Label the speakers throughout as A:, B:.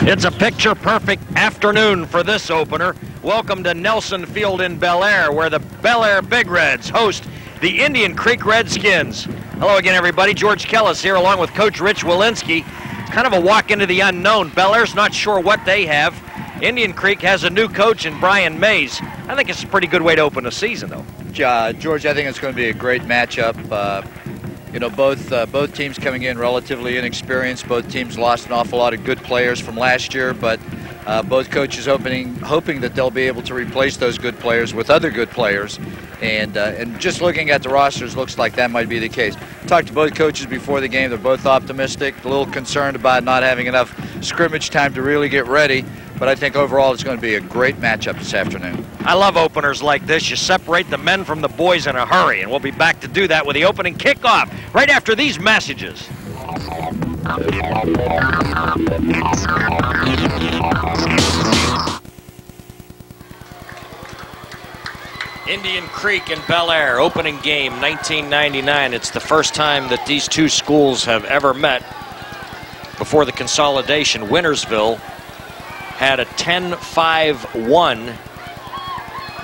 A: It's a picture-perfect afternoon for this opener. Welcome to Nelson Field in Bellaire, where the Bellaire Big Reds host the Indian Creek Redskins. Hello again, everybody. George Kellis here, along with Coach Rich Walensky. It's kind of a walk into the unknown. Bellaire's not sure what they have. Indian Creek has a new coach in Brian Mays. I think it's a pretty good way to open the season, though.
B: George, I think it's going to be a great matchup. You know, both teams coming in relatively inexperienced. Both teams lost an awful lot of good players from last year, but both coaches hoping that they'll be able to replace those good players with other good players. And just looking at the rosters, looks like that might be the case. Talked to both coaches before the game. They're both optimistic, a little concerned about not having enough scrimmage time to really get ready. But I think overall it's going to be a great matchup this afternoon.
A: I love openers like this. You separate the men from the boys in a hurry, and we'll be back to do that with the opening kickoff right after these messages. Indian Creek and Bellaire, opening game 1999. It's the first time that these two schools have ever met before the consolidation. Wintersville had a 10-5-1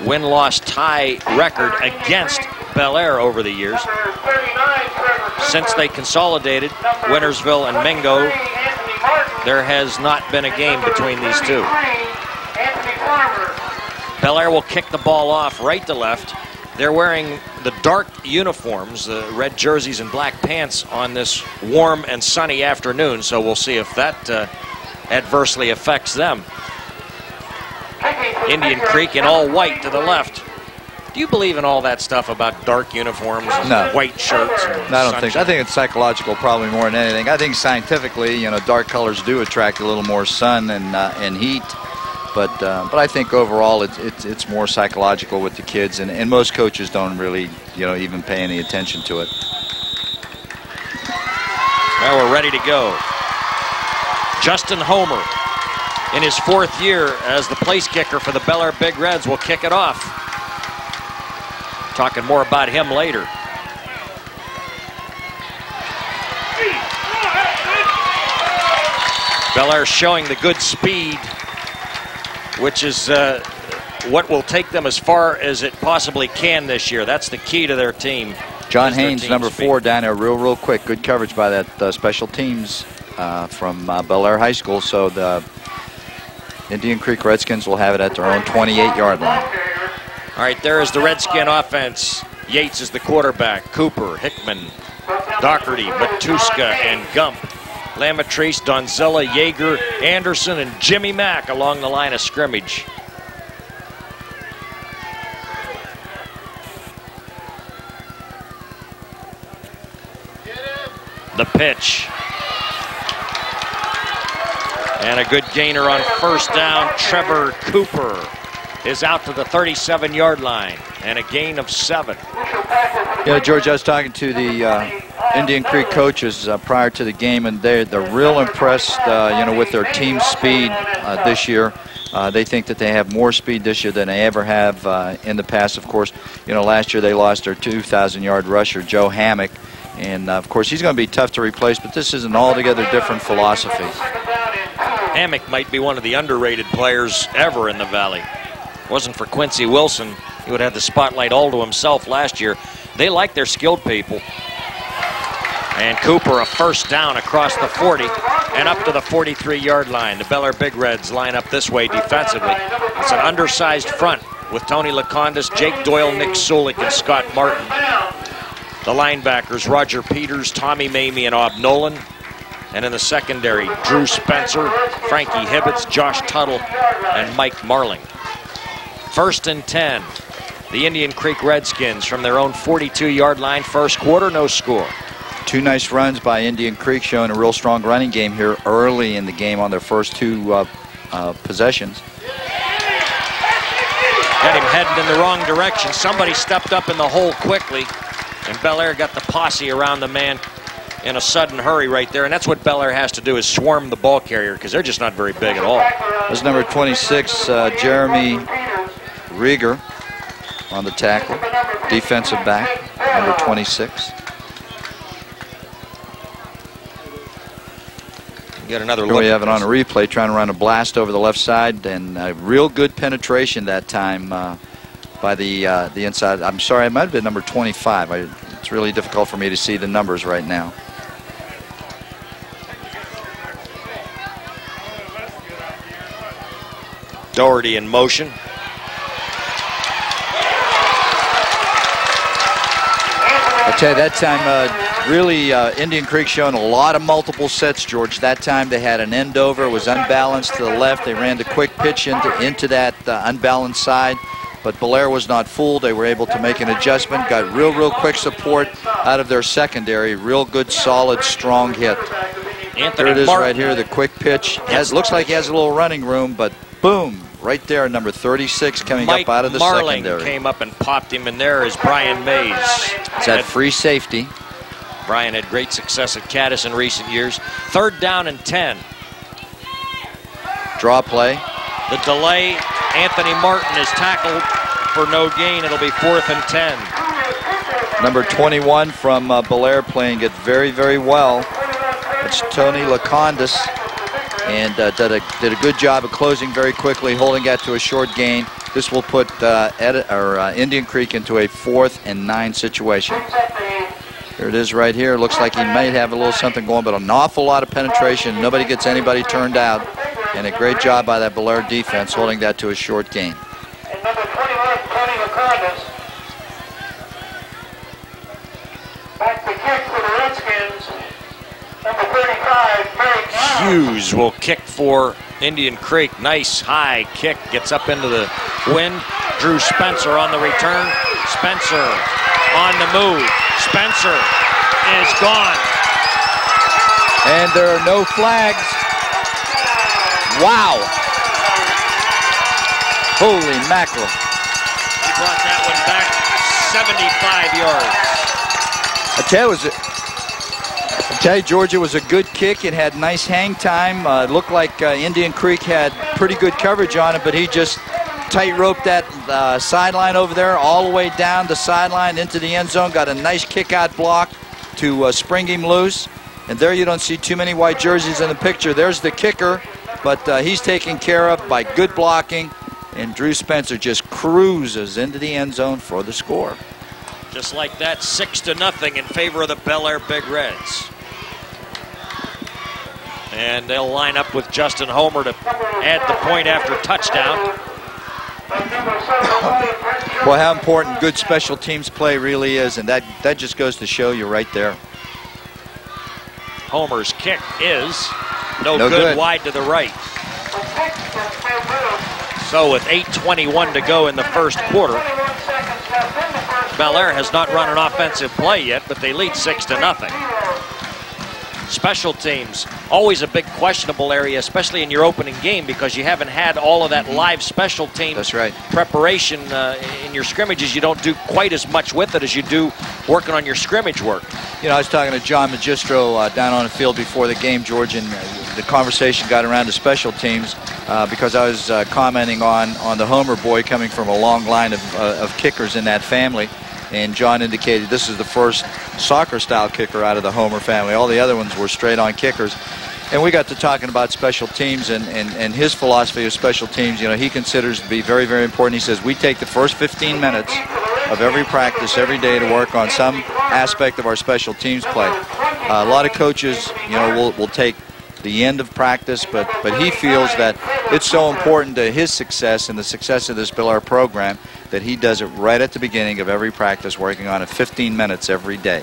A: win-loss tie record against Bellaire over the years. Since they consolidated, Wintersville and Mingo, there has not been a game between these two. Bellaire will kick the ball off right to left. They're wearing the dark uniforms, the red jerseys and black pants on this warm and sunny afternoon, so we'll see if that adversely affects them. Indian Creek in all white to the left. Do you believe in all that stuff about dark uniforms and white shirts? And
B: I don't think so. I think it's psychological probably more than anything. I think scientifically, you know, dark colors do attract a little more sun and heat. But I think overall it's more psychological with the kids, and most coaches don't really, you know, even pay any attention to it.
A: Now we're ready to go. Justin Homer, in his fourth year as the place kicker for the Bellaire Big Reds, will kick it off. Talking more about him later. Bellaire showing the good speed, which is what will take them as far as it possibly can this year. That's the key to their team.
B: John Haynes, number 4, down there real quick. Good coverage by that special teams from Bellaire High School. So the Indian Creek Redskins will have it at their own 28-yard line.
A: All right, there is the Redskin offense. Yates is the quarterback. Cooper, Hickman, Doherty, Matuska, and Gump. Lamatrice, Donzella, Yeager, Anderson, and Jimmy Mack along the line of scrimmage. The pitch. And a good gainer on first down. Trevor Cooper is out to the 37-yard line, and a gain of 7.
B: Yeah, George, I was talking to the Indian Creek coaches prior to the game, and they're real impressed, you know, with their team speed this year. They think that they have more speed this year than they ever have in the past. Of course, you know, last year they lost their 2,000-yard rusher, Joe Hammock, and of course he's going to be tough to replace, but this is an altogether different philosophy.
A: Hammock might be one of the underrated players ever in the Valley. Wasn't for Quincy Wilson, he would have the spotlight all to himself last year. They like their skilled people. And Cooper, a first down across the 40 and up to the 43-yard line. The Bellaire Big Reds line up this way defensively. It's an undersized front with Tony Lekanudos, Jake Doyle, Nick Sulik, and Scott Martin. The linebackers, Roger Peters, Tommy Mamie, and Ob Nolan. And in the secondary, Drew Spencer, Frankie Hibbitts, Josh Tuttle, and Mike Marling. 1st and 10. The Indian Creek Redskins from their own 42-yard line. First quarter, no score.
B: 2 nice runs by Indian Creek, showing a real strong running game here early in the game on their first 2 possessions.
A: headed in the wrong direction. Somebody stepped up in the hole quickly, and Bellaire got the posse around the man in a sudden hurry right there, and that's what Bellaire has to do, is swarm the ball carrier, because they're just not very big at all.
B: There's number 26, Jeremy Rieger on the tackle, defensive back, number 26.
A: Get another
B: Here
A: look.
B: we have it on a replay, trying to run a blast over the left side, and a real good penetration that time by the inside. I'm sorry, it might have been number 25. It's really difficult for me to see the numbers right now.
A: Doherty in motion.
B: I tell you, that time really Indian Creek showing a lot of multiple sets, George. That time they had an end over, was unbalanced to the left. They ran the quick pitch into that unbalanced side, but Bellaire was not fooled. They were able to make an adjustment, got real quick support out of their secondary. Real good, solid, strong hit.
A: Anthony
B: There it is
A: Martin.
B: right here, the quick pitch. Looks like he has a little running room, but boom, right there, number 36 coming
A: Mike
B: up out of the
A: Marling
B: secondary.
A: came up and popped him, and there is Brian Mays.
B: It's that free safety.
A: Brian had great success at Caddis in recent years. 3rd down and 10.
B: Draw play.
A: The delay, Anthony Martin is tackled for no gain. It'll be 4th and 10.
B: Number 21 from Bellaire playing it very well. It's Tony Lekanudos, and did a good job of closing very quickly, holding that to a short gain. This will put Indian Creek into a 4th and 9 situation. Here it is right here. Looks like he might have a little something going, but an awful lot of penetration. Nobody gets anybody turned out, and a great job by that Bellaire defense holding that to a short gain.
C: And number 21, Tony Lekanudos. Back to kick for the Redskins. Number 35, Frank.
A: Hughes will kick for Indian Creek. Nice high kick. Gets up into the wind. Drew Spencer on the return. Spencer on the move. Spencer is gone.
B: And there are no flags. Wow. Holy mackerel.
A: He brought that one back 75 yards.
B: I tell you, Georgia was a good kick. It had nice hang time. It looked like Indian Creek had pretty good coverage on it, but he just tight-roped that sideline over there all the way down the sideline into the end zone. Got a nice kick-out block to spring him loose. And there you don't see too many white jerseys in the picture. There's the kicker, but he's taken care of by good blocking. And Drew Spencer just cruises into the end zone for the score.
A: Just like that, 6-0 in favor of the Bellaire Big Reds. And they'll line up with Justin Homer to add the point after touchdown.
B: Well, how important good special teams play really is, and that just goes to show you right there.
A: Homer's kick is no good,
B: good.
A: wide to the right. So with 8:21 to go in the first quarter, Bellaire has not run an offensive play yet, but they lead 6-0. Special teams, always a big questionable area, especially in your opening game, because you haven't had all of that live special team preparation in your scrimmages. You don't do quite as much with it as you do working on your scrimmage work.
B: You know, I was talking to John Magistro down on the field before the game, George, and the conversation got around to special teams because I was commenting on the Homer boy coming from a long line of kickers in that family. And John indicated this is the first soccer-style kicker out of the Homer family. All the other ones were straight-on kickers. And we got to talking about special teams and his philosophy of special teams. You know, he considers to be very, very important. He says, we take the first 15 minutes of every practice, every day to work on some aspect of our special teams play. A lot of coaches, you know, will take the end of practice, but he feels that it's so important to his success and the success of this Bellaire program that he does it right at the beginning of every practice, working on it 15 minutes every day.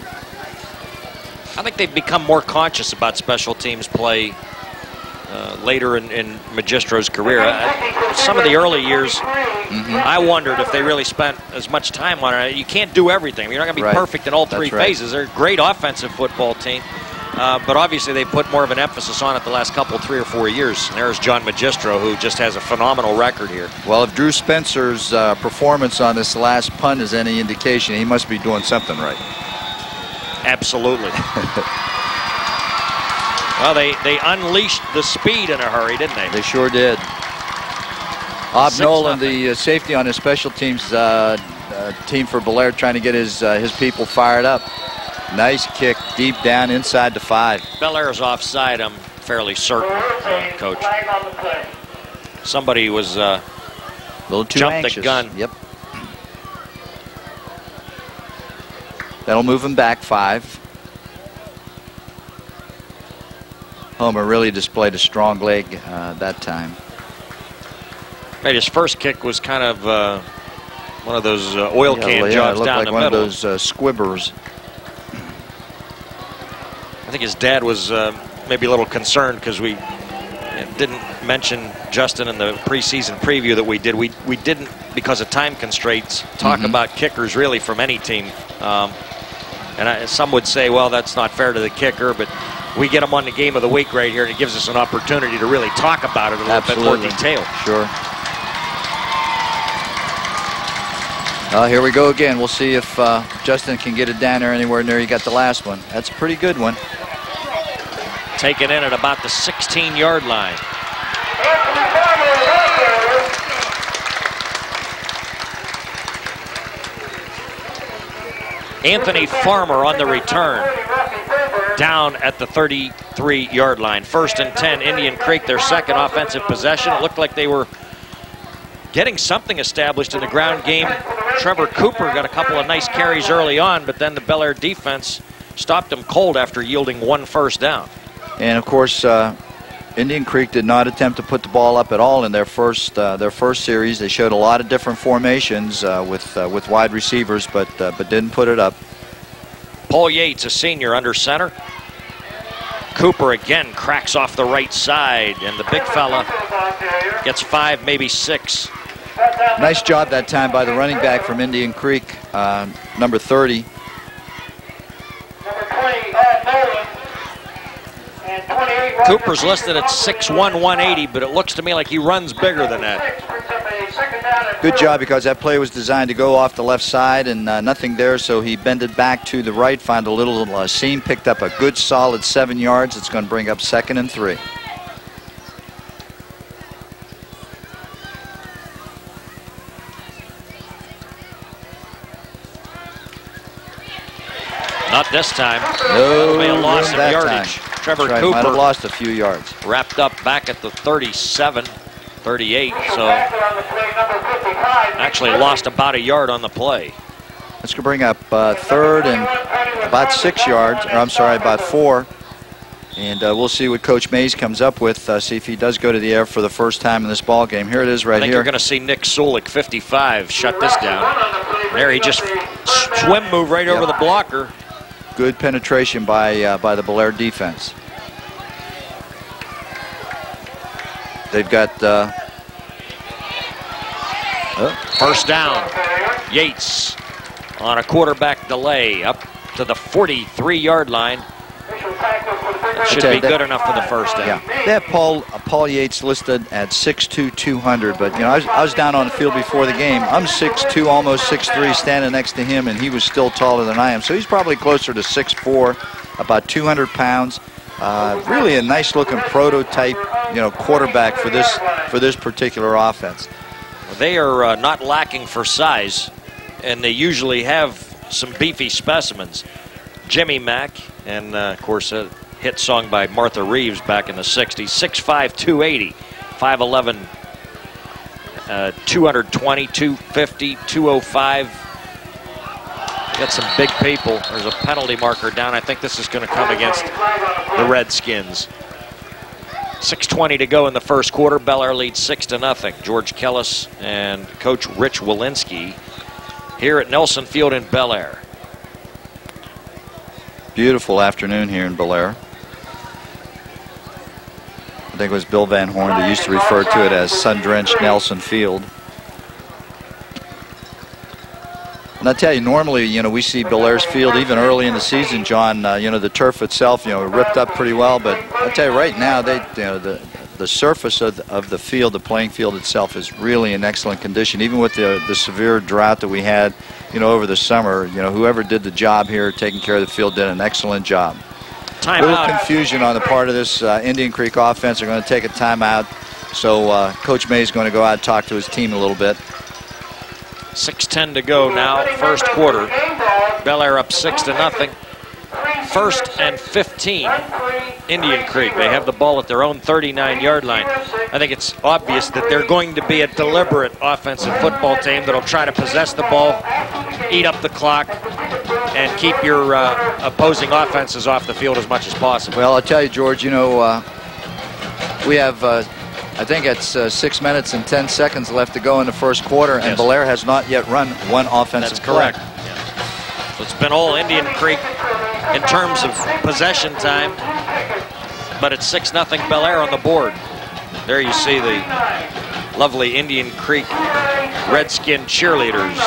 A: I think they've become more conscious about special teams play later in Magistro's career. Some of the early years, I wondered if they really spent as much time on it. You can't do everything. You're not going to be perfect in all three phases. They're a great offensive football team. but obviously they put more of an emphasis on it the last couple, 3 or 4 years. And there's John Magistro, who just has a phenomenal record here.
B: Well, if Drew Spencer's performance on this last punt is any indication, he must be doing something right.
A: Absolutely. Well, they unleashed the speed in a hurry, didn't they?
B: They sure did. Bob Nolan, the safety on his special teams team for Bellaire, trying to get his people fired up. Nice kick deep down inside the 5.
A: Bellaire's offside, I'm fairly certain, Coach. Somebody was
B: a little too
A: jumped
B: anxious.
A: The gun.
B: Yep. That'll move him back 5. Homer really displayed a strong leg that time.
A: Right, his first kick was kind of one of those oil can jobs
B: it looked
A: down
B: like
A: the
B: one
A: middle.
B: Of those squibbers.
A: I think his dad was maybe a little concerned because we didn't mention, Justin, in the preseason preview that we did. We didn't, because of time constraints, talk about kickers really from any team. And some would say, well, that's not fair to the kicker, but we get them on the game of the week right here, and it gives us an opportunity to really talk about it a little bit more detailed.
B: Sure. Here we go again. We'll see if Justin can get it down there anywhere near he got the last one. That's a pretty good one.
A: Taken in at about the 16-yard line. Anthony Farmer on the return. Down at the 33-yard line. 1st and 10, Indian Creek, their second offensive possession. It looked like they were getting something established in the ground game. Trevor Cooper got a couple of nice carries early on, but then the Bellaire defense stopped them cold after yielding 1 first down.
B: And of course, Indian Creek did not attempt to put the ball up at all in their first series. They showed a lot of different formations with wide receivers, but didn't put it up.
A: Paul Yates, a senior, under center. Cooper again cracks off the right side, and the big fella gets 5, maybe 6.
B: Nice job that time by the running back from Indian Creek, number 30.
A: Cooper's listed at 6'1", 180, but it looks to me like he runs bigger than that.
B: Good job, because that play was designed to go off the left side, and nothing there, so he bended back to the right, found a little seam, picked up a good solid 7 yards. It's going to bring up 2nd and 3.
A: Not this time.
B: No,
A: a loss of yardage.
B: Time.
A: Trevor
B: Cooper
A: might
B: have lost a few yards.
A: Wrapped up back at the 37, 38, so actually lost about a yard on the play.
B: That's going to bring up 3rd and about 6 yards, or I'm sorry, about 4. And we'll see what Coach Mays comes up with, see if he does go to the air for the first time in this ball game. Here it is right here.
A: I think you're going to see Nick Sulik, 55, shut this down. There he just swim move right over the blocker.
B: Good penetration by the Bellaire defense. They've got
A: first down. Yates on a quarterback delay up to the 43-yard line. It should be good enough for the first down.
B: Yeah, they have Paul Yates listed at 6'2", 200, but you know I was down on the field before the game. I'm 6'2", almost 6'3", standing next to him, and he was still taller than I am. So he's probably closer to 6'4", about 200 pounds. Really a nice-looking prototype, quarterback for this particular offense.
A: They are not lacking for size, and they usually have some beefy specimens. Jimmy Mack, and of course a hit song by Martha Reeves back in the 60s. 6'5", 280, 5'11", 220, 250, 205. Got some big people. There's a penalty marker down. I think this is going to come against the Redskins. 6:20 to go in the first quarter. Bellaire leads 6-0. George Kellis and Coach Rich Walensky here at Nelson Field in Bellaire.
B: Beautiful afternoon here in Bellaire. I think it was Bill Van Horn that used to refer to it as sun-drenched Nelson Field. And I tell you, normally, you know, we see Bellaire's field even early in the season, John. You know, the turf itself, you know, ripped up pretty well. But I tell you, right now, you know, the surface of the field, the playing field itself, is really in excellent condition. Even with the severe drought that we had, you know, over the summer, you know, whoever did the job here, taking care of the field, did an excellent job.
A: Timeout.
B: A little confusion on the part of this Indian Creek offense. They're going to take a timeout. So Coach May is going to go out and talk to his team a little bit.
A: 6:10 to go now, first quarter. Bellaire up 6-0. First and 15, Indian Creek. They have the ball at their own 39-yard line. I think it's obvious that they're going to be a deliberate offensive football team that'll try to possess the ball, eat up the clock, and keep your opposing offenses off the field as much as possible.
B: Well, I'll tell you, George, you know, we have, I think it's 6 minutes and 10 seconds left to go in the first quarter, and Bellaire has not yet run one offensive play.
A: That's correct. Yeah. So it's been all Indian Creek in terms of possession time, but it's 6-0 Bellaire on the board. There you see the lovely Indian Creek Redskin cheerleaders.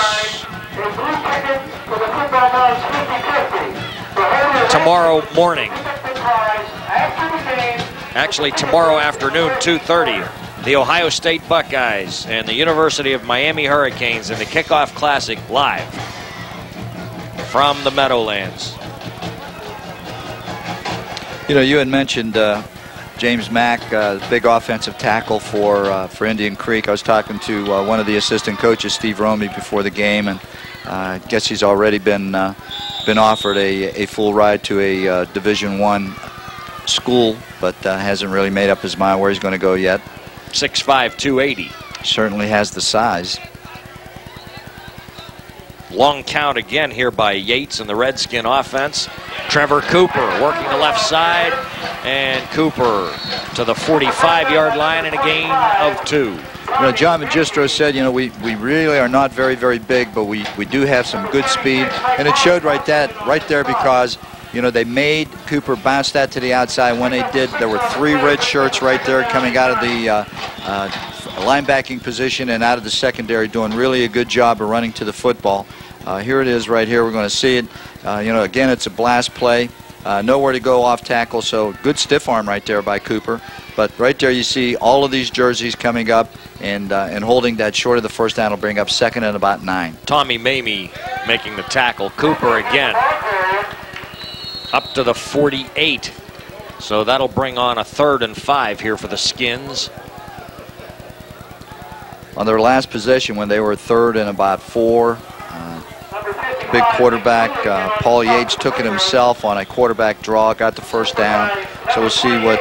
A: Tomorrow morning, actually tomorrow afternoon, 2:30, the Ohio State Buckeyes and the University of Miami Hurricanes in the Kickoff Classic live from the Meadowlands.
B: You know, you had mentioned James Mack, big offensive tackle for Indian Creek. I was talking to one of the assistant coaches, Steve Romey, before the game, and I guess he's already been offered a full ride to a Division I school, but hasn't really made up his mind where he's going to go yet.
A: 6'5", 280.
B: Certainly has the size.
A: Long count again here by Yates and the Redskin offense. Trevor Cooper working the left side, and Cooper to the 45-yard line and a gain of 2.
B: You know, John Magistro said, you know, we really are not very, very big, but we do have some good speed, and it showed right there because, you know, they made Cooper bounce that to the outside. When they did, there were 3 red shirts right there coming out of the linebacking position and out of the secondary, doing really a good job of running to the football. Here it is right here. We're going to see it. You know, again, it's a blast play. Nowhere to go off tackle, so good stiff arm right there by Cooper. But right there you see all of these jerseys coming up and holding that short of the first down will bring up second and about 9.
A: Tommy Mamie making the tackle. Cooper again up to the 48. So that'll bring on a 3rd and 5 here for the Skins.
B: On their last possession when they were 3rd and about 4, big quarterback Paul Yates took it himself on a quarterback draw, got the first down. So we'll see what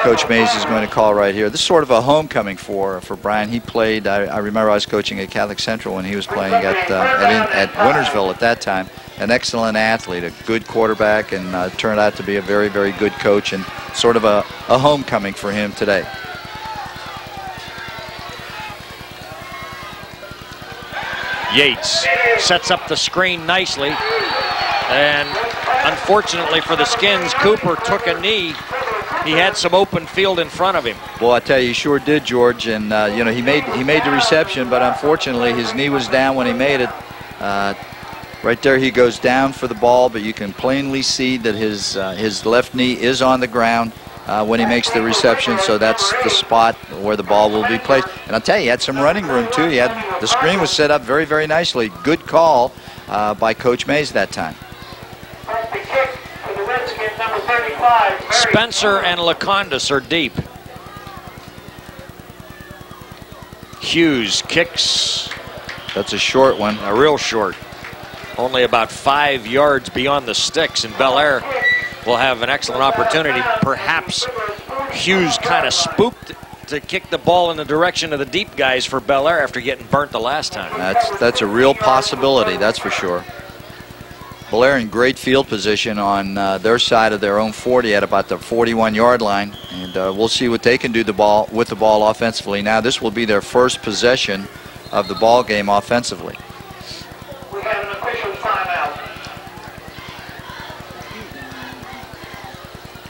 B: Coach Mays is going to call right here. This is sort of a homecoming for Brian. He played, I remember I was coaching at Catholic Central when he was playing at Wintersville at that time. An excellent athlete, a good quarterback, and turned out to be a very, very good coach, and sort of a homecoming for him today.
A: Yates sets up the screen nicely, and unfortunately for the Skins, Cooper took a knee. He had some open field in front of him.
B: Well, I tell you, he sure did, George, and you know, he made the reception, but unfortunately his knee was down when he made it. Right there he goes down for the ball, but you can plainly see that his left knee is on the ground when he makes the reception, so that's the spot where the ball will be placed. And I'll tell you, he had some running room too. The screen was set up very, very nicely. Good call by Coach Mays that time.
A: Spencer and Lekanudos are deep. Hughes kicks.
B: That's a short one.
A: A real short. Only about 5 yards beyond the sticks, and Bellaire will have an excellent opportunity. Perhaps Hughes kind of spooked to kick the ball in the direction of the deep guys for Bellaire after getting burnt the last time.
B: That's a real possibility, that's for sure. Bellaire in great field position on their side of their own 40 at about the 41-yard line, and we'll see what they can do with the ball offensively. Now this will be their first possession of the ball game offensively.
C: We have an official timeout.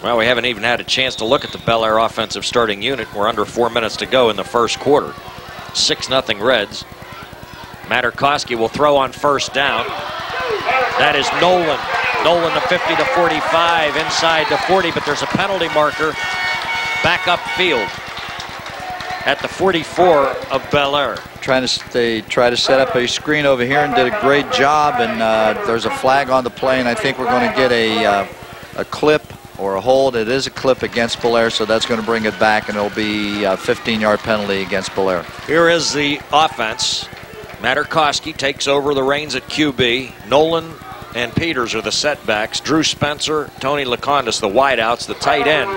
A: Well, we haven't even had a chance to look at the Bellaire offensive starting unit. We're under 4 minutes to go in the first quarter. 6-0 Reds. Materkoski will throw on first down. That is Nolan. Nolan to 50 to 45, inside to 40, but there's a penalty marker back upfield at the 44 of Bellaire.
B: They try to set up a screen over here and did a great job, and there's a flag on the play, and I think we're going to get a clip or a hold. It is a clip against Bellaire, so that's going to bring it back, and it'll be a 15-yard penalty against Bellaire.
A: Here is the offense. Materkoski takes over the reins at QB. Nolan and Peters are the setbacks. Drew Spencer, Tony Lekanudos, the wideouts. The tight end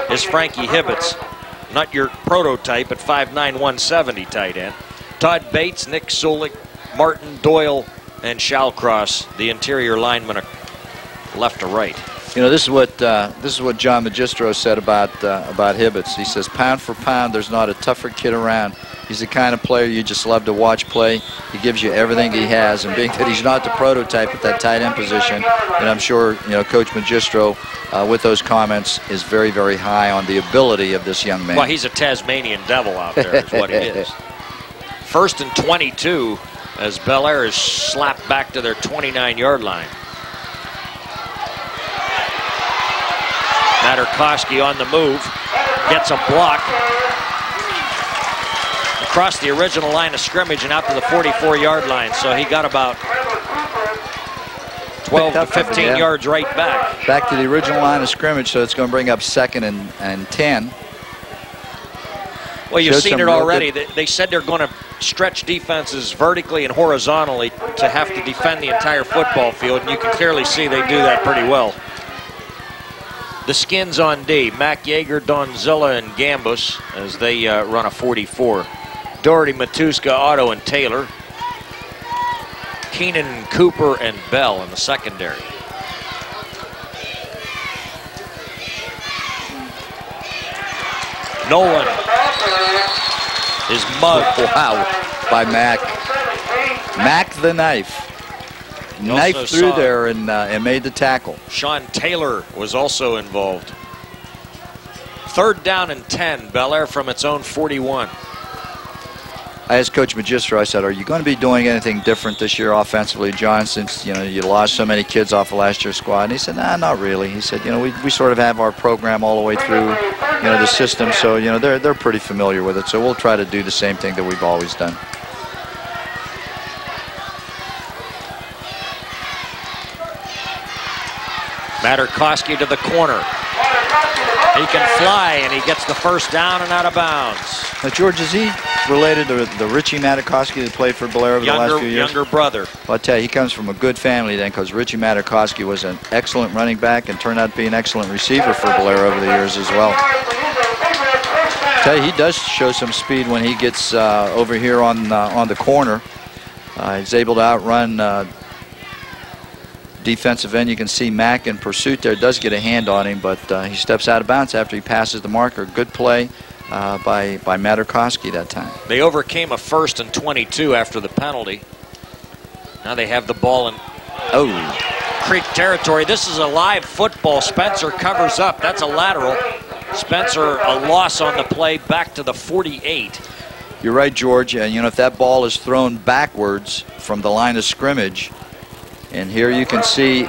A: is Frankie Hibbitts. Not your prototype at 5'9", 170 tight end. Todd Bates, Nick Sulik, Martin Doyle, and Shallcross, the interior linemen, left to right.
B: You know, this is what John Magistro said about Hibbitts. He says, pound for pound, there's not a tougher kid around. He's the kind of player you just love to watch play. He gives you everything he has, and being that he's not the prototype at that tight end position, and I'm sure Coach Magistro, with those comments, is very, very high on the ability of this young man.
A: Well, he's a Tasmanian devil out there, is what he is. 1st and 22 as Bellaire is slapped back to their 29-yard line. Materkoski on the move, gets a block across the original line of scrimmage and out to the 44-yard line. So he got about 12 to 15 yards right back.
B: Back to the original line of scrimmage, so it's going to bring up 2nd and 10.
A: Well, you've seen it already. They said they're going to stretch defenses vertically and horizontally to have to defend the entire football field, and you can clearly see they do that pretty well. The Skins on D, Mac Yeager, Donzilla, and Gambus as they run a 44. Doherty, Matuska, Otto, and Taylor. Keenan, Cooper, and Bell in the secondary. Nolan is mugged.
B: Wow, by Mac. Mac the knife. Knife through there and made the tackle.
A: Sean Taylor was also involved. 3rd down and 10. Bellaire from its own 41.
B: I asked Coach Magistro, I said, are you going to be doing anything different this year offensively, John, since you lost so many kids off of last year's squad? And he said, nah, not really. He said, we sort of have our program all the way through the system, so they're pretty familiar with it. So we'll try to do the same thing that we've always done.
A: Materkoski to the corner. He can fly, and he gets the 1st down and out of bounds.
B: Now, George, is he related to the Richie Materkoski that played for Bellaire over the last few years?
A: Younger brother.
B: Well, I'll tell you, he comes from a good family then, because Richie Materkoski was an excellent running back and turned out to be an excellent receiver for Bellaire over the years as well. I'll tell you, he does show some speed when he gets over here on the corner. He's able to outrun defensive end. You can see Mack in pursuit there, does get a hand on him, but he steps out of bounds after he passes the marker. Good play by Materkoski that time.
A: They overcame a 1st and 22 after the penalty. Now they have the ball in Creek territory. This is a live football. Spencer covers up. That's a lateral. Spencer a loss on the play back to the 48.
B: You're right, George. And if that ball is thrown backwards from the line of scrimmage, and here you can see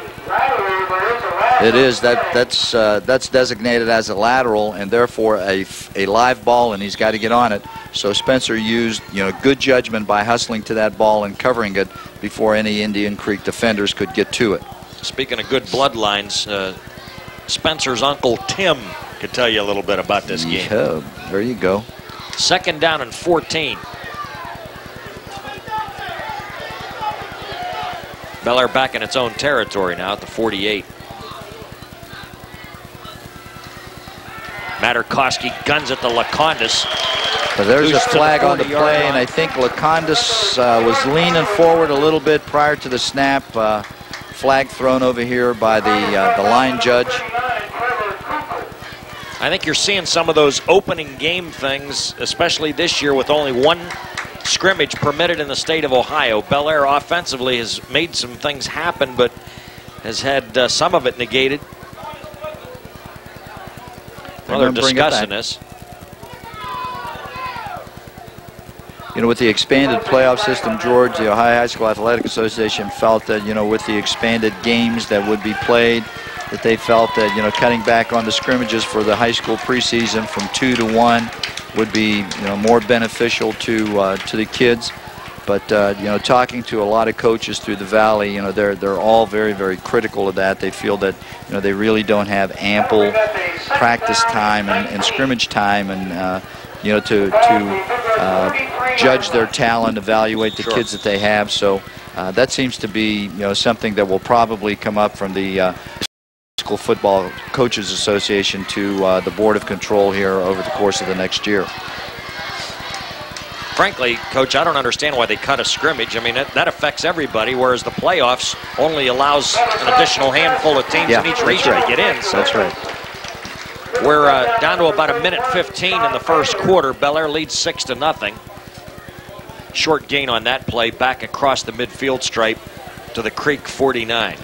B: it is that's designated as a lateral, and therefore a live ball, and he's got to get on it. So Spencer used good judgment by hustling to that ball and covering it before any Indian Creek defenders could get to it.
A: Speaking of good bloodlines, Spencer's uncle Tim could tell you a little bit about this game.
B: Yeah, there you go.
A: 2nd down and 14. Bellaire back in its own territory now at the 48. Materkoski guns at the Lekanudos.
B: But there's a flag on the play, and I think Lekanudos was leaning forward a little bit prior to the snap. Flag thrown over here by the line judge.
A: I think you're seeing some of those opening game things, especially this year with only one scrimmage permitted in the state of Ohio. Bellaire offensively has made some things happen, but has had some of it negated. Well, they're discussing this.
B: with the expanded playoff system, George, the Ohio High School Athletic Association felt that, with the expanded games that would be played, that they felt that, cutting back on the scrimmages for the high school preseason from 2 to 1 would be, more beneficial to the kids. But, talking to a lot of coaches through the Valley, they're all very, very critical of that. They feel that, they really don't have ample practice time and scrimmage time and, to judge their talent, evaluate the kids that they have. So that seems to be, something that will probably come up from the School Football Coaches Association to the Board of Control here over the course of the next year.
A: Frankly, Coach, I don't understand why they cut a scrimmage. I mean, that affects everybody, whereas the playoffs only allows an additional handful of teams in each region to get in. So
B: that's right.
A: We're down to about 1:15 in the first quarter. Bellaire leads 6-0. Short gain on that play, back across the midfield stripe to the Creek 49.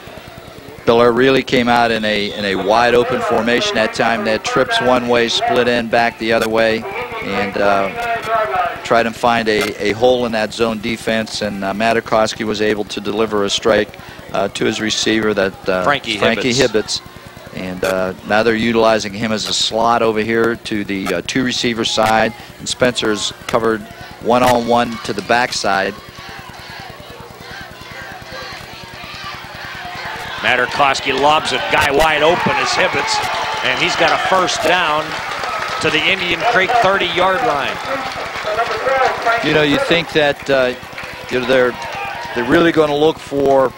B: Bellaire really came out in a wide open formation that time. They had trips one way, split end back the other way, and tried to find a hole in that zone defense. And Materkoski was able to deliver a strike to his receiver, that
A: Frankie
B: Hibbitts. And now they're utilizing him as a slot over here to the two receiver side. And Spencer's covered one-on-one to the backside.
A: Materkoski lobs a guy wide open as Hibbitts, and he's got a first down to the Indian Creek 30-yard line.
B: You think that they're really going to look for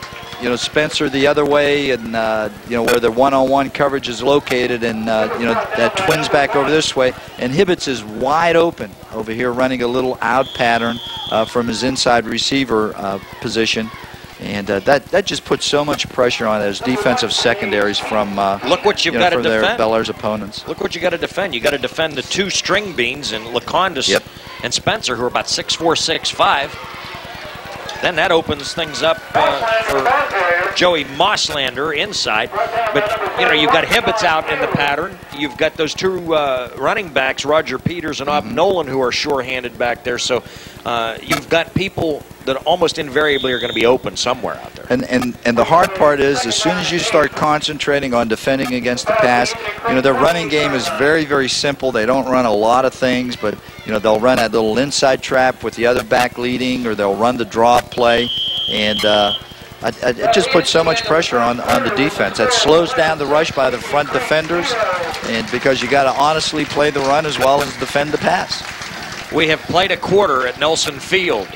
B: Spencer the other way, and where the one-on-one coverage is located, and that twins back over this way, and Hibbitts is wide open over here, running a little out pattern from his inside receiver position. And that just puts so much pressure on those defensive secondaries from
A: look what you've got to defend.
B: Bellaire's opponents.
A: Look what you got to defend. You got to defend the two string beans and Lekanudos and Spencer, who are about 6'4", 6'5". Then that opens things up for Joey Mosslander inside. But you've got Hibbitts out in the pattern. You've got those two running backs, Roger Peters and Nolan, who are sure-handed back there. So you've got people that almost invariably are going to be open somewhere out there.
B: And the hard part is, as soon as you start concentrating on defending against the pass, their running game is very, very simple. They don't run a lot of things, but they'll run that little inside trap with the other back leading, or they'll run the draw play, and it just puts so much pressure on the defense. That slows down the rush by the front defenders, and because you got to honestly play the run as well as defend the pass.
A: We have played a quarter at Nelson Field.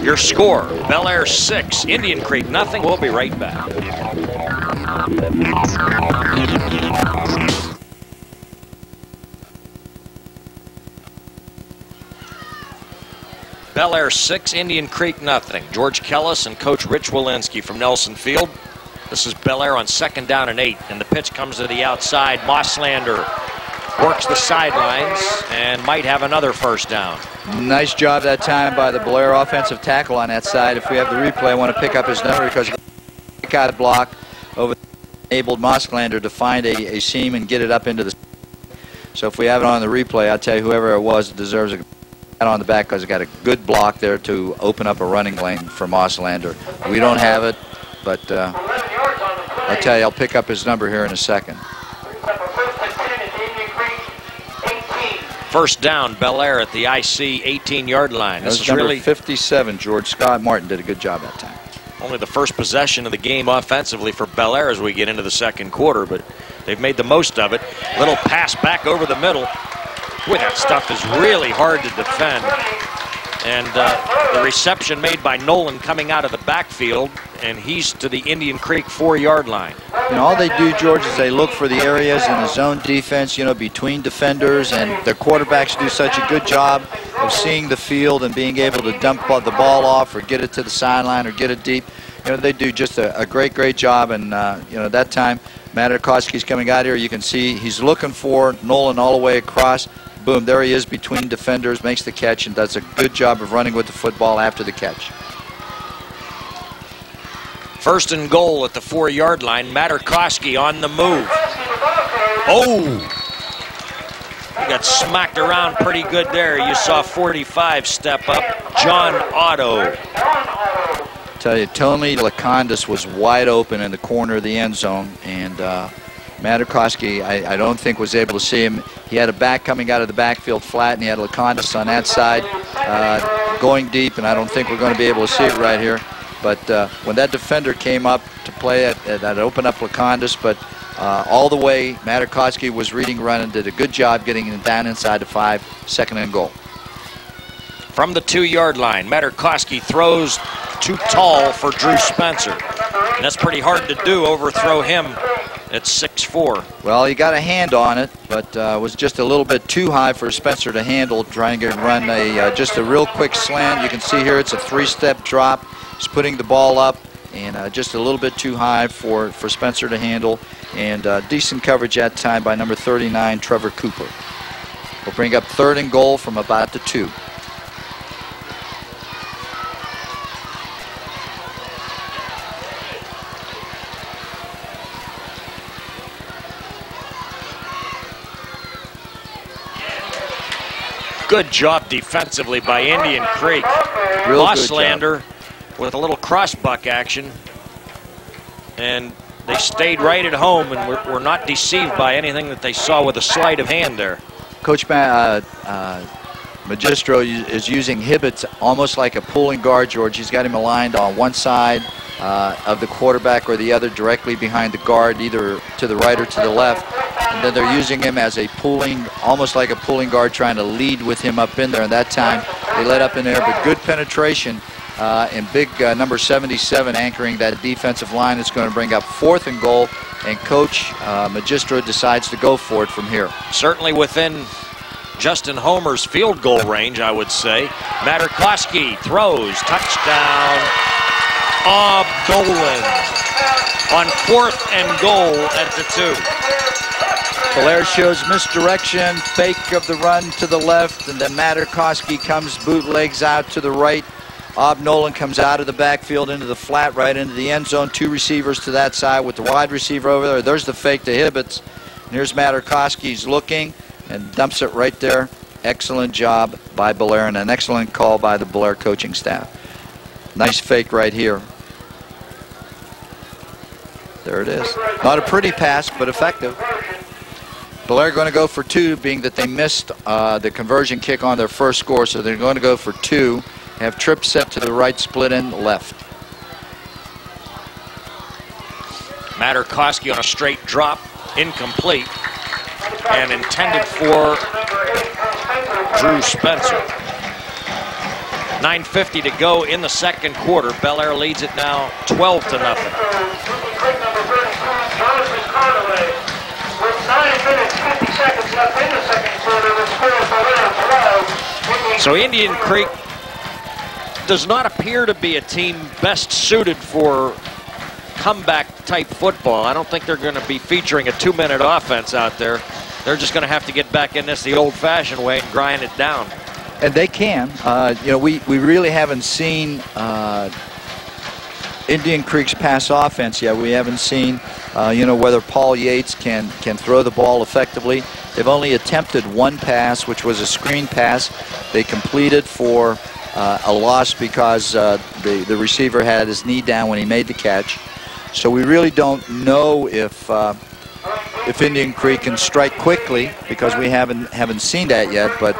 A: Your score, Bellaire 6, Indian Creek nothing. We'll be right back. Bellaire 6, Indian Creek nothing. George Kellis and Coach Rich Walensky from Nelson Field. This is Bellaire on 2nd down and 8, and the pitch comes to the outside. Mosslander works the sidelines and might have another first down.
B: Nice job that time by the Bellaire offensive tackle on that side. If we have the replay, I want to pick up his number, because he got a block over, enabled Mosslander to find a seam and get it up into the. So if we have it on the replay, I'll tell you, whoever it was deserves a pat on the back, because it got a good block there to open up a running lane for Mosslander. We don't have it, but I'll tell you, I'll pick up his number here in a second.
A: First down, Bellaire at the IC 18-yard line.
B: This is number really 57, George. Scott Martin did a good job that time.
A: Only the first possession of the game offensively for Bellaire as we get into the second quarter, but they've made the most of it. Little pass back over the middle. Boy, that stuff is really hard to defend. And the reception made by Nolan coming out of the backfield, and he's to the Indian Creek 4-yard line.
B: All they do, George, is they look for the areas in the zone defense, between defenders, and their quarterbacks do such a good job of seeing the field and being able to dump the ball off or get it to the sideline or get it deep. They do just a great job, and that time Materkoski's coming out here. You can see he's looking for Nolan all the way across. Boom, there he is between defenders, makes the catch, and does a good job of running with the football after the catch.
A: First and goal at the 4-yard line. Materkoski on the move. Oh! He got smacked around pretty good there. You saw 45 step up. John Otto.
B: Tell you, Tony Lekanudos was wide open in the corner of the end zone, and Materkoski, I don't think was able to see him. He had a back coming out of the backfield flat, and he had Lekanudos on that side going deep, and I don't think we're going to be able to see it right here. But when that defender came up to play it, that opened up Lekanudos, but all the way, Materkoski was reading run and did a good job getting him down inside the 5, 2nd and goal.
A: From the 2-yard line, Materkoski throws too tall for Drew Spencer. And that's pretty hard to do, overthrow him at 6'4".
B: Well, he got a hand on it, but was just a little bit too high for Spencer to handle, trying to run just a real quick slant. You can see here it's a 3-step drop. He's putting the ball up, and just a little bit too high for Spencer to handle. And decent coverage that time by number 39, Trevor Cooper. We'll bring up 3rd and goal from about the 2.
A: Good job defensively by Indian Creek. Losslander with a little crossbuck action. And they stayed right at home and were not deceived by anything that they saw with a sleight of hand there.
B: Coach Magistro is using Hibbitts almost like a pulling guard, George. He's got him aligned on one side of the quarterback or the other, directly behind the guard, either to the right or to the left. And then they're using him as a pulling, almost like a pulling guard, trying to lead with him up in there. And that time they let up in there, but good penetration and big number 77 anchoring that defensive line. Is going to bring up 4th and goal, and Coach Magistro decides to go for it from here.
A: Certainly within Justin Homer's field goal range, I would say. Materkoski throws, touchdown, Nolan on 4th and goal at the 2.
B: Bellaire shows misdirection, fake of the run to the left, and then Materkoski comes bootlegs out to the right. Nolan comes out of the backfield into the flat, right into the end zone. 2 receivers to that side with the wide receiver over there. There's the fake to Hibbitts. And here's Materkoski. He's looking and dumps it right there. Excellent job by Bellaire, and an excellent call by the Bellaire coaching staff. Nice fake right here. There it is. Not a pretty pass, but effective. Bellaire going to go for 2, being that they missed the conversion kick on their first score, so they're going to go for 2. Have trip set to the right, split in left.
A: Materkoski on a straight drop, incomplete, and intended for Drew Spencer. 9:50 to go in the 2nd quarter. Bellaire leads it now 12-0.
C: With 9 minutes, 50 seconds left in the 2nd quarter, the score is below.
A: So Indian Creek does not appear to be a team best suited for comeback type football. I don't think they're going to be featuring a 2-minute offense out there. They're just going to have to get back in this the old-fashioned way and grind it down.
B: And they can. You know, we really haven't seen Indian Creek's pass offense yet. We haven't seen, you know, whether Paul Yates can throw the ball effectively. They've only attempted 1 pass, which was a screen pass. They completed for a loss because the receiver had his knee down when he made the catch. So we really don't know if Indian Creek can strike quickly, because we haven't seen that yet. But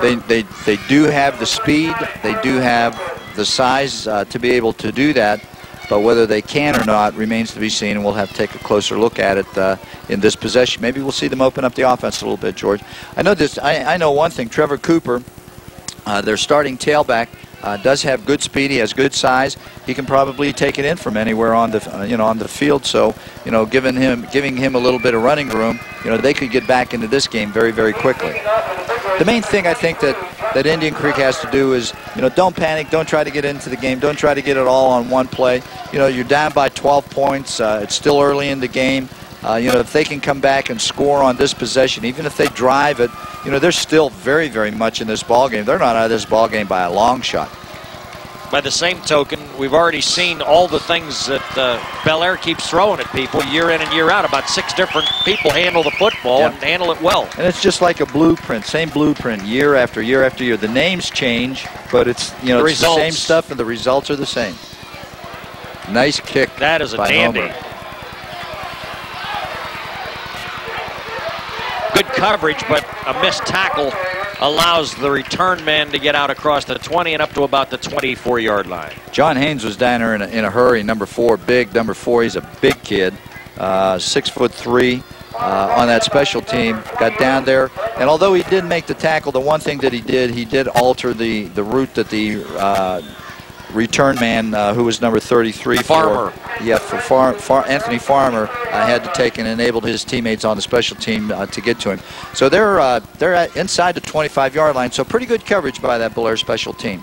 B: they do have the speed, they do have the size to be able to do that. But whether they can or not remains to be seen, and we'll have to take a closer look at it in this possession. Maybe we'll see them open up the offense a little bit, George. I know this. I know one thing. Trevor Cooper, their starting tailback, does have good speed. He has good size. He can probably take it in from anywhere on the you know, on the field. So, you know, giving him a little bit of running room, you know, they could get back into this game very, very quickly. The main thing I think that Indian Creek has to do is, you know, don't panic, don't try to get into the game, don't try to get it all on one play. You know, you're down by 12 points. It's still early in the game. You know, if they can come back and score on this possession, even if they drive it, you know, they're still very, very much in this ball game. They're not out of this ball game by a long shot.
A: by the same token, we've already seen all the things that Bellaire keeps throwing at people year in and year out. About 6 different people handle the football and handle it well.
B: And it's just like a blueprint, same blueprint year after year after year. The names change, but it's it's the same stuff and the results are the same. Nice kick.
A: That is a dandy.
B: Homer.
A: Good coverage, but a missed tackle allows the return man to get out across the 20 and up to about the 24-yard line.
B: John Haynes was down there in a hurry. Number 4, big. Number 4, he's a big kid, 6'3", on that special team. Got down there, and although he didn't make the tackle, the one thing that he did alter the route that the return man, who was number 33,
A: Farmer.
B: Anthony Farmer had to take and enabled his teammates on the special team to get to him. So they're inside the 25-yard line. So pretty good coverage by that Bellaire special team.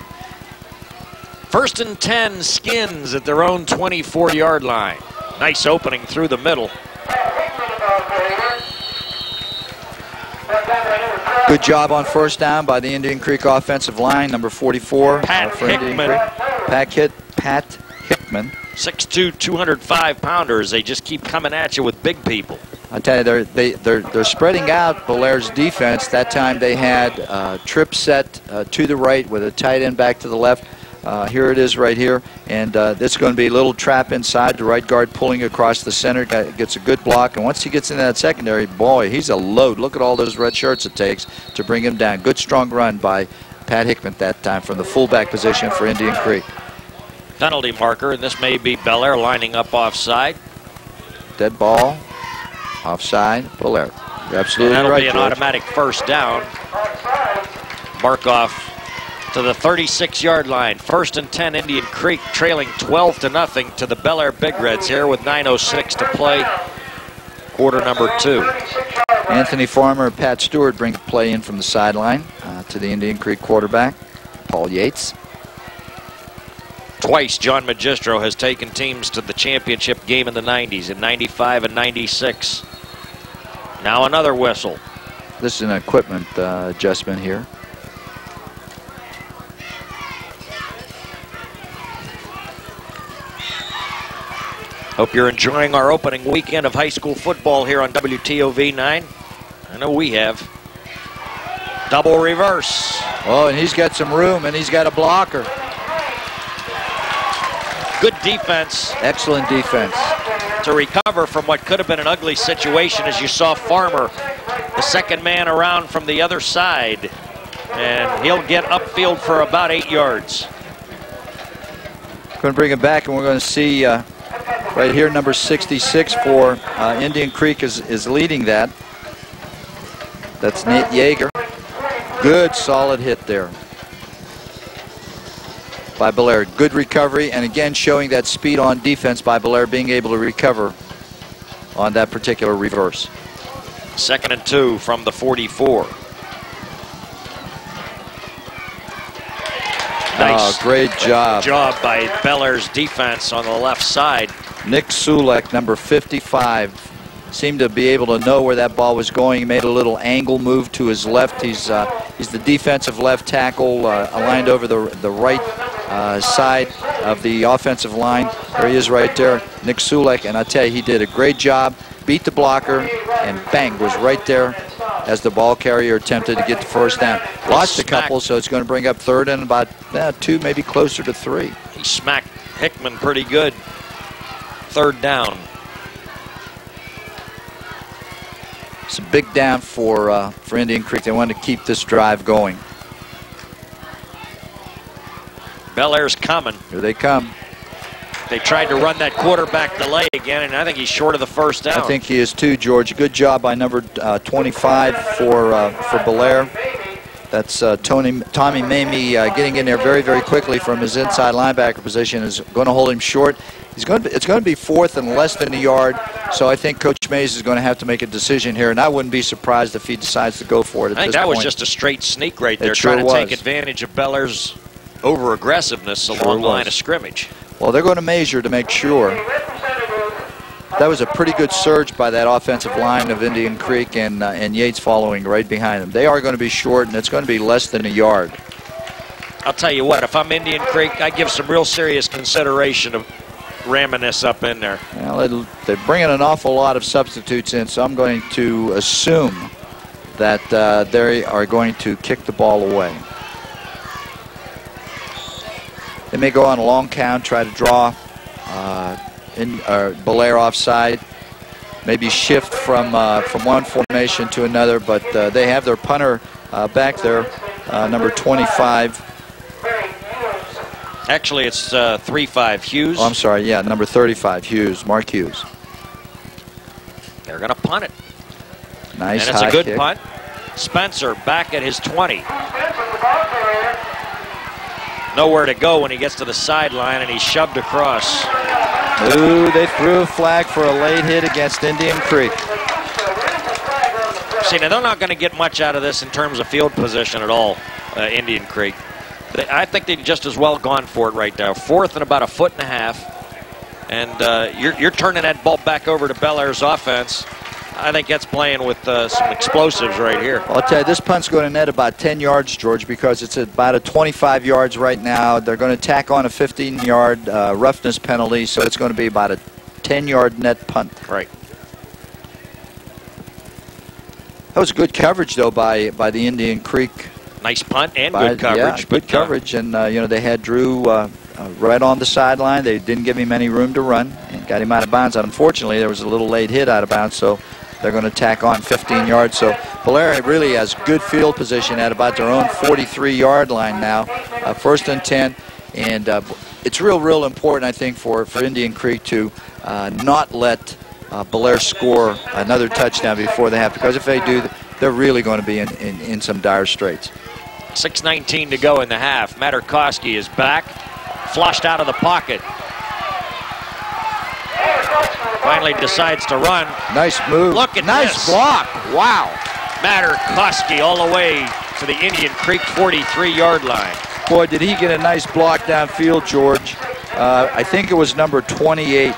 A: 1st and 10, Skins at their own 24-yard line. Nice opening through the middle.
B: Good job on 1st down by the Indian Creek offensive line, number 44.
A: Pat Hickman.
B: Pat Hickman.
A: 6'2", 205-pounders. They just keep coming at you with big people.
B: I tell you, they're spreading out Bellaire's defense. That time they had trip set to the right with a tight end back to the left. Here it is right here, and it's going to be a little trap inside. The right guard pulling across the center, gets a good block, and once he gets into that secondary, boy, he's a load. Look at all those red shirts it takes to bring him down. Good strong run by Pat Hickman that time from the fullback position for Indian Creek.
A: Penalty marker, and this may be Bellaire lining up offside.
B: Dead ball, offside, Bellaire. You're absolutely
A: and that'll
B: right,
A: be an
B: George.
A: automatic 1st down. Markoff to the 36-yard line. 1st and 10, Indian Creek trailing 12-0 to the Bellaire Big Reds here with 9:06 to play. Quarter number 2.
B: Anthony Farmer and Pat Stewart bring play in from the sideline to the Indian Creek quarterback, Paul Yates.
A: Twice, John Magistro has taken teams to the championship game in the 90s, in 95 and 96. Now another whistle.
B: This is an equipment adjustment here.
A: Hope you're enjoying our opening weekend of high school football here on WTOV 9. I know we have. Double reverse.
B: Oh, and he's got some room, and he's got a blocker.
A: Good defense.
B: Excellent defense.
A: To recover from what could have been an ugly situation, as you saw Farmer, the second man around from the other side. And he'll get upfield for about 8 yards.
B: Going to bring him back, and we're going to see right here, number 66 for Indian Creek is leading that. That's Nate Yeager. Good, solid hit there by Bellaire. Good recovery, and again showing that speed on defense by Bellaire, being able to recover on that particular reverse.
A: 2nd and 2 from the 44. Nice.
B: Oh, great job.
A: Job by Bellaire's defense on the left side.
B: Nick Sulek, number 55, seemed to be able to know where that ball was going. He made a little angle move to his left. He's the defensive left tackle, aligned over the right side of the offensive line. There he is right there, Nick Sulek, and I tell you, he did a great job. Beat the blocker, and bang, was right there as the ball carrier attempted to get the 1st down. Lost a couple, so it's going to bring up 3rd and about 2, maybe closer to 3.
A: He smacked Hickman pretty good. 3rd down.
B: It's a big down for Indian Creek. They want to keep this drive going.
A: Bellaire's coming.
B: Here they come.
A: They tried to run that quarterback delay again, and I think he's short of the 1st down.
B: I think he is too, George. Good job by number 25 for Bellaire. That's Tommy Mamie getting in there very, very quickly from his inside linebacker position. Is going to hold him short. It's going to be 4th and less than a yard. So I think Coach Mays is going to have to make a decision here, and I wouldn't be surprised if he decides to go for it at this point.
A: I think that was just a straight sneak right there,
B: sure
A: trying to take advantage of Bellaire's over-aggressiveness along the line of scrimmage.
B: Well, they're going to measure to make sure. That was a pretty good surge by that offensive line of Indian Creek, and Yates following right behind them. They are going to be short, and it's going to be less than a yard.
A: I'll tell you what, if I'm Indian Creek, I give some real serious consideration of ramming this up in there.
B: Well, they're bringing an awful lot of substitutes in, so I'm going to assume that they are going to kick the ball away. They may go on a long count, try to draw Bellaire offside, maybe shift from one formation to another, but they have their punter back there, number 25.
A: Actually, it's 3-5 Hughes.
B: Oh, I'm sorry, yeah, number 35, Hughes, Mark Hughes.
A: They're going to punt it.
B: Nice,
A: and it's a good
B: kick.
A: punt. Spencer back at his 20. Nowhere to go when he gets to the sideline, and he's shoved across.
B: Ooh, they threw a flag for a late hit against Indian Creek.
A: See, now they're not going to get much out of this in terms of field position at all, Indian Creek. I think they'd just as well gone for it right there. 4th and about 1.5 feet. And you're turning that ball back over to Bellaire's offense. I think that's playing with some explosives right here.
B: I'll tell you, this punt's going to net about 10 yards, George, because it's about a 25 yards right now. They're going to tack on a 15-yard roughness penalty, so it's going to be about a 10-yard net punt.
A: Right.
B: That was good coverage, though, by the Indian Creek.
A: Nice punt and good coverage.
B: Yeah, good coverage, and they had Drew right on the sideline. They didn't give him any room to run and got him out of bounds. Unfortunately, there was a little late hit out of bounds, so they're going to tack on 15 yards. So Bellaire really has good field position at about their own 43-yard line now, 1st and 10. And it's real important, I think, for Indian Creek to not let Bellaire score another touchdown before they have, because if they do, they're really going to be in some dire straits.
A: 6:19 to go in the half. Materkoski is back, flushed out of the pocket. Finally decides to run.
B: Nice move.
A: Look at
B: nice
A: this.
B: block. Wow.
A: Materkoski all the way to the Indian Creek 43-yard line.
B: Boy, did he get a nice block downfield, George. I think it was number 28.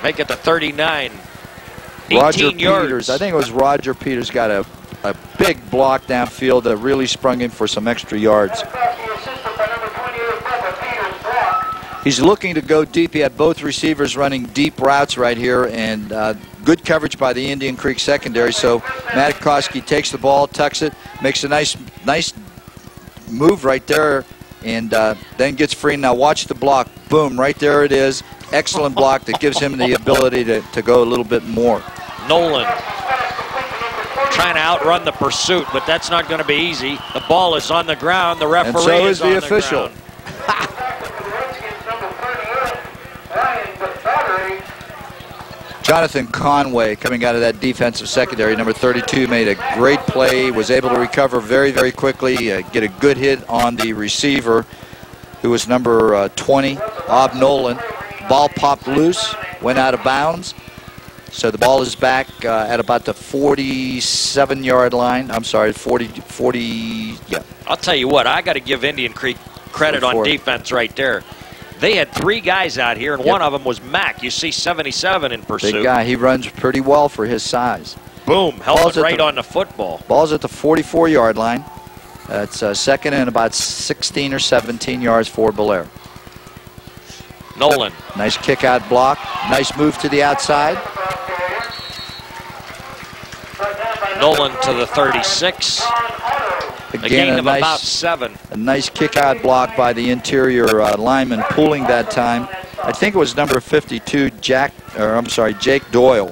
A: Make it to 39.
B: Roger
A: 18 yards.
B: Peters. I think it was Roger Peters got a big block downfield that really sprung him for some extra yards. He's looking to go deep. He had both receivers running deep routes right here, and good coverage by the Indian Creek secondary. So Materkoski takes the ball, tucks it, makes a nice move right there, and then gets free. Now watch the block. Boom, right there it is. Excellent block that gives him the ability to go a little bit more.
A: Nolan trying to outrun the pursuit, but that's not going to be easy. The ball is on the ground. The referee
B: and so is
A: on
B: the official. Jonathan Conway, coming out of that defensive secondary, number 32, made a great play, was able to recover very quickly, get a good hit on the receiver, who was number 20, Bob Nolan. Ball popped loose, went out of bounds. So the ball is back at about the 47-yard line. I'm sorry, 40, yeah.
A: I'll tell you what, I got to give Indian Creek credit on defense right there. They had 3 guys out here, and one of them was Mack. You see 77 in pursuit.
B: Big guy. He runs pretty well for his size.
A: Boom, helmet right on the football.
B: Ball's at the 44-yard line. That's 2nd and about 16 or 17 yards for Bellaire.
A: Nolan.
B: Nice kick out block. Nice move to the outside.
A: Nolan to the 36. A gain of about 7.
B: A nice kick out block by the interior lineman, pulling that time. I think it was number 52, Jake Doyle,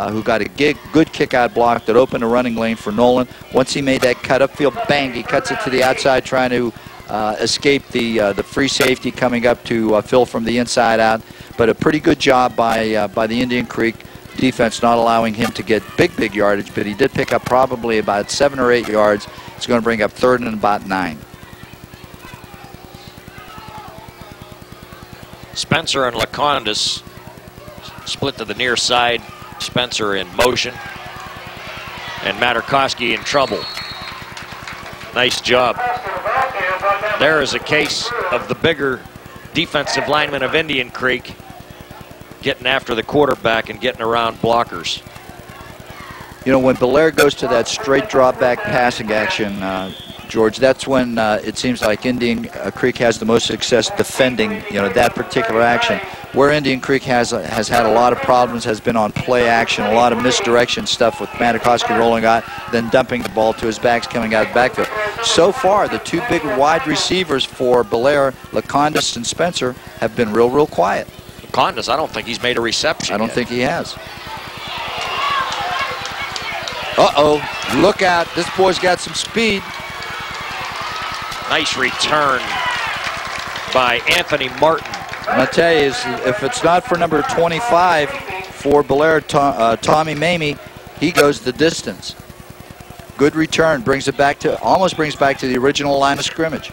B: who got a good kick out block that opened a running lane for Nolan. Once he made that cut upfield, bang, he cuts it to the outside, trying to escape the free safety coming up to fill from the inside out. But a pretty good job by the Indian Creek defense, not allowing him to get big yardage, but he did pick up probably about 7 or 8 yards. It's going to bring up 3rd and about 9.
A: Spencer and Lekanudos split to the near side. Spencer in motion, and Materkoski in trouble. Nice job. There is a case of the bigger defensive lineman of Indian Creek getting after the quarterback and getting around blockers.
B: You know, when Bellaire goes to that straight drop back passing action, George, that's when it seems like Indian Creek has the most success defending, that particular action. Where Indian Creek has had a lot of problems has been on play action, a lot of misdirection stuff with Materkoski rolling out, then dumping the ball to his backs coming out of the backfield. So far, the two big wide receivers for Bellaire, Lekanudos and Spencer, have been real quiet.
A: Lekanudos, I don't think he's made a reception.
B: I don't think he has. Uh-oh, look out. This boy's got some speed.
A: Nice return by Anthony Martin.
B: And I tell you, if it's not for number 25 for Bellaire, Tommy Mamie, he goes the distance. Good return, almost brings back to the original line of scrimmage.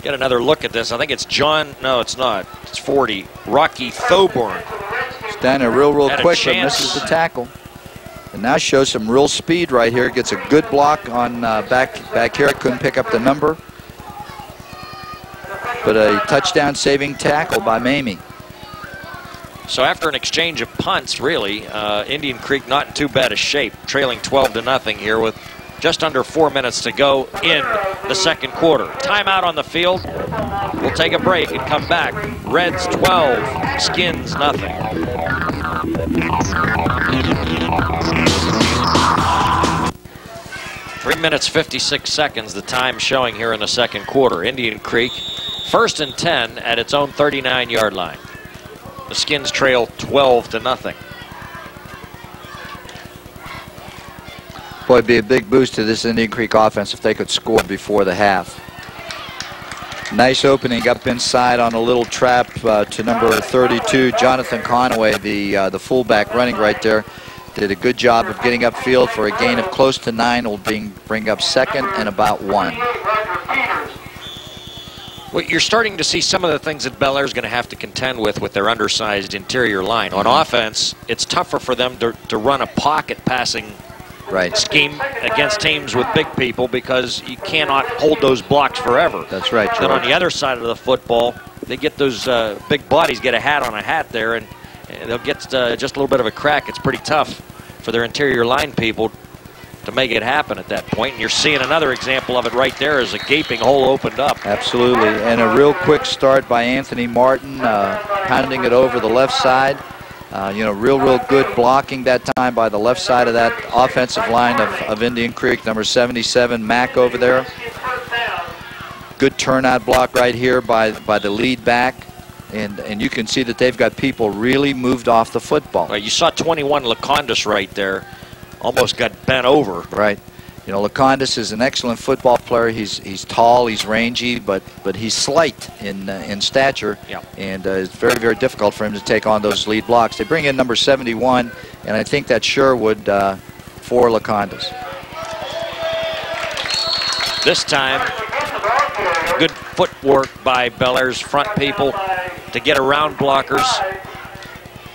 A: Get another look at this. I think it's John. No, it's not. It's 40. Rocky Thoburn.
B: He's down there real quick, but misses the tackle. And now shows some real speed right here. Gets a good block on back here. Couldn't pick up the number. But a touchdown-saving tackle by Mamie.
A: So after an exchange of punts, really, Indian Creek not in too bad a shape, trailing 12-0 here with just under 4 minutes to go in the second quarter. Timeout on the field. We'll take a break and come back. Reds 12, Skins nothing. 3 minutes 56 seconds, the time showing here in the second quarter. Indian Creek 1st and 10 at its own 39-yard line. The Skins trail 12-0.
B: Boy, it'd be a big boost to this Indian Creek offense if they could score before the half. Nice opening up inside on a little trap to number 32, Jonathan Conway, the fullback running right there. Did a good job of getting upfield for a gain of close to 9. Will bring up 2nd and about 1.
A: Well, you're starting to see some of the things that Bellaire's going to have to contend with their undersized interior line. On offense, it's tougher for them to run a pocket passing scheme against teams with big people because you cannot hold those blocks forever.
B: That's right, George.
A: Then on the other side of the football, they get those big bodies, get a hat on a hat there, and they'll get just a little bit of a crack. It's pretty tough for their interior line people to make it happen at that point. And you're seeing another example of it right there as a gaping hole opened up.
B: Absolutely. And a real quick start by Anthony Martin, pounding it over the left side. Real good blocking that time by the left side of that offensive line of Indian Creek. Number 77, Mack over there. Good turnout block right here by the lead back. And you can see that they've got people really moved off the football.
A: Right, you saw 21 Lekanudos right there. Almost got bent over.
B: Right. Lekanudos is an excellent football player. He's tall, he's rangy, but he's slight in stature.
A: Yep. And
B: it's very difficult for him to take on those lead blocks. They bring in number 71, and I think that's Sherwood for Lekanudos.
A: This time, good footwork by Bellaire's front people to get around blockers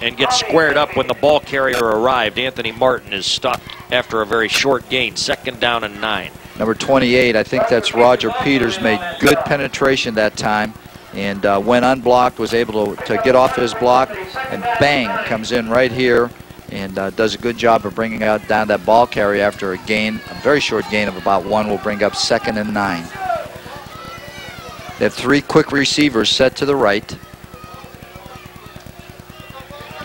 A: and get squared up when the ball carrier arrived. Anthony Martin is stopped after a very short gain, 2nd down and 9.
B: Number 28, I think that's Roger Peters, made good penetration that time, and when unblocked was able to get off his block, and bang, comes in right here and does a good job of bringing down that ball carrier after a very short gain of about 1. Will bring up 2nd and 9. They have 3 quick receivers set to the right.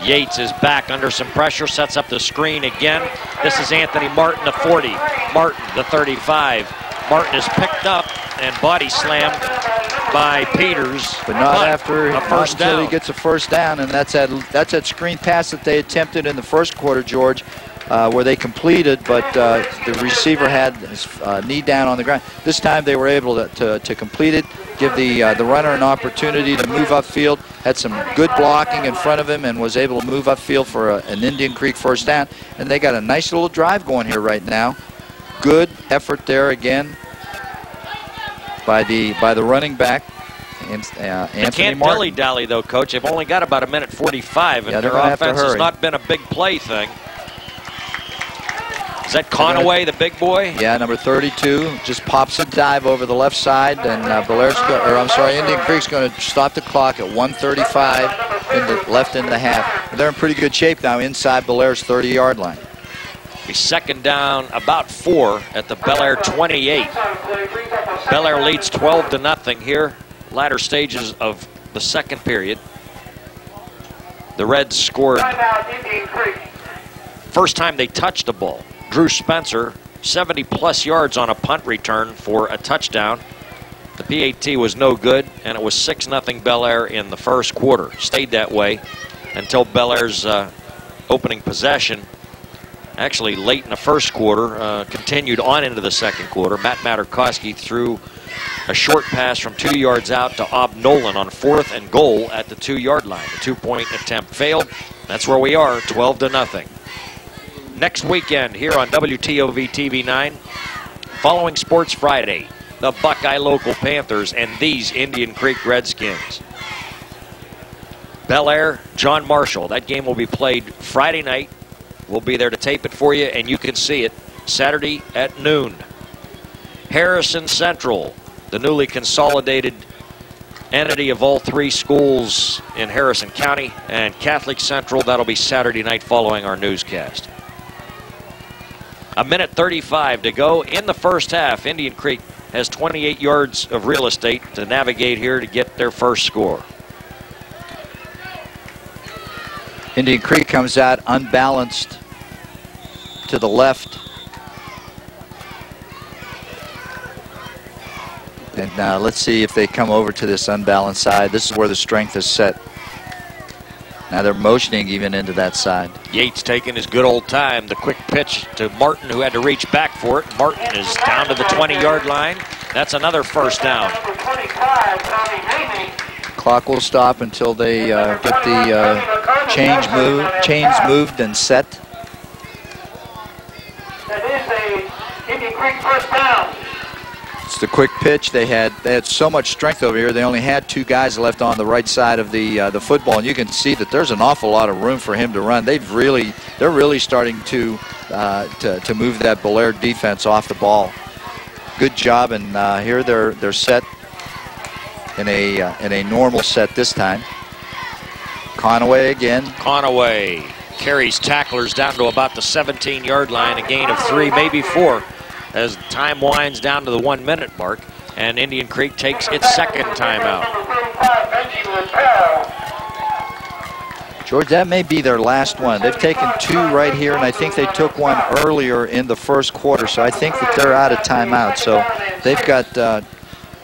A: Yates is back under some pressure, sets up the screen again. This is Anthony Martin, the 40. Martin, the 35. Martin is picked up and body slammed by Peters.
B: But not after
A: a first down.
B: Until he gets a first down, and that's that screen pass that they attempted in the first quarter, George, where they completed, but the receiver had his knee down on the ground. This time they were able to complete it, give the runner an opportunity to move upfield. Had some good blocking in front of him and was able to move upfield for an Indian Creek first down. And they got a nice little drive going here right now. Good effort there again by the running back. Anthony
A: they can't
B: Martin.
A: dilly-dally though, Coach. They've only got about 1:45, and their offense has not been a big play thing. Is that Conway, the big boy?
B: Yeah, number 32 just pops a dive over the left side, and Indian Creek's going to stop the clock at 1:35 left in the half. They're in pretty good shape now inside Bellaire's 30-yard line.
A: Be second down about 4 at the Bellaire 28. Bellaire leads 12-0 here, latter stages of the second period. The Reds scored first time they touched the ball. Drew Spencer, 70-plus yards on a punt return for a touchdown. The PAT was no good, and it was 6-0 Bellaire in the first quarter. Stayed that way until Bellaire's opening possession, actually late in the first quarter, continued on into the second quarter. Materkoski threw a short pass from 2 yards out to Nolan on 4th and goal at the 2-yard line. The 2-point attempt failed. That's where we are, 12-0. Next weekend here on WTOV TV 9, following Sports Friday, the Buckeye Local Panthers and these Indian Creek Redskins. Bellaire, John Marshall. That game will be played Friday night. We'll be there to tape it for you, and you can see it Saturday at noon. Harrison Central, the newly consolidated entity of all 3 schools in Harrison County, and Catholic Central. That'll be Saturday night following our newscast. 1:35 to go in the first half. Indian Creek has 28 yards of real estate to navigate here to get their first score.
B: Indian Creek comes out unbalanced to the left. And now let's see if they come over to this unbalanced side. This is where the strength is set. Now they're motioning even into that side.
A: Yates taking his good old time. The quick pitch to Martin, who had to reach back for it. Martin is down to the 20-yard line. That's another first down.
B: Clock will stop until they get the chains moved and set.
C: That is a Indian Creek first down.
B: It's the quick pitch. They had so much strength over here. They only had 2 guys left on the right side of the football, and you can see that there's an awful lot of room for him to run. They're really starting to move that Bellaire defense off the ball. Good job, and here they're set in a normal set this time. Conway again.
A: Conway carries tacklers down to about the 17-yard line, a gain of 3, maybe 4. As time winds down to the 1-minute mark, and Indian Creek takes its second timeout.
B: George, that may be their last one. They've taken 2 right here, and I think they took one earlier in the first quarter, so I think that they're out of timeout. So they've got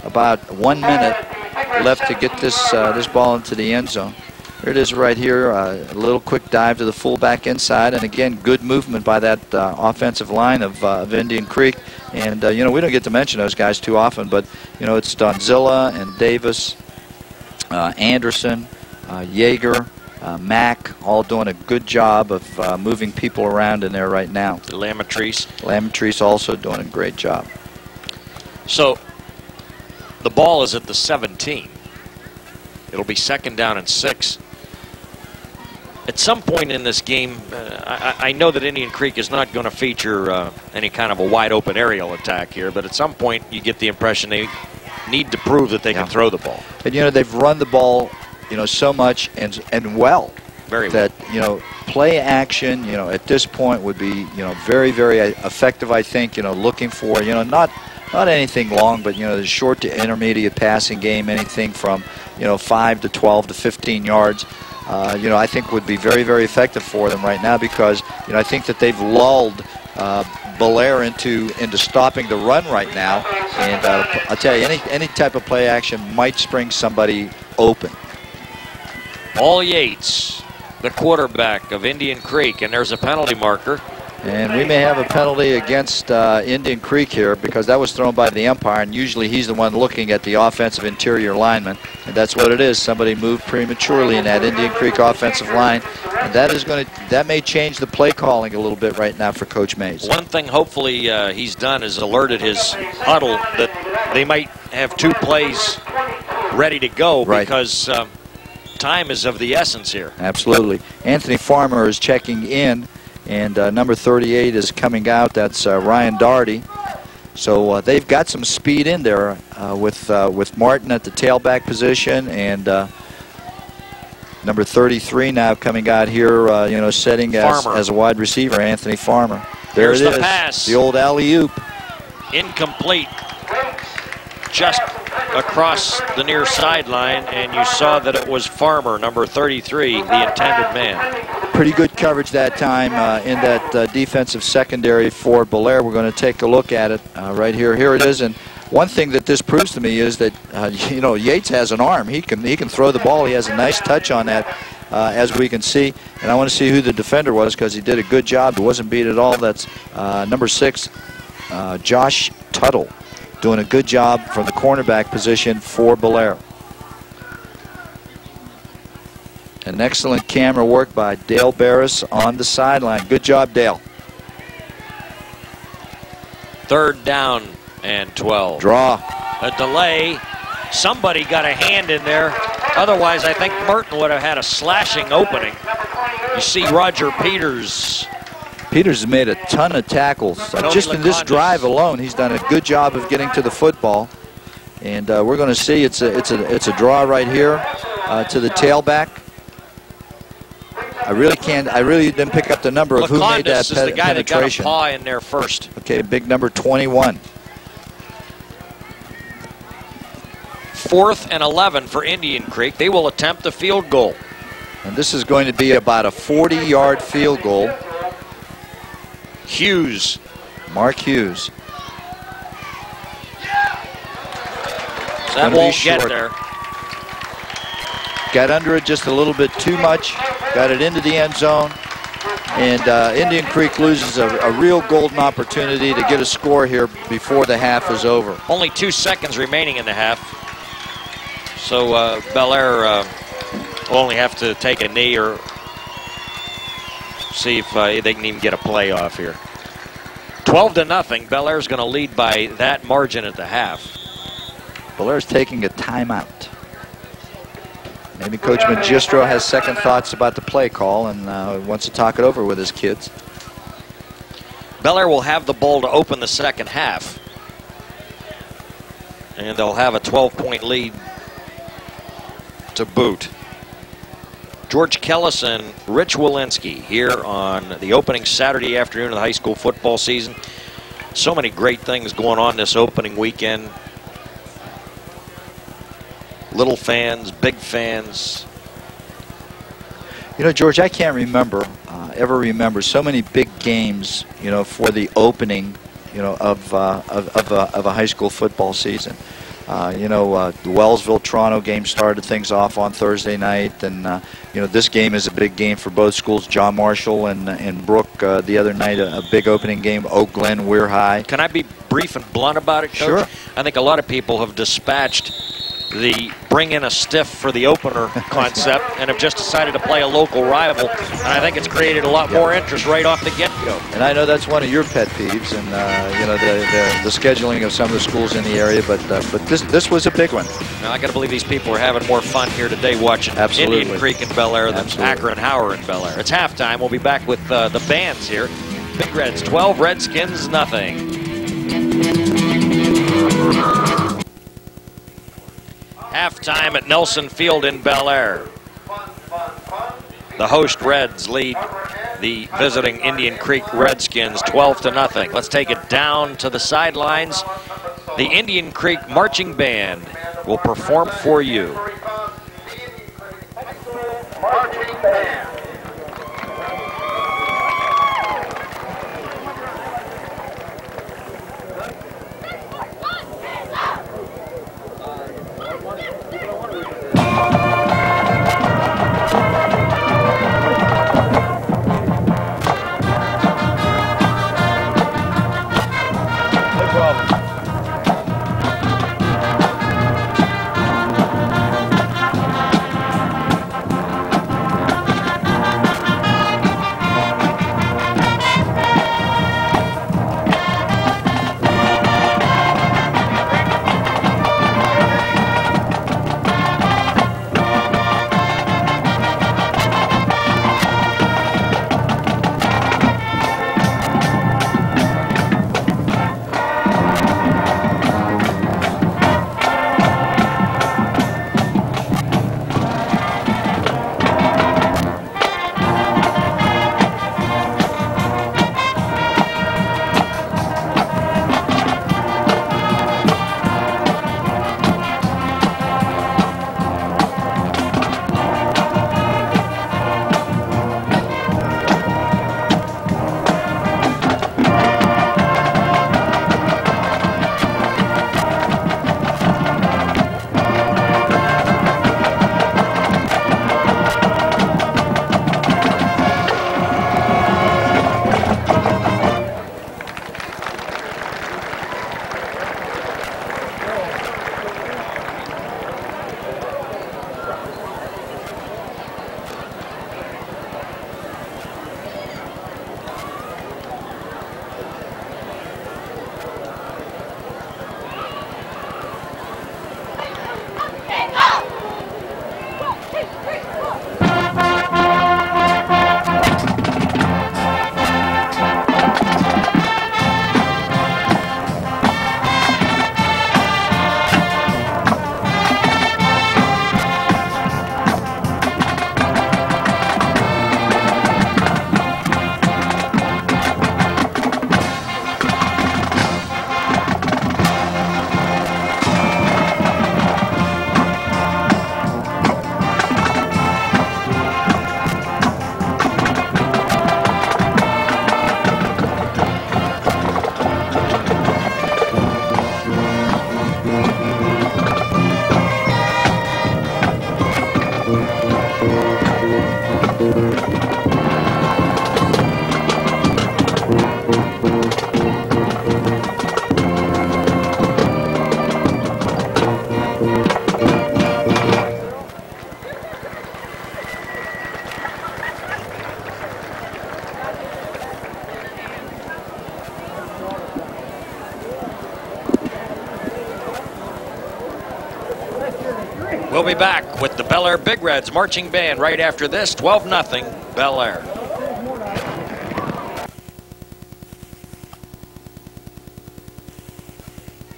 B: about 1 minute left to get this ball into the end zone. Here it is right here, a little quick dive to the fullback inside, and again, good movement by that offensive line of Indian Creek. And, we don't get to mention those guys too often, but, it's Donzilla and Davis, Anderson, Yeager, Mack, all doing a good job of moving people around in there right now. Lamatrice also doing a great job.
A: So, the ball is at the 17. It'll be second down and 6. At some point in this game, I know that Indian Creek is not going to feature any kind of a wide open aerial attack here, but at some point you get the impression they need to prove that they can throw the ball.
B: And they've run the ball, so much and well.
A: Very
B: well. That play action, at this point would be very, very effective. I think looking for not anything long, but the short to intermediate passing game, anything from 5 to 12 to 15 yards. I think would be very, very effective for them right now, because I think that they've lulled Bellaire into stopping the run right now, and I'll tell you, any type of play action might spring somebody open.
A: All Yates, the quarterback of Indian Creek, and there's a penalty marker.
B: And we may have a penalty against Indian Creek here, because that was thrown by the umpire, and usually he's the one looking at the offensive interior lineman, and that's what it is. Somebody moved prematurely in that Indian Creek offensive line, and that may change the play calling a little bit right now for Coach Mays.
A: One thing hopefully he's done is alerted his huddle that they might have 2 plays ready to go, because time is of the essence here.
B: Absolutely. Anthony Farmer is checking in, and number 38 is coming out. That's Ryan Daugherty. So they've got some speed in there with Martin at the tailback position, and number 33 now coming out here, setting as a wide receiver, Anthony Farmer.
A: There's
D: it
A: the
D: is.
A: pass.
D: The old alley-oop.
A: Incomplete. Just across the near sideline, and you saw that it was Farmer, number 33, the intended man.
D: Pretty good coverage that time in that defensive secondary for Bellaire. We're going to take a look at it right here. Here it is. And one thing that this proves to me is that you know, Yates has an arm. He can throw the ball. He has a nice touch on that, as we can see. And I want to see who the defender was because he did a good job. It wasn't beat at all. That's number 6, Josh Tuttle, doing a good job from the cornerback position for Bellaire. An excellent camera work by Dale Barris on the sideline. Good job, Dale.
A: 3rd down and 12.
D: Draw.
A: A delay. Somebody got a hand in there. Otherwise, I think Merton would have had a slashing opening. You see Roger Peters.
D: Peters has made a ton of tackles. Just in this drive alone, he's done a good job of getting to the football. And we're going to see it's a draw right here to the tailback. I really didn't pick up the number of who made that
A: is the guy
D: penetration.
A: that got a paw in there first.
D: Okay, big number 21.
A: 4th and 11 for Indian Creek. They will attempt a field goal.
D: And this is going to be about a 40-yard field goal.
A: Hughes.
D: Mark Hughes.
A: That won't get there.
D: Got under it just a little bit too much. Got it into the end zone. And Indian Creek loses a real golden opportunity to get a score here before the half is over.
A: Only 2 seconds remaining in the half. So Bellaire will only have to take a knee or see if they can even get a play off here. 12-0. Bellaire's going to lead by that margin at the half.
D: Bellaire's taking a timeout. Maybe Coach Magistro has second thoughts about the play call and wants to talk it over with his kids.
A: Bellaire will have the ball to open the second half. And they'll have a 12-point lead to boot. George Kellis and Rich Walensky here on the opening Saturday afternoon of the high school football season. So many great things going on this opening weekend. Little fans, big fans.
D: You know, George, I can't ever remember so many big games, you know, for the opening, you know, of a high school football season. You know, the Wellsville-Toronto game started things off on Thursday night, and you know, this game is a big game for both schools. John Marshall and Brooke the other night, a big opening game. Oak Glen, Weir High.
A: Can I be brief and blunt about it, Coach?
D: Sure.
A: I think a lot of people have dispatched the bring in a stiff for the opener concept and have just decided to play a local rival, and I think it's created a lot more interest right off the get-go.
D: And I know that's one of your pet peeves, and you know, the scheduling of some of the schools in the area, but this was a big one.
A: Now, I got to believe these people are having more fun here today watching Indian Creek and Bellaire than Akron Howard and Bellaire. It's halftime. We'll be back with the bands here. Big Reds 12, Redskins nothing. Halftime at Nelson Field in Bellaire. The host Reds lead the visiting Indian Creek Redskins 12-0. Let's take it down to the sidelines. The Indian Creek Marching Band will perform for you.
C: Marching band.
A: We'll be back with the Bellaire Big Reds marching band right after this. 12-0 Bellaire.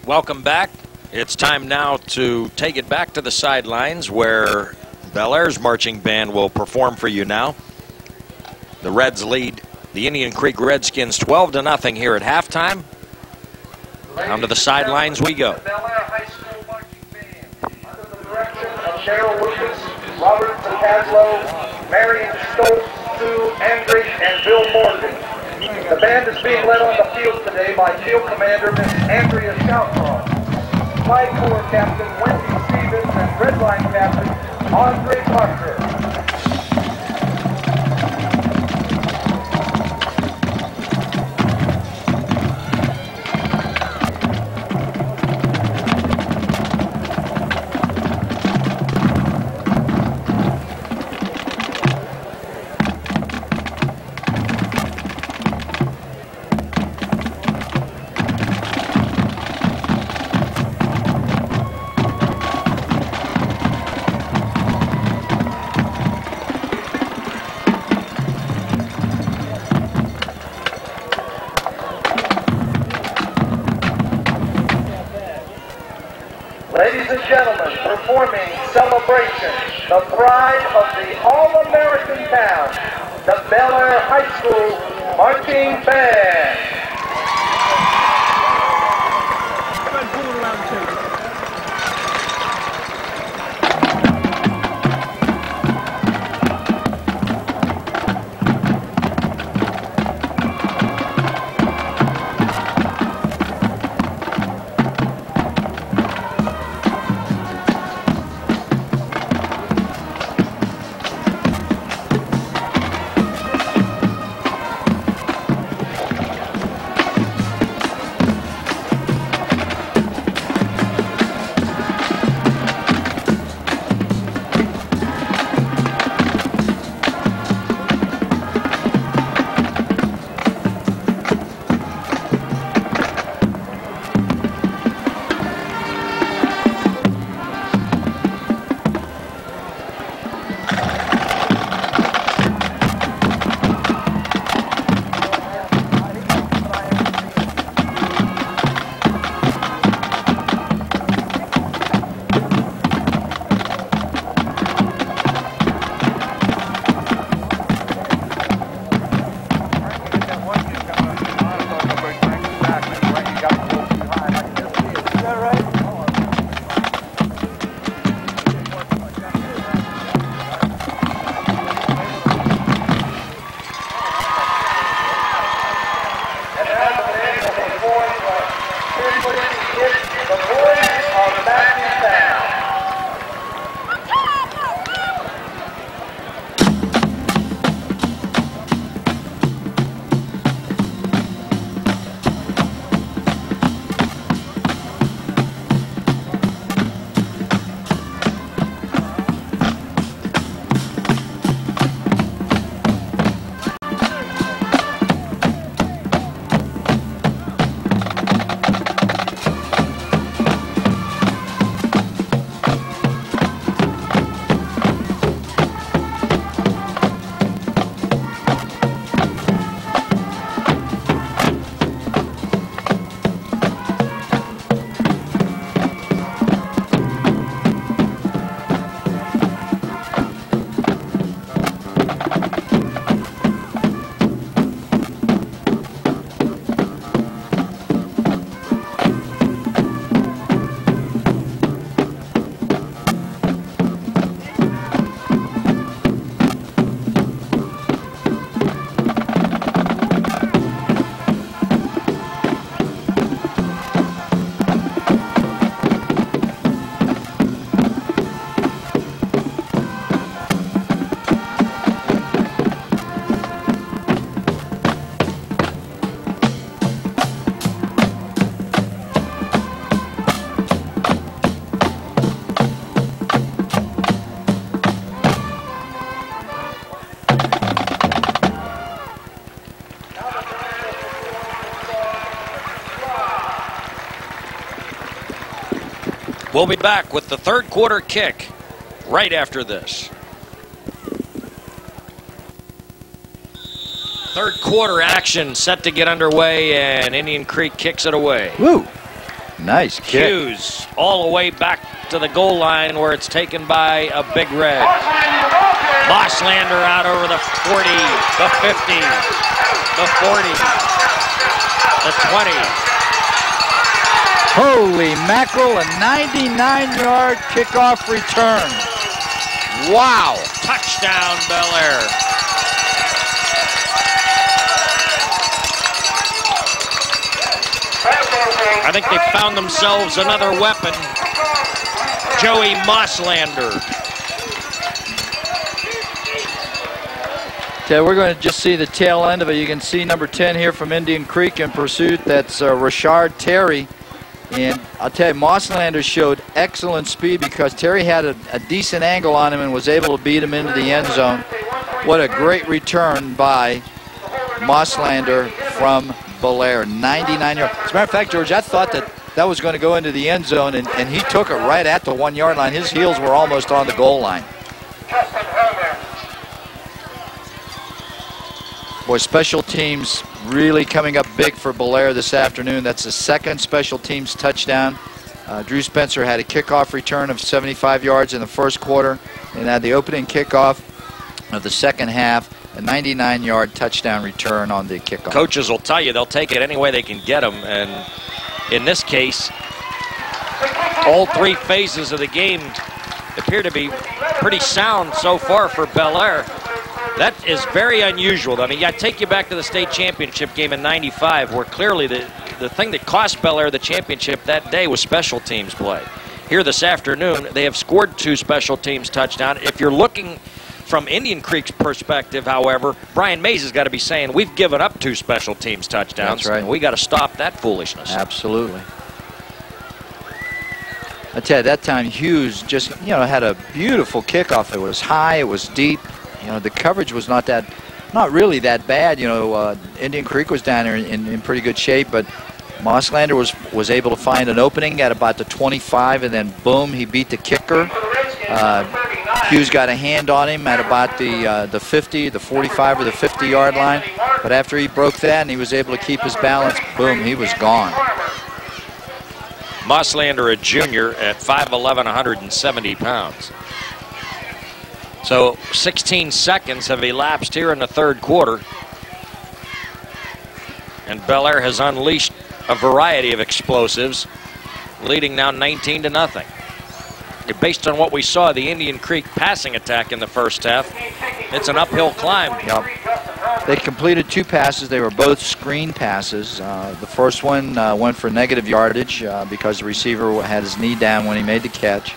A: Welcome back. It's time now to take it back to the sidelines where Bellaire's marching band will perform for you now. The Reds lead the Indian Creek Redskins 12-0 here at halftime. Down to the sidelines we go.
C: Bellaire High School marching band under the direction of Cheryl Lucas, Robert Pacaslo, Marion Stoltz, Sue Andrich, and Bill Morgan. The band is being led on the field today by Field Commander Miss Andrea Shoutron, Flight Corps Captain Wendy Stevens, and Red Line Captain Andre Parker. Ladies and gentlemen, performing Celebration, the pride of the all-American town, the Bellaire High School Marching Band.
A: We'll be back with the third quarter kick right after this. Third quarter action set to get underway, and Indian Creek kicks it away.
D: Woo! Nice kick.
A: Hughes all the way back to the goal line where it's taken by a Big Red. Mosslander out over the 40, the 50, the 40, the 20.
D: Holy mackerel, a 99-yard kickoff return. Wow.
A: Touchdown, Bellaire. I think they found themselves another weapon. Joey Mosslander.
D: Okay, we're going to just see the tail end of it. You can see number 10 here from Indian Creek in pursuit. That's Rashard Terry. And I'll tell you, Mosslander showed excellent speed because Terry had a decent angle on him and was able to beat him into the end zone. What a great return by Mosslander from Bellaire. 99 yards. As a matter of fact, George, I thought that was going to go into the end zone, and he took it right at the 1 yard line. His heels were almost on the goal line. Boy, special teams really coming up big for Bellaire this afternoon. That's the second special teams touchdown. Drew Spencer had a kickoff return of 75 yards in the first quarter, and had the opening kickoff of the second half, a 99-yard touchdown return on the kickoff.
A: Coaches will tell you they'll take it any way they can get them, and in this case, all three phases of the game appear to be pretty sound so far for Bellaire. That is very unusual. I mean, I take you back to the state championship game in '95, where clearly the thing that cost Bellaire the championship that day was special teams play. Here this afternoon, they have scored 2 special teams touchdowns. If you're looking from Indian Creek's perspective, however, Brian Mays has got to be saying, we've given up 2 special teams touchdowns.
D: That's right.
A: And we got to stop that foolishness.
D: Absolutely. I tell you, that time Hughes just, had a beautiful kickoff. It was high, it was deep. The coverage was not really that bad. Indian Creek was down there in pretty good shape, but Mosslander was able to find an opening at about the 25, and then boom, he beat the kicker. Hughes got a hand on him at about the 50, the 45, or the 50-yard line. But after he broke that and he was able to keep his balance, boom, he was gone.
A: Mosslander, a junior at 5'11", 170 pounds. So 16 seconds have elapsed here in the third quarter. And Bellaire has unleashed a variety of explosives, leading now 19-0. Based on what we saw, the Indian Creek passing attack in the first half, it's an uphill climb.
D: Yep. They completed 2 passes. They were both screen passes. The first one went for negative yardage because the receiver had his knee down when he made the catch.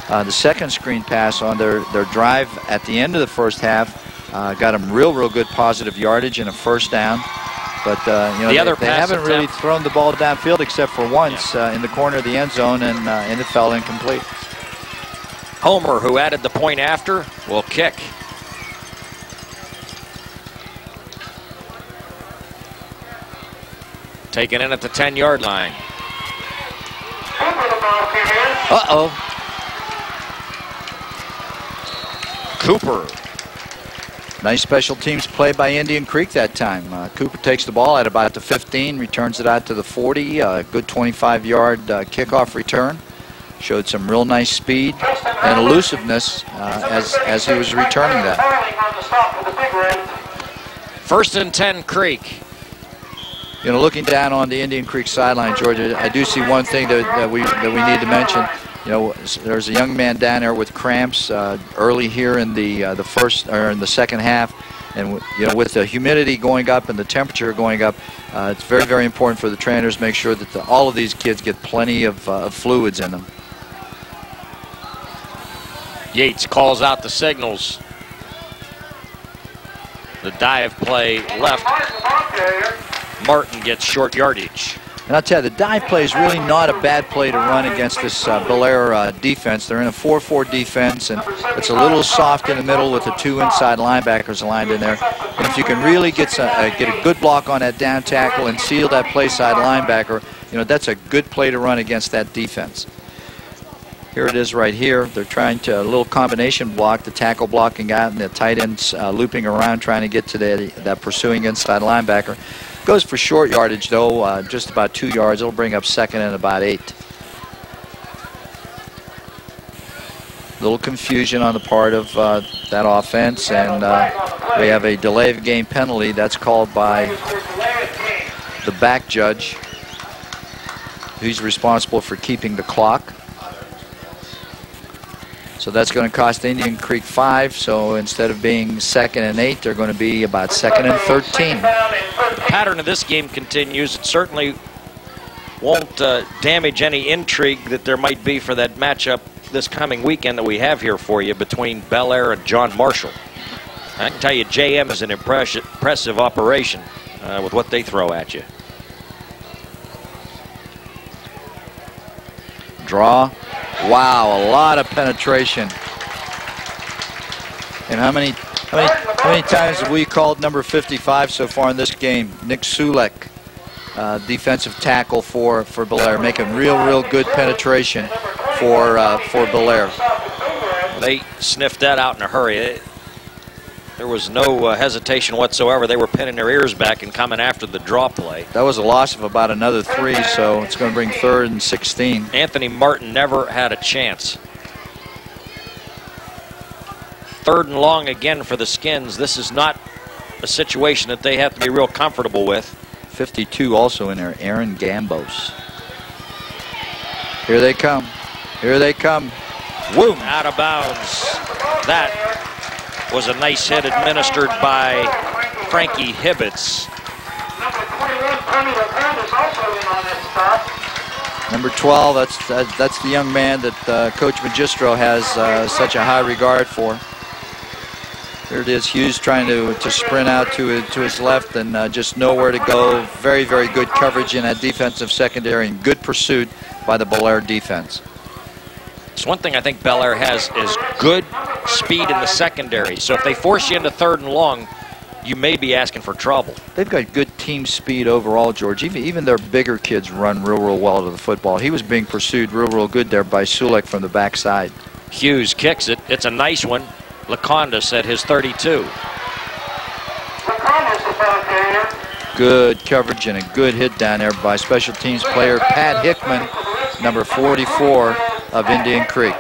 D: The second screen pass on their drive at the end of the first half got them real good positive yardage and a first down. But they haven't really thrown the ball downfield except for once in the corner of the end zone, and it fell incomplete.
A: Homer, who added the point after, will kick. Taken in at the 10-yard line.
D: Uh-oh.
A: Cooper.
D: Nice special teams play by Indian Creek that time. Cooper takes the ball at about the 15, returns it out to the 40. Good 25-yard kickoff return. Showed some real nice speed and elusiveness as he was returning that.
A: 1st and 10, Creek.
D: Looking down on the Indian Creek sideline, Georgia, I do see one thing that we need to mention. There's a young man down there with cramps early here in the second half, and with the humidity going up and the temperature going up, it's very important for the trainers to make sure that all of these kids get plenty of fluids in them.
A: Yates calls out the signals. The dive play left. Martin gets short yardage.
D: And I'll tell you, the dive play is really not a bad play to run against this Bellaire defense. They're in a 4-4 defense, and it's a little soft in the middle with the 2 inside linebackers aligned in there. And if you can really get a good block on that down tackle and seal that play side linebacker, that's a good play to run against that defense. Here it is right here. They're trying to, a little combination block, the tackle blocking out, and the tight ends looping around trying to get to that pursuing inside linebacker. Goes for short yardage, though, just about 2 yards. It'll bring up second and about 8. Little confusion on the part of that offense, and we have a delay of game penalty. That's called by the back judge, who's responsible for keeping the clock. So that's going to cost Indian Creek 5. So instead of being 2nd and 8, they're going to be about 2nd and 13.
A: The pattern of this game continues. It certainly won't damage any intrigue that there might be for that matchup this coming weekend that we have here for you between Bellaire and John Marshall. I can tell you JM is an impressive operation with what they throw at you.
D: Draw. Wow, a lot of penetration. And how many times have we called number 55 so far in this game? Nick Sulek, defensive tackle for Bellaire, making real good penetration for Bellaire.
A: They sniffed that out in a hurry. There was no hesitation whatsoever. They were pinning their ears back and coming after the draw play.
D: That was a loss of about another 3, so it's going to bring 3rd and 16.
A: Anthony Martin never had a chance. 3rd and long again for the Skins. This is not a situation that they have to be real comfortable with.
D: 52 also in there, Aaron Gambos. Here they come. Here they come.
A: Boom! Out of bounds. That was a nice hit administered by Frankie Hibbitts.
D: Number 12, that's the young man that Coach Magistro has such a high regard for. There it is, Hughes trying to sprint out to his left and just nowhere to go. Very good coverage in that defensive secondary and good pursuit by the Bellaire defense.
A: It's one thing I think Bellaire has is good speed in the secondary. So if they force you into 3rd and long, you may be asking for trouble.
D: They've got good team speed overall, George. Even their bigger kids run real well to the football. He was being pursued real good there by Sulek from the backside.
A: Hughes kicks it. It's a nice one. Lekanudos at his 32.
D: Good coverage and a good hit down there by special teams player Pat Hickman, number 44 of Indian Creek.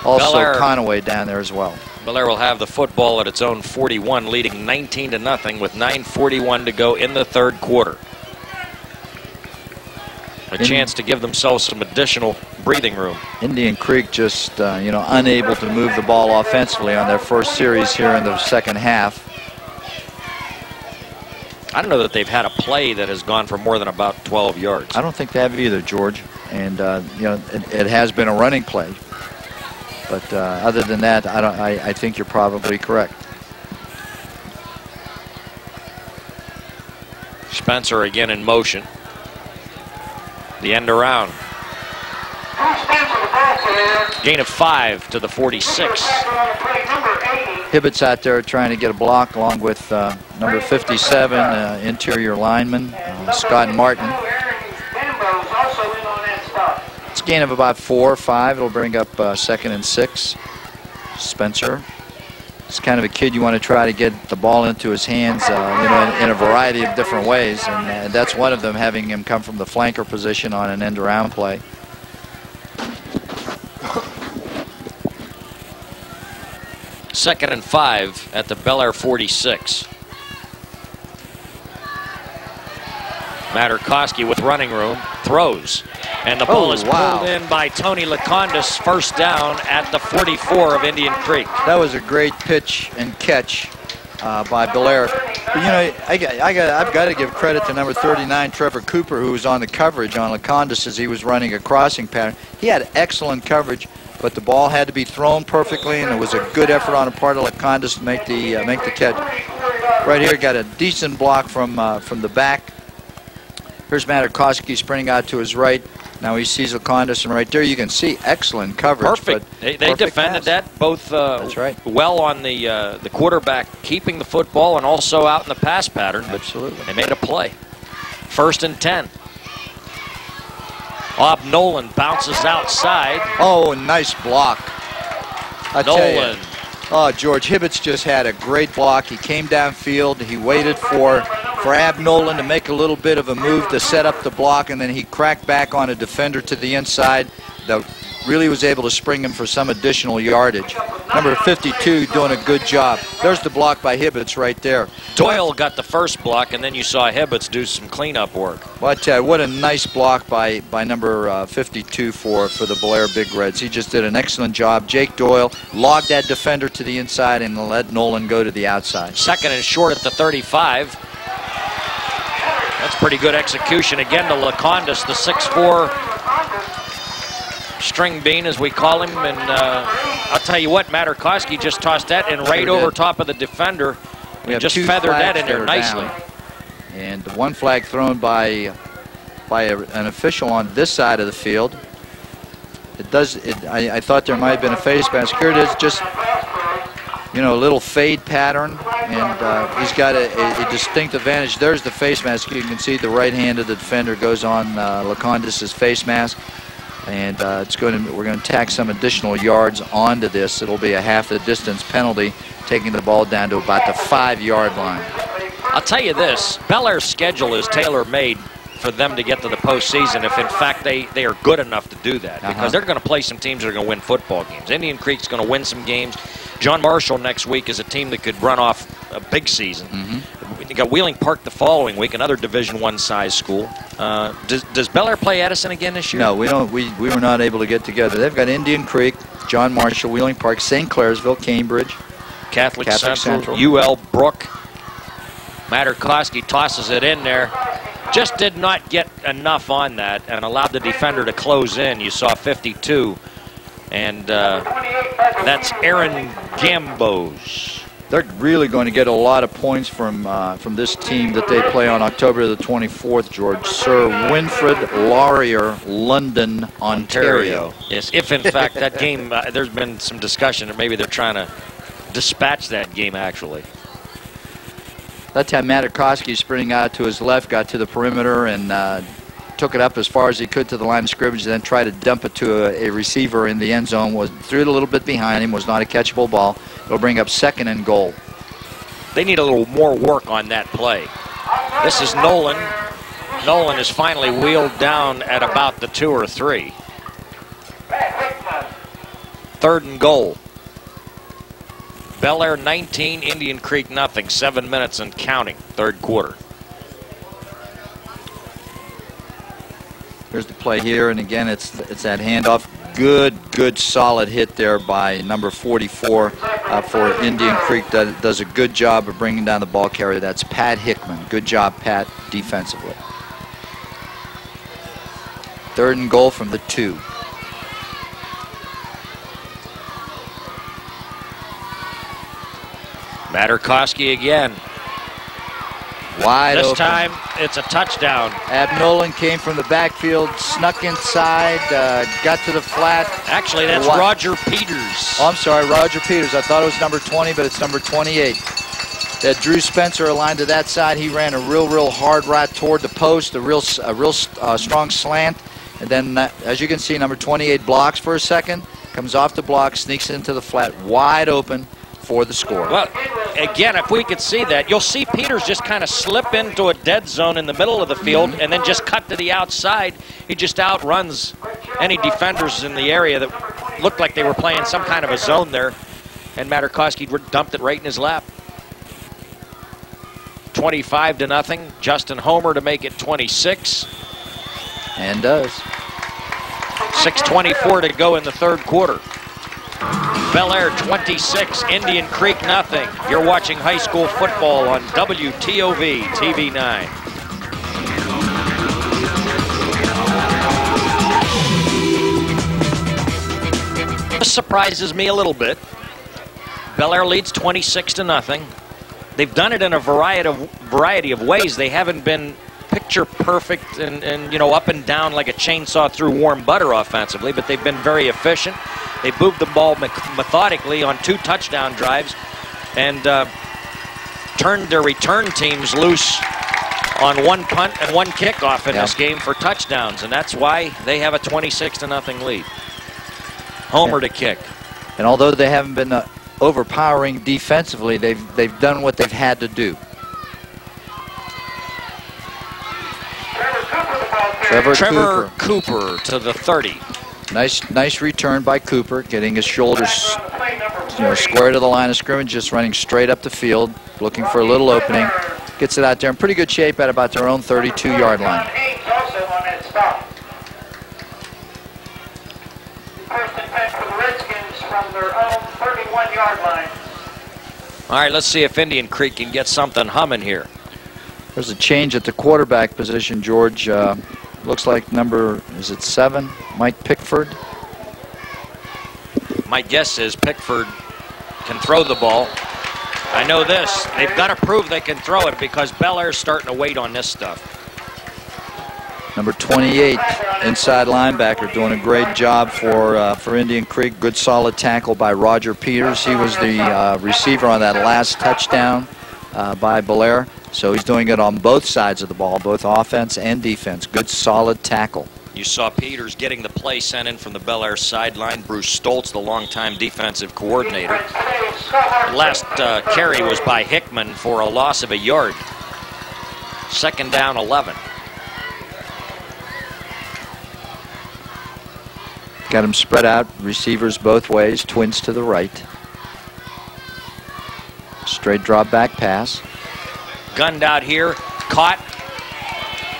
D: Also
A: Bellaire,
D: Conway down there as well.
A: Bellaire will have the football at its own 41, leading 19-0 with 9:41 to go in the 3rd quarter. A chance to give themselves some additional breathing room.
D: Indian Creek just unable to move the ball offensively on their first series here in the 2nd half.
A: I don't know that they've had a play that has gone for more than about 12 yards.
D: I don't think they have either, George. And it has been a running play. But other than that, I think you're probably correct.
A: Spencer again in motion. The end around. Gain of 5 to the 46.
D: Hibbitts out there trying to get a block along with number 57, interior lineman, Scott Martin. It's a gain of about 4 or 5. It'll bring up 2nd and 6. Spencer. It's kind of a kid you want to try to get the ball into his hands in a variety of different ways, and that's one of them, having him come from the flanker position on an end around play.
A: Second and 5 at the Bellaire 46. Materkoski with running room, throws. And the ball is pulled in by Tony Lekanudos, first down at the 44 of Indian Creek.
D: That was a great pitch and catch by Bellaire. But, I've got to give credit to number 39, Trevor Cooper, who was on the coverage on Lekanudos as he was running a crossing pattern. He had excellent coverage, but the ball had to be thrown perfectly, and it was a good effort on the part of Lekanudos to make the catch. Right here, got a decent block from the back. Here's Materkoski sprinting out to his right. Now he sees Lekanudos, and right there you can see excellent coverage.
A: Perfect. They defended that both
D: That's right.
A: well on the quarterback keeping the football and also out in the pass pattern.
D: Absolutely.
A: They made a play. 1st and 10. Nolan bounces outside.
D: Oh, nice block.
A: Nolan.
D: Oh, George, Hibbitts just had a great block. He came downfield. He waited for Nolan to make a little bit of a move to set up the block, and then he cracked back on a defender to the inside that really was able to spring him for some additional yardage. Number 52 doing a good job. There's the block by Hibbitts right there.
A: Doyle got the first block, and then you saw Hibbitts do some cleanup work.
D: Well, I tell you, what a nice block by number 52 for the Bellaire Big Reds. He just did an excellent job. Jake Doyle logged that defender to the inside and let Nolan go to the outside.
A: Second and short at the 35. That's pretty good execution again to Lekanudos, the 6'4" string bean, as we call him. And I'll tell you what, Materkoski just tossed that in right over top of the defender.
D: We have
A: just
D: two
A: feathered that
D: flags
A: in there nicely.
D: down. And one flag thrown by an official on this side of the field. I thought there might have been a face mask. Here it is, just a little fade pattern, and he's got a distinct advantage. There's the face mask. You can see the right hand of the defender goes on Lekanudos' face mask, and we're going to tack some additional yards onto this. It'll be a half the distance penalty, taking the ball down to about the 5-yard line.
A: I'll tell you this, Bellaire's schedule is tailor-made for them to get to the postseason if, in fact, they are good enough to do that. Because they're going to play some teams that are going to win football games. Indian Creek's going to win some games. John Marshall next week is a team that could run off a big season. You got Wheeling Park the following week, another Division I size school. Does Bellaire play Edison again this year?
D: No, we don't. We were not able to get together. They've got Indian Creek, John Marshall, Wheeling Park, St. Clairsville, Cambridge,
A: Catholic Central, UL Brook. Materkoski tosses it in there. Just did not get enough on that and allowed the defender to close in. You saw 52. And that's Aaron Gambos.
D: They're really going to get a lot of points from this team that they play on October the 24th, George. Sir Winfred Laurier, London, Ontario.
A: Yes, if in fact that game, there's been some discussion that maybe they're trying to dispatch that game actually.
D: That time Materkoski sprinting out to his left, got to the perimeter and took it up as far as he could to the line of scrimmage, and then tried to dump it to a receiver in the end zone. Threw it a little bit behind him, was not a catchable ball. It'll bring up 2nd and goal.
A: They need a little more work on that play. This is Nolan. Nolan is finally wheeled down at about the 2 or 3. 3rd and goal. Bellaire 19, Indian Creek nothing. 7 minutes and counting, 3rd quarter.
D: Here's the play here, and again, it's that handoff. Good, solid hit there by number 44 for Indian Creek. That does a good job of bringing down the ball carrier. That's Pat Hickman. Good job, Pat, defensively. 3rd and goal from the 2.
A: Materkoski again.
D: Wide open.
A: This time, it's a touchdown.
D: Nolan came from the backfield, snuck inside, got to the flat.
A: Actually, that's Roger Peters.
D: Oh, I'm sorry, Roger Peters. I thought it was number 20, but it's number 28. That Drew Spencer aligned to that side. He ran a real hard right toward the post, a real strong slant. And then, as you can see, number 28 blocks for a second, comes off the block, sneaks into the flat, wide open for the score.
A: Well, again, if we could see that, you'll see Peters just kind of slip into a dead zone in the middle of the field and then just cut to the outside. He just outruns any defenders in the area that looked like they were playing some kind of a zone there, and Materkoski dumped it right in his lap. 25-0. Justin Homer to make it 26.
D: And does.
A: 6:24 to go in the 3rd quarter. Bellaire 26, Indian Creek nothing. You're watching high school football on WTOV TV 9. This surprises me a little bit. Bellaire leads 26-0. They've done it in a variety of ways. They haven't been picture perfect and up and down like a chainsaw through warm butter offensively, but they've been very efficient. They moved the ball methodically on 2 touchdown drives and turned their return teams loose on one punt and one kickoff in this game for touchdowns, and that's why they have a 26-0 lead. Homer to kick.
D: And although they haven't been overpowering defensively, they've done what they've had to do.
A: Trevor Cooper to the 30.
D: Nice return by Cooper, getting his shoulders square to the line of scrimmage, just running straight up the field, looking for a little opening. Gets it out there in pretty good shape at about their own 32-yard line.
C: First and 10 for the Redskins from their own 31-yard line.
A: All right, let's see if Indian Creek can get something humming here.
D: There's a change at the quarterback position, George. Looks like number, is it 7? Mike Pickford.
A: My guess is Pickford can throw the ball. I know this. They've got to prove they can throw it because Bellaire's starting to wait on this stuff.
D: Number 28, inside linebacker, doing a great job for Indian Creek. Good solid tackle by Roger Peters. He was the receiver on that last touchdown by Bellaire. So he's doing it on both sides of the ball, both offense and defense. Good solid tackle.
A: You saw Peters getting the play sent in from the Bellaire sideline. Bruce Stoltz, the longtime defensive coordinator. The last carry was by Hickman for a loss of a yard. 2nd down, 11.
D: Got him spread out, receivers both ways, twins to the right. Straight drop back pass.
A: Gunned out here, caught,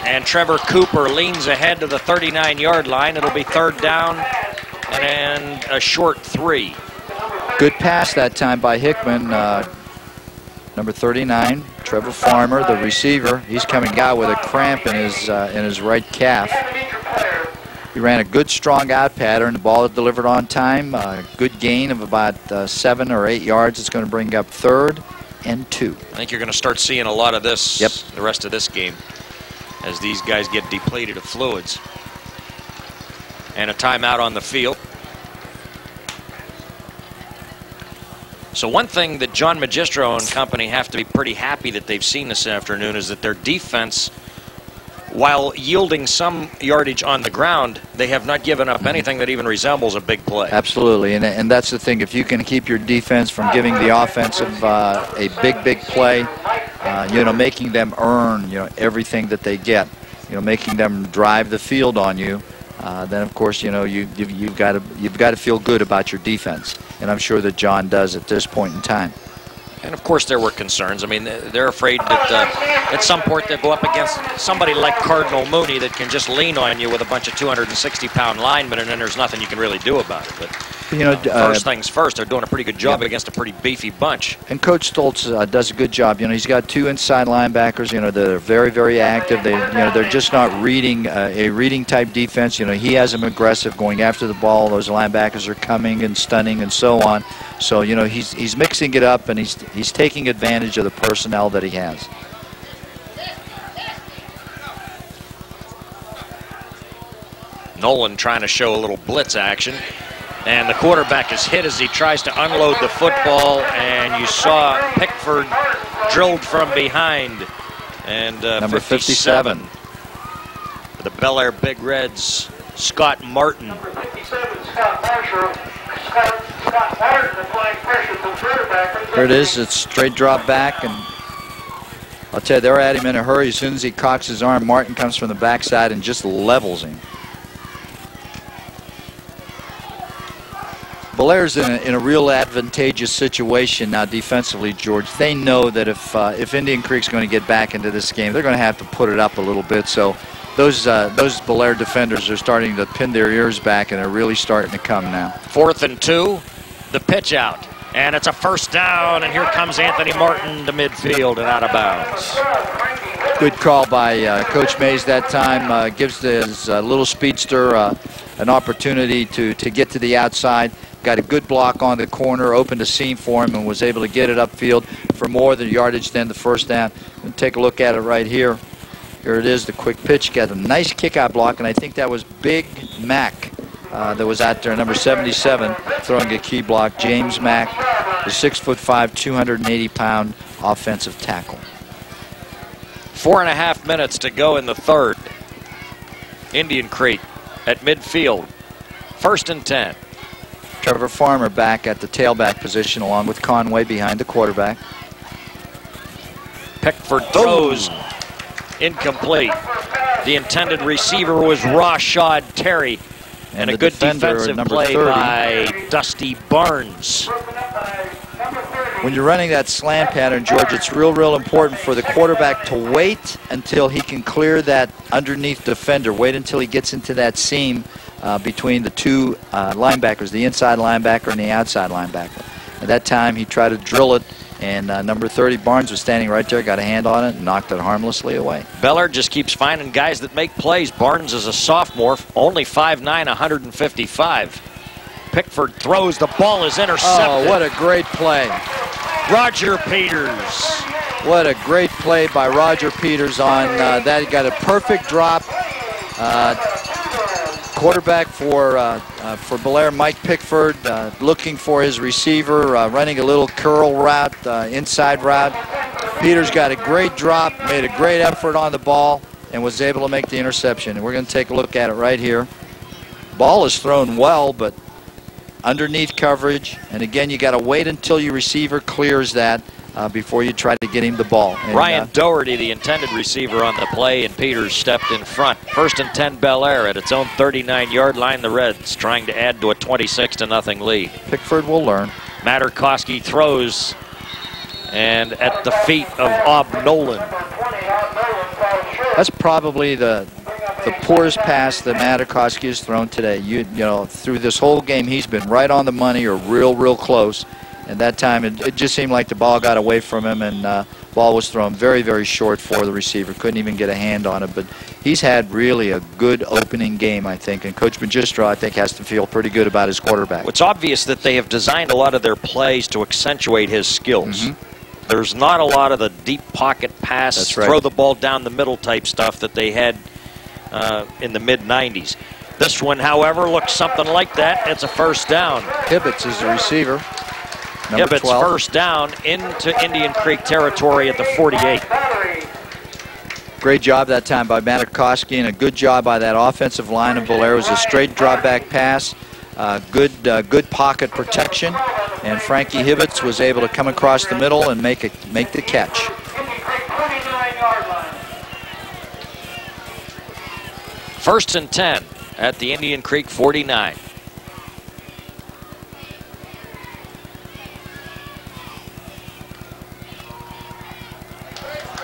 A: and Trevor Cooper leans ahead to the 39-yard line. It'll be 3rd down and a short 3.
D: Good pass that time by Hickman. Number 39, Trevor Farmer, the receiver. He's coming out with a cramp in his right calf. He ran a good, strong out pattern. The ball delivered on time. Good gain of about 7 or 8 yards. It's going to bring up 3rd and 2.
A: I think you're going to start seeing a lot of this the rest of this game as these guys get depleted of fluids. And a timeout on the field. So one thing that John Magistro and company have to be pretty happy that they've seen this afternoon is that their defense, while yielding some yardage on the ground, they have not given up anything that even resembles a big play.
D: Absolutely, and that's the thing. If you can keep your defense from giving the offensive a big play, making them earn everything that they get, making them drive the field on you, then of course you've got to feel good about your defense, and I'm sure that John does at this point in time.
A: And of course there were concerns. I mean, they're afraid that at some point they'll go up against somebody like Cardinal Mooney that can just lean on you with a bunch of 260-pound linemen, and then there's nothing you can really do about it. But first things first, they're doing a pretty good job against a pretty beefy bunch.
D: And Coach Stoltz does a good job. He's got 2 inside linebackers. That are very, very active. They're just not reading a reading type defense. He has them aggressive, going after the ball. Those linebackers are coming and stunning and so on. So he's mixing it up, and he's taking advantage of the personnel that he has.
A: Nolan trying to show a little blitz action, and the quarterback is hit as he tries to unload the football, and you saw Pickford drilled from behind. And
D: number 57.
A: For the Bellaire Big Reds, Scott Martin.
C: Number 57, Scott Marshall. Scott Martin applying pressure to the quarterback.
D: Here it is. It's straight drop back, and I'll tell you, they're at him in a hurry. As soon as he cocks his arm, Martin comes from the backside and just levels him. Bellaire's in a real advantageous situation now defensively, George. They know that if Indian Creek's going to get back into this game, they're going to have to put it up a little bit. So those Bellaire defenders are starting to pin their ears back, and they're really starting to come now.
A: 4th and 2, the pitch out, and it's a 1st down, and here comes Anthony Martin to midfield and out of bounds.
D: Good call by Coach Mays that time. Gives his little speedster an opportunity to get to the outside. Got a good block on the corner, opened a seam for him, and was able to get it upfield for more than yardage than the 1st down. And take a look at it right here. Here it is, the quick pitch. Got a nice kick-out block, and I think that was Big Mac that was out there, number 77, throwing a key block. James Mack, the 6'5", 280-pound offensive tackle.
A: 4.5 minutes to go in the third. Indian Creek at midfield. 1st and 10.
D: Trevor Farmer back at the tailback position along with Conway behind the quarterback.
A: Pickford throws. Incomplete. The intended receiver was Rashad Terry. And a good defensive play by Dusty Barnes.
D: When you're running that slant pattern, George, it's real important for the quarterback to wait until he can clear that underneath defender. Wait until he gets into that seam between the two linebackers, the inside linebacker and the outside linebacker. At that time, he tried to drill it, and number 30, Barnes, was standing right there, got a hand on it, and knocked it harmlessly away.
A: Bellaire just keeps finding guys that make plays. Barnes is a sophomore, only 5'9", 155. Pickford throws. The ball is intercepted.
D: Oh, what a great play.
A: Roger Peters.
D: What a great play by Roger Peters on that. He got a perfect drop. Quarterback for Bellaire, Mike Pickford, looking for his receiver, running a little curl route, inside route. Peters got a great drop, made a great effort on the ball, and was able to make the interception. And we're going to take a look at it right here. Ball is thrown well, but underneath coverage. And again, you got to wait until your receiver clears that before you try to get him the ball. And,
A: Ryan Doherty, the intended receiver on the play, and Peters stepped in front. 1st and 10, Bellaire at its own 39-yard line. The Reds trying to add to a 26-0 lead.
D: Pickford will learn.
A: Materkoski throws, and at the feet of Nolan.
D: That's probably the poorest pass that Materkoski has thrown today. You know, through this whole game, he's been right on the money or real close. And that time, it just seemed like the ball got away from him, and ball was thrown very short for the receiver. Couldn't even get a hand on it. But he's had really a good opening game, I think. And Coach Magistro, I think, has to feel pretty good about his quarterback.
A: It's obvious that they have designed a lot of their plays to accentuate his skills. There's not a lot of the deep pocket pass,
D: That's right,
A: throw the ball down the middle type stuff that they had in the mid-90s. This one, however, looks something like that. It's a 1st down.
D: Hibbitts is the receiver.
A: Hibbitts 1st down into Indian Creek territory at the 48.
D: Great job that time by Materkoski, and a good job by that offensive line of Bellaire. It was a straight drop back pass, good pocket protection, and Frankie Hibbitts was able to come across the middle and make the catch.
A: First and 10 at the Indian Creek 49.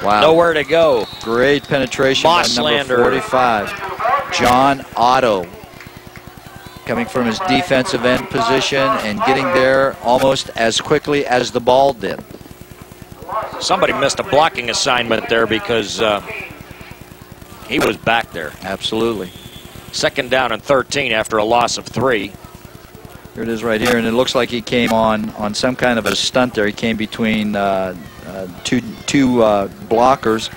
D: Wow.
A: Nowhere to go.
D: Great penetration by number 45. John Otto coming from his defensive end position and getting there almost as quickly as the ball did.
A: Somebody missed a blocking assignment there because he was back there.
D: Absolutely. 2nd
A: down and 13 after a loss of 3.
D: Here it is right here, and it looks like he came on some kind of a stunt there. He came between two blockers,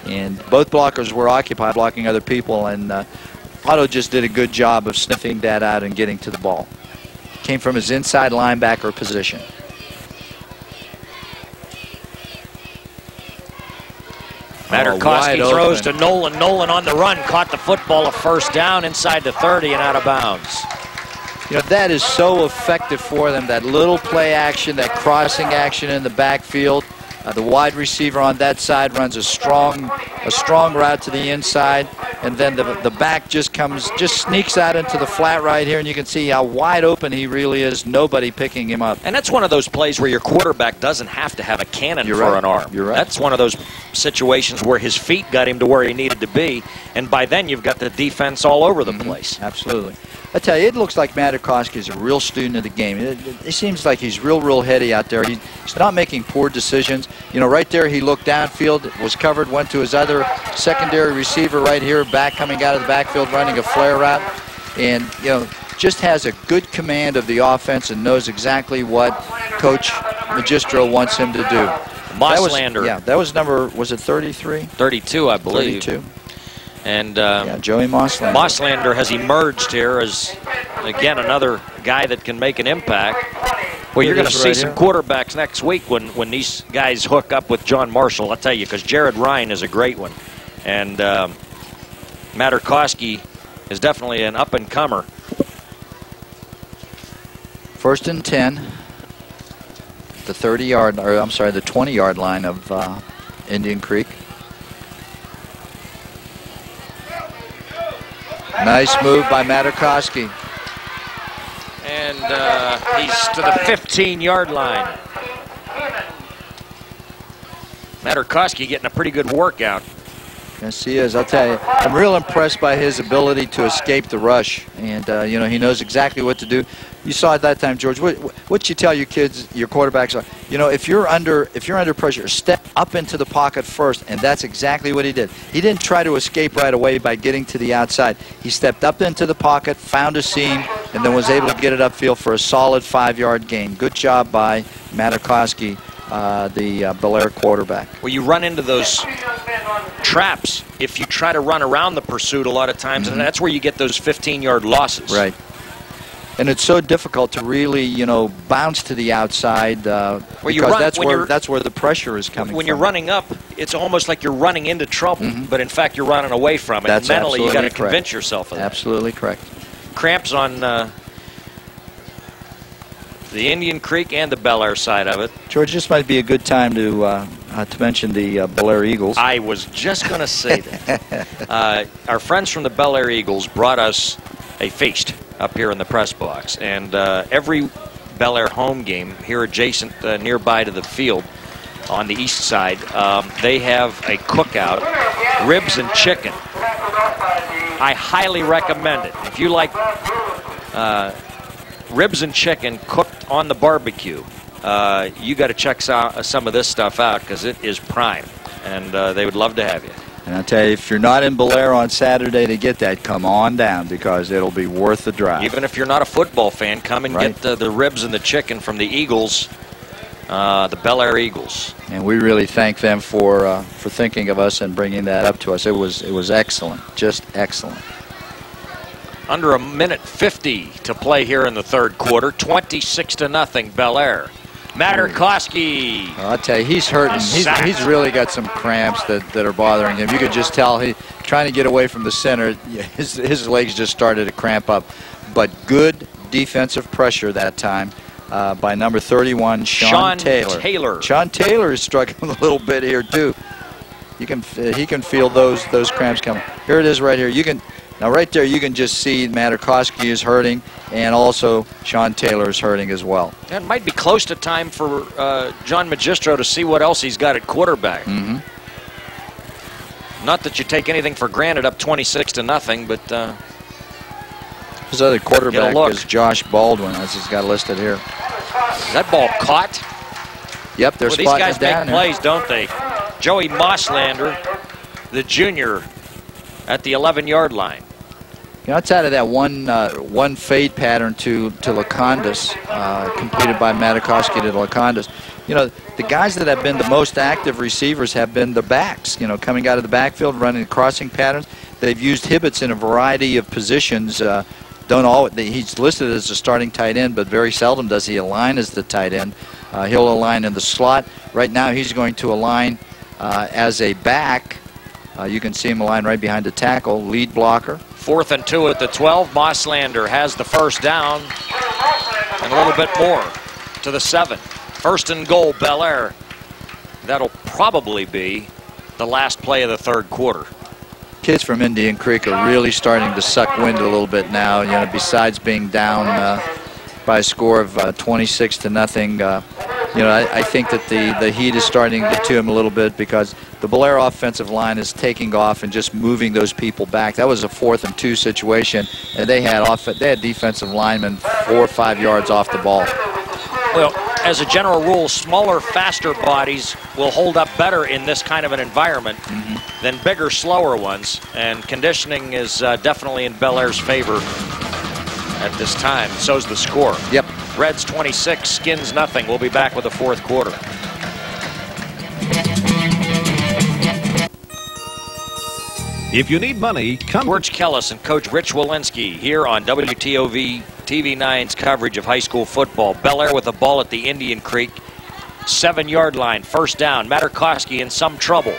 D: and both blockers were occupied blocking other people, and Otto just did a good job of sniffing that out and getting to the ball. Came from his inside linebacker position.
A: Materkoski throws to Nolan. Nolan on the run, caught the football, a 1st down inside the 30 and out of bounds.
D: You know, that is so effective for them, that little play action, that crossing action in the backfield. The wide receiver on that side runs a strong route to the inside, and then the back just sneaks out into the flat right here, and you can see how wide open he really is. Nobody picking him up.
A: And that's one of those plays where your quarterback doesn't have to have a cannon for an arm.
D: You're right.
A: That's one of those situations where his feet got him to where he needed to be, and by then you've got the defense all over the place.
D: Absolutely. I tell you, it looks like Materkoski is a real student of the game. It seems like he's real heady out there. He's not making poor decisions. You know, right there he looked downfield, was covered, went to his other secondary receiver right here, back coming out of the backfield, running a flare route, and you know, just has a good command of the offense and knows exactly what Coach Magistro wants him to do.
A: Mosslander.
D: That was number, was it 33?
A: 32, I believe.
D: 32.
A: And
D: Joey Mosslander.
A: Mosslander has emerged here as, again, another guy that can make an impact. Well, you're going to see
D: right
A: some
D: here.
A: quarterbacks next week when these guys hook up with John Marshall. I'll tell you, because Jared Ryan is a great one. And Materkoski is definitely an up-and-comer.
D: 1st and 10. The 30-yard, or I'm sorry, the 20-yard line of Indian Creek. Nice move by Materkoski.
A: And he's to the 15-yard line. Materkoski getting a pretty good workout.
D: Yes, he is. I'll tell you, I'm real impressed by his ability to escape the rush, and you know, he knows exactly what to do. You saw at that time, George. What you tell your kids, your quarterbacks are, you know, if you're under pressure, step up into the pocket first, and that's exactly what he did. He didn't try to escape right away by getting to the outside. He stepped up into the pocket, found a seam, and then was able to get it upfield for a solid 5-yard gain. Good job by Materkoski, the Bellaire quarterback.
A: Well, you run into those traps if you try to run around the pursuit a lot of times, and that's where you get those 15-yard losses.
D: Right. And it's so difficult to really, you know, bounce to the outside because that's where the pressure is coming from.
A: When you're running up, it's almost like you're running into trouble, but in fact you're running away from it.
D: That's
A: mentally, you got to
D: correct.
A: convince yourself of that.
D: Absolutely correct.
A: Cramps on the Indian Creek and the Bellaire side of it.
D: George, this might be a good time to mention the Bellaire Eagles.
A: I was just going to say that. Our friends from the Bellaire Eagles brought us a feast up here in the press box, and every Bellaire home game here adjacent nearby to the field on the east side, they have a cookout, ribs and chicken. I highly recommend it. If you like ribs and chicken cooked on the barbecue, you got to check some of this stuff out, because it is prime, and they would love to have you.
D: And I'll tell you, if you're not in Bellaire on Saturday to get that, come on down, because it'll be worth the drive.
A: Even if you're not a football fan, come and
D: Right.
A: get the ribs and the chicken from the Eagles, the Bellaire Eagles.
D: And we really thank them for thinking of us and bringing that up to us. It was excellent, just excellent.
A: Under a minute 50 to play here in the third quarter. 26-0 Bellaire. Materkoski.
D: I'll tell you, he's hurting. He's really got some cramps that are bothering him. You could just tell he's trying to get away from the center. His legs just started to cramp up. But good defensive pressure that time by number 31, Sean Taylor. Sean Taylor is struggling a little bit here too. He can feel those cramps coming. Here it is right here. Now right there you can just see Materkoski is hurting, and also Sean Taylor is hurting as well.
A: It might be close to time for John Magistro to see what else he's got at quarterback. Not that you take anything for granted up 26-0, but
D: his other quarterback is Josh Baldwin, as he's got listed here.
A: Is that ball caught?
D: Yep, they're
A: these
D: spotting
A: guys
D: it down
A: make plays, don't they? Joey Mosslander, the junior, at the 11-yard line.
D: You know, outside of that one fade pattern to Lekanudos, completed by Materkoski to Lekanudos, you know, the guys that have been the most active receivers have been the backs, you know, coming out of the backfield, running crossing patterns. They've used Hibbitts in a variety of positions. He's listed as a starting tight end, but very seldom does he align as the tight end. He'll align in the slot. Right now he's going to align as a back. You can see him align right behind the tackle, lead blocker.
A: 4th and 2 at the 12. Mosslander has the first down and a little bit more to the 7. 1st and goal, Bellaire. That'll probably be the last play of the third quarter.
D: Kids from Indian Creek are really starting to suck wind a little bit now. You know, besides being down by a score of 26-0. You know, I think that the heat is starting to get to him a little bit, because the Bellaire offensive line is taking off and just moving those people back. That was a 4th and 2 situation, and they had defensive linemen 4 or 5 yards off the ball.
A: Well, as a general rule, smaller, faster bodies will hold up better in this kind of an environment than bigger, slower ones, and conditioning is definitely in Bellaire's favor at this time. So's the score.
D: Yep.
A: Reds 26, Skins nothing. We'll be back with the fourth quarter.
E: If you need money, come.
A: George Kellis and Coach Rich Walensky here on WTOV TV9's coverage of high school football. Bellaire with the ball at the Indian Creek 7-yard line. First down. Materkoski in some trouble.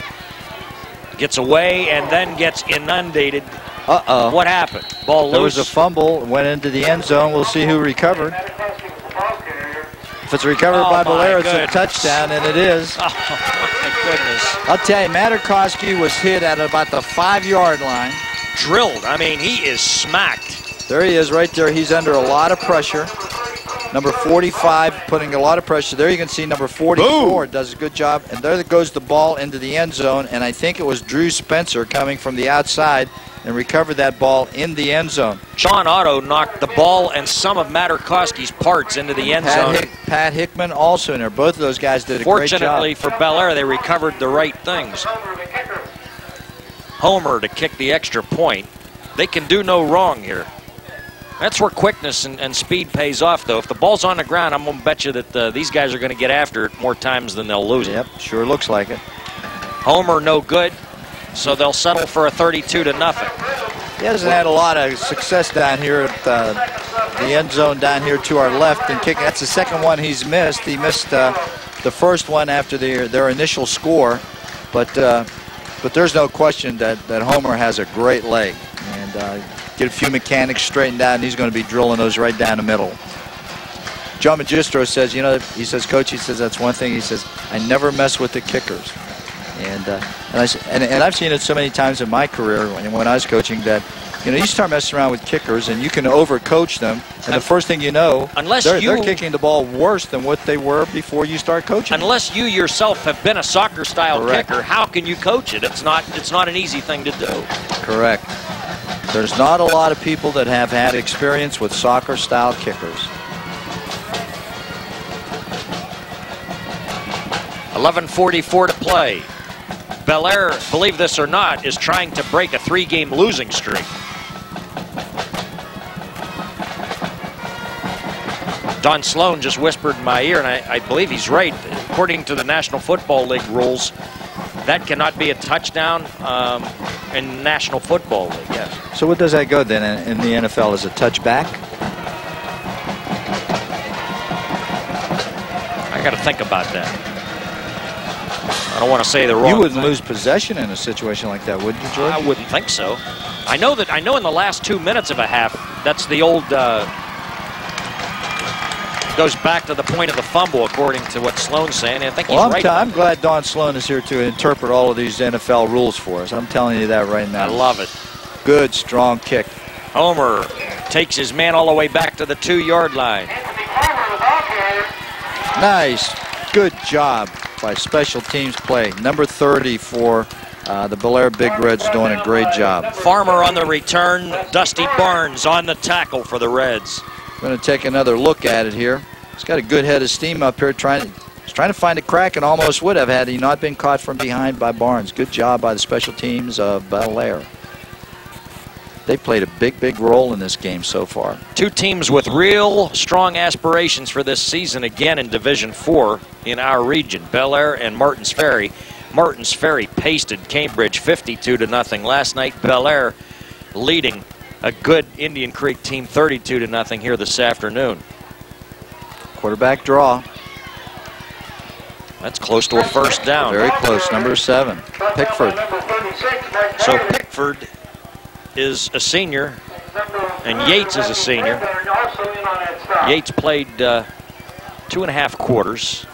A: Gets away and then gets inundated.
D: Uh-oh.
A: What happened? Ball loose.
D: There was a fumble, went into the end zone. We'll see who recovered. If it's recovered by Bellaire, it's a touchdown, and it is.
A: Oh, my goodness.
D: I'll tell you, Materkoski was hit at about the 5-yard line.
A: Drilled. I mean, he is smacked.
D: There he is right there. He's under a lot of pressure. Number 45 putting a lot of pressure. There you can see number 44 does a good job. And there goes the ball into the end zone. And I think it was Drew Spencer coming from the outside and recovered that ball in the end zone.
A: John Otto knocked the ball and some of Materkoski's parts into the end zone.
D: Pat Hickman also in there. Both of those guys did a great job.
A: Fortunately for Bellaire, they recovered the right things. Homer to kick the extra point. They can do no wrong here. That's where quickness and speed pays off, though. If the ball's on the ground, I'm going to bet you that these guys are going to get after it more times than they'll lose it.
D: Yep, sure looks like it.
A: Homer no good, so they'll settle for a 32-0.
D: He hasn't had a lot of success down here at the end zone down here to our left and kicking. That's the second one he's missed. He missed the first one after their initial score, but there's no question that Homer has a great leg. And get a few mechanics straightened out, and he's going to be drilling those right down the middle. John Magistro says, you know, he says, Coach, he says, that's one thing. He says, I never mess with the kickers. And I've seen it so many times in my career when I was coaching that, you know, you start messing around with kickers and you can overcoach them, and the first thing you know, they're kicking the ball worse than what they were before you start coaching.
A: Unless you yourself have been a soccer-style kicker, how can you coach it? It's not an easy thing to do.
D: Correct. There's not a lot of people that have had experience with soccer-style kickers.
A: 11:44 to play. Bellaire, believe this or not, is trying to break a 3-game losing streak. Don Sloan just whispered in my ear, and I believe he's right. According to the National Football League rules, that cannot be a touchdown in National Football League, yes.
D: So what does that go then in the NFL? As a touchback?
A: I got to think about that. I don't want to say the wrong
D: You wouldn't
A: thing.
D: lose possession in a situation like that, would you, George?
A: I wouldn't think so. I know in the last 2 minutes of a half, that's the old goes back to the point of the fumble, according to what Sloan's saying. I think he's right.
D: I'm glad Don Sloan is here to interpret all of these NFL rules for us. I'm telling you that right now.
A: I love it.
D: Good, strong kick.
A: Homer takes his man all the way back to the 2-yard line.
D: Nice. Good job by special teams play. Number 30 for the Bellaire Big Reds doing a great job.
A: Farmer on the return. Dusty Barnes on the tackle for the Reds.
D: Going to take another look at it here. He's got a good head of steam up here, he's trying to find a crack, and almost would have had he not been caught from behind by Barnes. Good job by the special teams of Bellaire. They played a big role in this game so far. Two teams with real strong aspirations for this season again in Division 4 in our region, Bellaire and Martins Ferry. Martins Ferry pasted Cambridge 52-0 last night. Bellaire leading a good Indian Creek team 32-0 here this afternoon. Quarterback draw. That's close to a first down. Very close. Number 7, Pickford. So Pickford is a senior, and Yates is a senior. Yates played 2.5 quarters.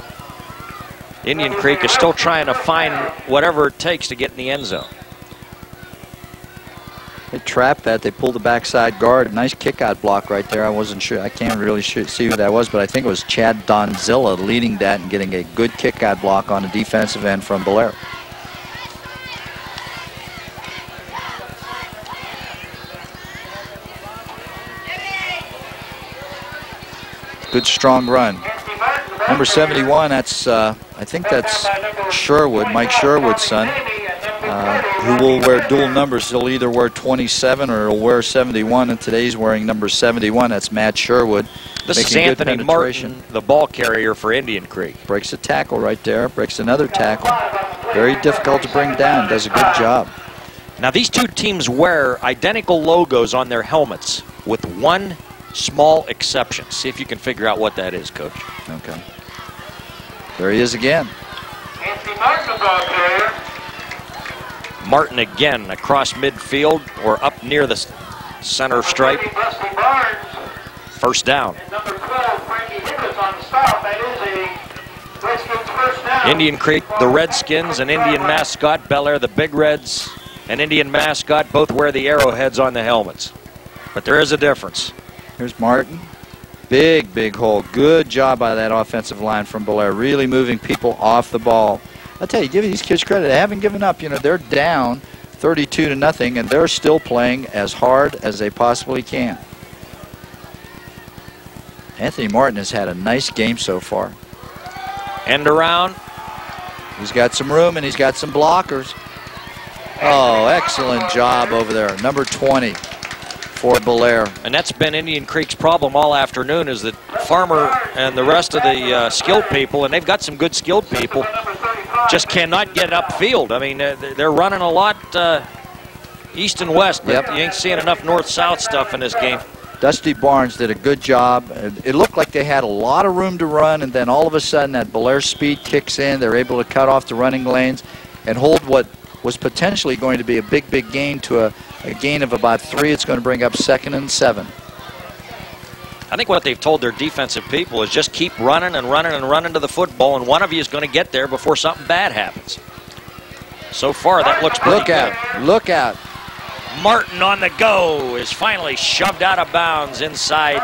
D: Indian Creek is still trying to find whatever it takes to get in the end zone. They trapped that. They pulled the backside guard. Nice kick-out block right there. I wasn't sure. I can't really see who that was, but I think it was Chad Donzilla leading that and getting a good kick-out block on the defensive end from Bellaire. Good strong run. Number 71, that's I think that's Sherwood, Mike Sherwood's son, who will wear dual numbers. He'll either wear 27 or he'll wear 71, and today he's wearing number 71. That's Matt Sherwood. This is Anthony Martin, the ball carrier for Indian Creek. Breaks a tackle right there, breaks another tackle. Very difficult to bring down, does a good job. Now these two teams wear identical logos on their helmets with one
A: small exceptions. See if you can figure out what that is, Coach.
D: Okay. There he is again.
A: Martin again across midfield or up near the center stripe. First down.
C: Number 12, Frankie Hibbitts on the stop. That is a Redskins first down.
A: Indian Creek, the Redskins, and Indian mascot Bellaire, the Big Reds, and Indian mascot both wear the arrowheads on the helmets. But there is a difference.
D: Here's Martin. Big, big hole. Good job by that offensive line from Bellaire. Really moving people off the ball. I'll tell you, give these kids credit. They haven't given up. You know, they're down 32-0, and they're still playing as hard as they possibly can. Anthony Martin has had a nice game so far.
A: End around.
D: He's got some room, and he's got some blockers. Oh, excellent job over there. Number 20 for Bellaire.
A: And that's been Indian Creek's problem all afternoon, is that Farmer and the rest of the skilled people, and they've got some good skilled people, just cannot get upfield. I mean, they're running a lot east and west, but you ain't seeing enough north-south stuff in this game.
D: Dusty Barnes did a good job. It looked like they had a lot of room to run, and then all of a sudden that Bellaire speed kicks in. They're able to cut off the running lanes and hold what was potentially going to be a big, big gain to a gain of about 3. It's going to bring up 2nd and 7.
A: I think what they've told their defensive people is just keep running and running and running to the football, and one of you is going to get there before something bad happens. So far, that looks pretty good.
D: Look out. Look out.
A: Martin on the go is finally shoved out of bounds inside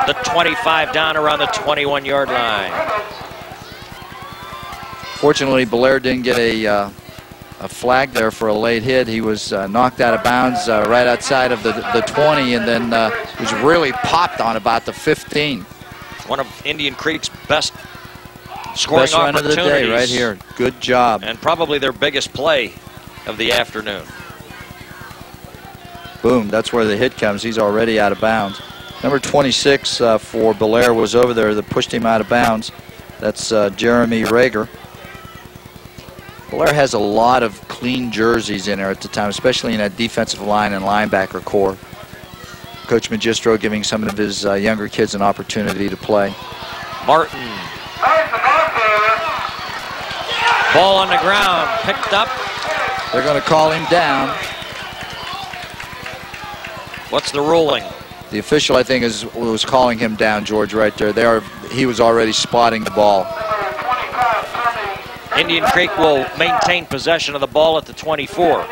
A: the 25 down around the 21-yard line. Fortunately,
D: Bellaire didn't get a flag there for a late hit. He was knocked out of bounds right outside of the 20, and then was really popped on about the 15.
A: One of Indian Creek's best scoring
D: best run of the day right here. Good job.
A: And probably their biggest play of the afternoon.
D: Boom, that's where the hit comes. He's already out of bounds. Number 26 for Bellaire was over there that pushed him out of bounds. That's Jeremy Rager. Bellaire has a lot of clean jerseys in there at the time, especially in that defensive line and linebacker core. Coach Magistro giving some of his younger kids an opportunity to play.
A: Martin. Ball on the ground, picked up.
D: They're going to call him down.
A: What's the ruling?
D: The official, I think, was calling him down, George, right there. He was already spotting the ball.
A: Indian Creek will maintain possession of the ball at the 24.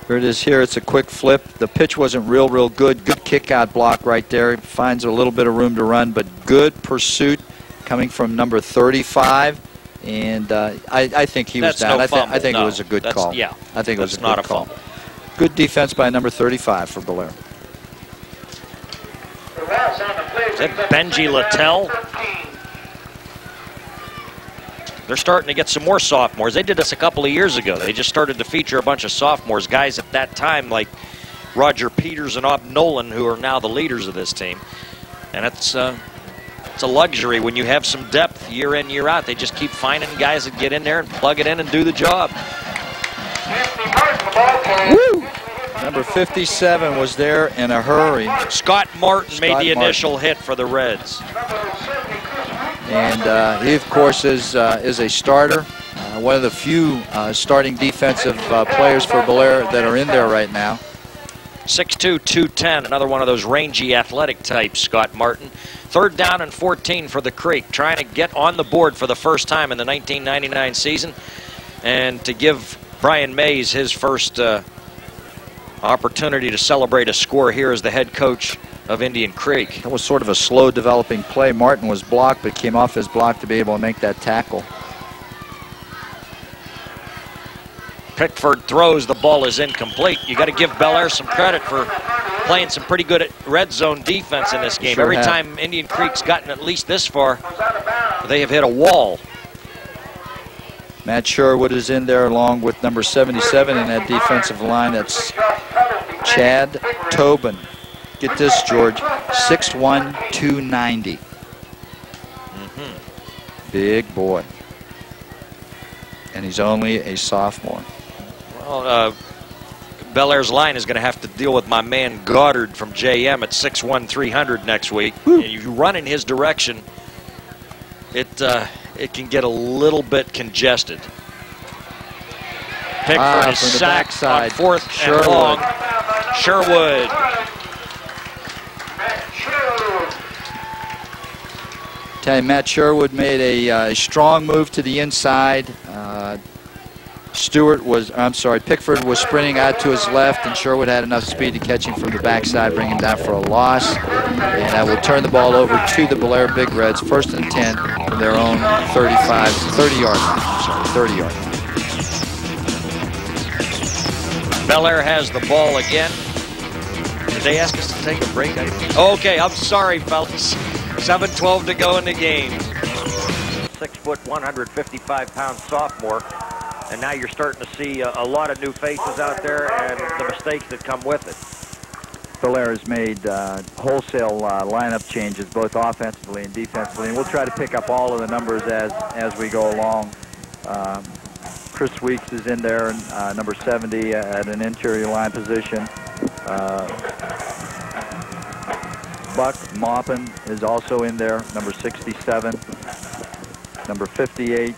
D: Here it is here. It's a quick flip. The pitch wasn't real good. Good kick-out block right there. Finds a little bit of room to run, but good pursuit coming from number 35. And I think he was down.
A: No
D: I think it was a good call.
A: Yeah,
D: I think it was a
A: not
D: good
A: a
D: call.
A: fumble.
D: Good defense by number 35 for Bellaire.
A: Is that Benji Littell? They're starting to get some more sophomores. They did this a couple of years ago. They just started to feature a bunch of sophomores, guys at that time like Roger Peters and Nolan, who are now the leaders of this team. And it's a luxury when you have some depth year in, year out. They just keep finding guys that get in there and plug it in and do the job.
D: Woo! Number 57 was there in a hurry.
A: Scott Martin made the initial hit for the Reds.
D: And he, of course, is a starter. One of the few starting defensive players for Bellaire that are in there right now.
A: 6'2", 210, another one of those rangy athletic types, Scott Martin. 3rd down and 14 for the Creek, trying to get on the board for the first time in the 1999 season and to give Brian Mays his first opportunity to celebrate a score here as the head coach of Indian Creek.
D: That was sort of a slow developing play. Martin was blocked, but came off his block to be able to make that tackle.
A: Pickford throws, the ball is incomplete. You got to give Bellaire some credit for playing some pretty good red zone defense in this game.
D: Sure
A: Every
D: have.
A: time Indian Creek's gotten at least this far, they have hit a wall.
D: Matt Sherwood is in there along with number 77 in that defensive line. That's Chad Tobin. Get this, George. 6'1", 290. Big boy. And he's only a sophomore.
A: Well, Bellaire's line is going to have to deal with my man Goddard from JM at 6'1", 300 next week. And if you run in his direction, it can get a little bit congested. Pickford is sacked on 4th and long. Sherwood.
D: Tell you, Matt Sherwood made a strong move to the inside. Pickford was sprinting out to his left, and Sherwood had enough speed to catch him from the backside, bring him down for a loss. And that will turn the ball over to the Bellaire Big Reds, 1st and 10 from their own 30-yard line. 30-yard line.
A: Bellaire has the ball again. Did they ask us to take a break? Okay, I'm sorry, fellas. 7:12 to go in the game.
E: 6 foot, 155-pound sophomore. And now you're starting to see a lot of new faces out there and the mistakes that come with it.
F: Bellaire has made wholesale lineup changes, both offensively and defensively, and we'll try to pick up all of the numbers as we go along. Chris Weeks is in there, number 70 at an interior line position. Buck Maupin is also in there, number 67. Number 58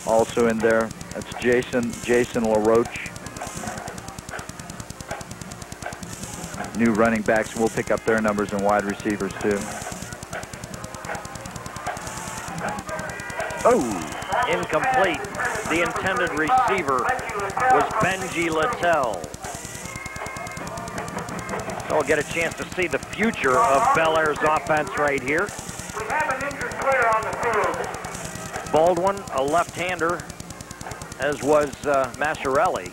F: also in there. That's Jason LaRoche. New running backs. We'll pick up their numbers and wide receivers too.
E: Oh, incomplete. The intended receiver was Benji Littell. So we'll get a chance to see the future of Bellaire's offense right here.
C: We have an injured player on the field.
E: Baldwin, a left-hander, as was Massarelli.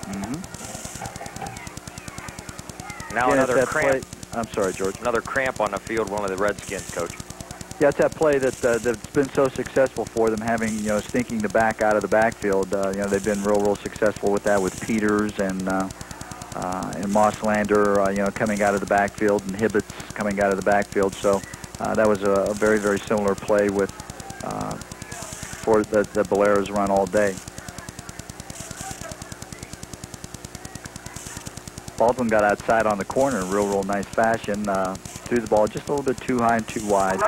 E: Now another cramp.
F: I'm sorry, George.
E: Another cramp on the field, one of the Redskins, Coach.
F: Yeah, it's that play that's been so successful for them, having, stinking the back out of the backfield. They've been real successful with that with Peters and Mosslander, coming out of the backfield, and Hibbitts coming out of the backfield. So that was a very similar play with for the Bellaire's run all day. Baldwin got outside on the corner in real nice fashion. Threw the ball just a little bit too high and too wide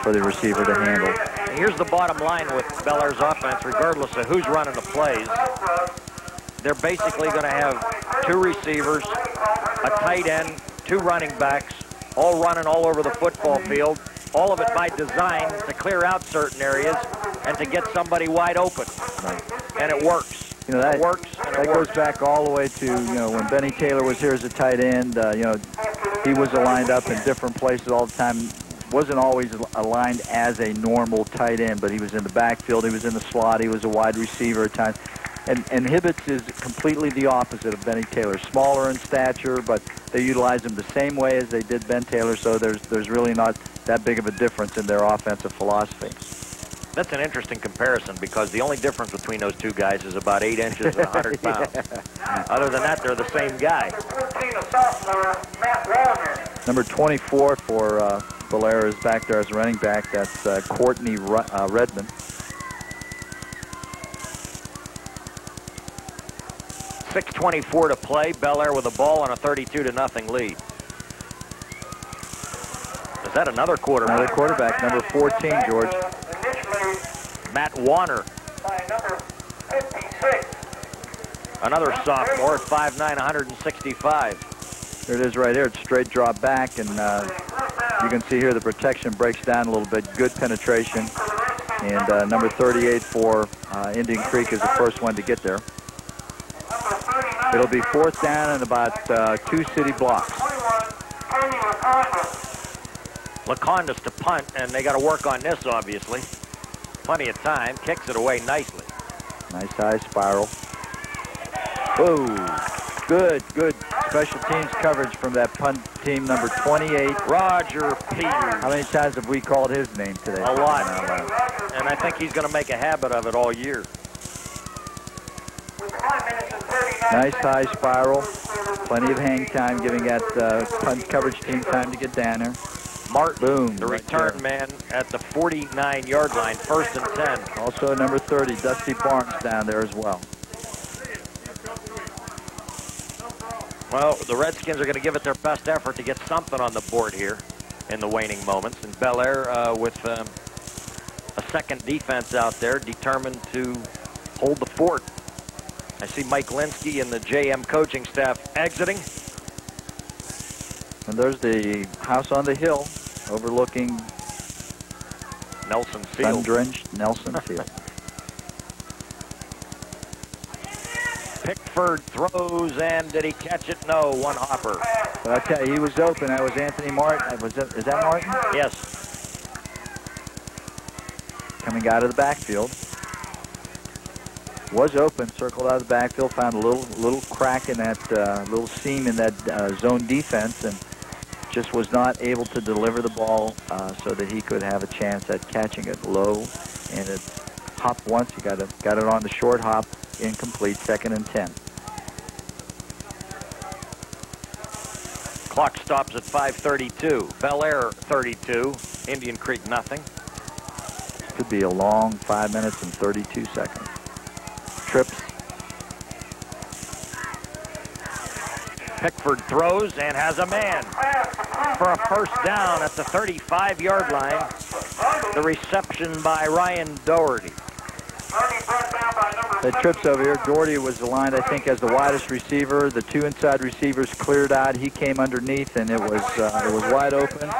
F: for the receiver to handle.
E: And here's the bottom line with Bellaire's offense, regardless of who's running the plays. They're basically going to have 2 receivers, a tight end, 2 running backs, all running all over the football field, all of it by design to clear out certain areas and to get somebody wide open. And it works.
F: That goes back all the way to, when Benny Taylor was here as a tight end, he was aligned up in different places all the time. Wasn't always aligned as a normal tight end, but he was in the backfield, he was in the slot, he was a wide receiver at times. And Hibbitts is completely the opposite of Benny Taylor. Smaller in stature, but they utilize him the same way as they did Ben Taylor, so there's really not that big of a difference in their offensive philosophy.
E: That's an interesting comparison because the only difference between those 2 guys is about 8 inches and 100 pounds. Other than that, they're the same guy.
F: Number 24 for Bellaire is back there as a running back. That's Courtney Redman.
E: .6:24 to play. Bellaire with the ball on a 32-0 lead. Is that another quarterback?
F: Another quarterback, number 14, George.
E: Matt Warner. Another sophomore at 5'9", 165.
F: There it is right here. It's straight drop back, and you can see here the protection breaks down a little bit. Good penetration. And number 38 for Indian Creek is the first one to get there. It'll be 4th down and about 2 city blocks.
E: Lekanudos to punt, and they got to work on this, obviously. Plenty of time. Kicks it away nicely.
F: Nice high spiral. Whoa. Good special teams coverage from that punt team, number 28.
E: Roger Peters.
F: How many times have we called his name today?
E: A lot. And I think he's going to make a habit of it all year.
F: Nice high spiral. Plenty of hang time, giving that punt coverage team time to get down there.
E: Martin,
F: boom,
E: the return man at the 49-yard line, 1st and 10.
F: Also number 30, Dusty Barnes down there as well.
E: Well, the Redskins are going to give it their best effort to get something on the board here in the waning moments. And Bellaire with a second defense out there, determined to hold the fort. I see Mike Linsky and the JM coaching staff exiting.
F: And there's the house on the hill overlooking
E: Nelson Field.
F: Sun-drenched Nelson Field.
E: Pickford throws, and did he catch it? No, one hopper.
F: But I tell you, he was open. That was Anthony Martin. Is that Martin?
E: Yes.
F: Coming out of the backfield. Was open, circled out of the backfield, found a little crack in that little seam in that zone defense, and just was not able to deliver the ball so that he could have a chance at catching it low. And it hopped once. He got it on the short hop, incomplete, 2nd and 10.
E: Clock stops at 5:32. Bellaire 32. Indian Creek nothing.
F: Could be a long 5 minutes and 32 seconds. Trips.
E: Pickford throws and has a man for a first down at the 35-yard line. The reception by Ryan Doherty.
F: The trips over here. Doherty was aligned, I think, as the widest receiver. The 2 inside receivers cleared out. He came underneath, and it was wide open.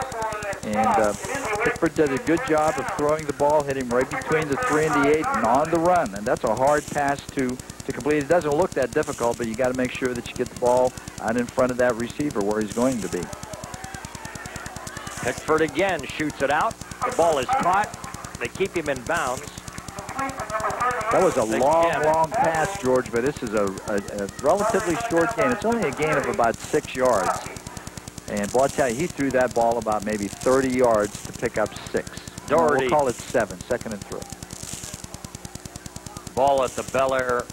F: And Pickford did a good job of throwing the ball, hit him right between the 3 and the 8, and on the run. And that's a hard pass to complete. It doesn't look that difficult, but you got to make sure that you get the ball out in front of that receiver where he's going to be.
E: Pickford again shoots it out. The ball is caught. They keep him in bounds.
F: That was a long pass, George, but this is a relatively short gain. It's only a gain of about 6 yards. And boy, I tell you, he threw that ball about maybe 30 yards to pick up 6.
E: Doherty.
F: We'll call it 7, 2nd and 3.
E: Ball at the Bellaire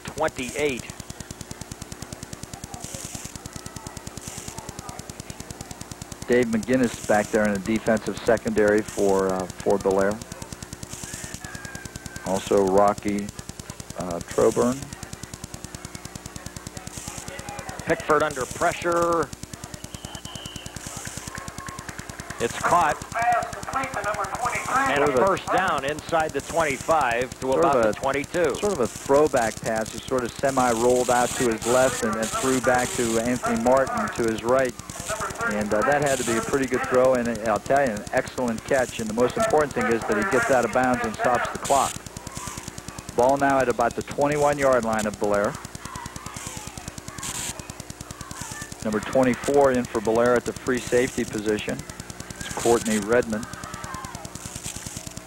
E: 28.
F: Dave McGinnis back there in the defensive secondary for Bellaire. Also Rocky Troburn.
E: Pickford under pressure. It's caught. And a first down inside the 25 to about the 22.
F: Sort of a throwback pass. He sort of semi-rolled out to his left and then threw back to Anthony Martin to his right. And that had to be a pretty good throw, and I'll tell you, an excellent catch. And the most important thing is that he gets out of bounds and stops the clock. Ball now at about the 21-yard line of Bellaire. Number 24 in for Bellaire at the free safety position. It's Courtney Redman.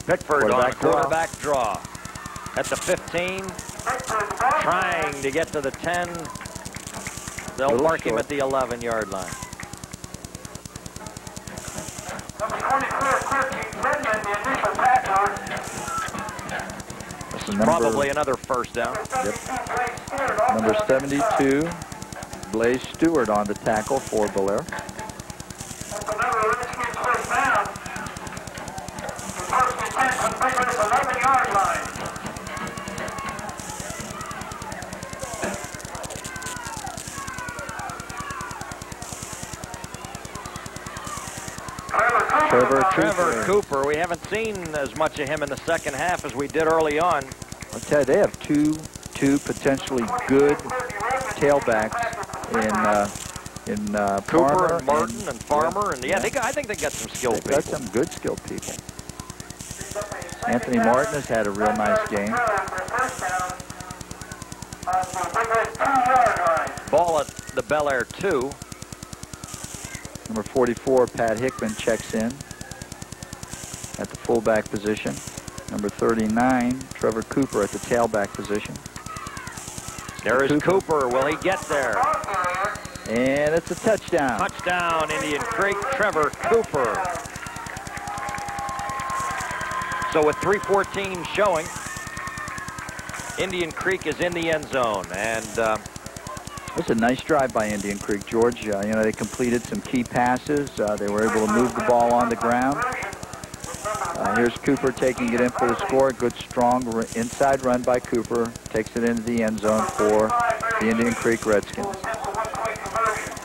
E: Pickford on a quarterback draw. At the 15, trying to get to the 10. They'll mark him at the 11-yard line. Probably another first down.
F: Yep. Number 72, Blaze Stewart on the tackle for Bellaire.
E: Trevor Cooper. We haven't seen as much of him in the second half as we did early on.
F: I'll tell you, they have two potentially good tailbacks in
E: Cooper
F: Farmer
E: and Martin and Farmer, and I think they got some skilled people.
F: Got some good skilled people. Anthony Martin has had a real nice game.
E: Ball at the Bellaire 2.
F: Number 44, Pat Hickman checks in at the fullback position. Number 39, Trevor Cooper at the tailback position.
E: There is Cooper. Will he get there?
F: And it's a touchdown.
E: Touchdown, Indian Creek, Trevor Cooper. So with 3:14 showing, Indian Creek is in the end zone. And
F: it's a nice drive by Indian Creek, George. You know, they completed some key passes. They were able to move the ball on the ground. Here's Cooper taking it in for the score. Good, strong inside run by Cooper. Takes it into the end zone for the Indian Creek Redskins.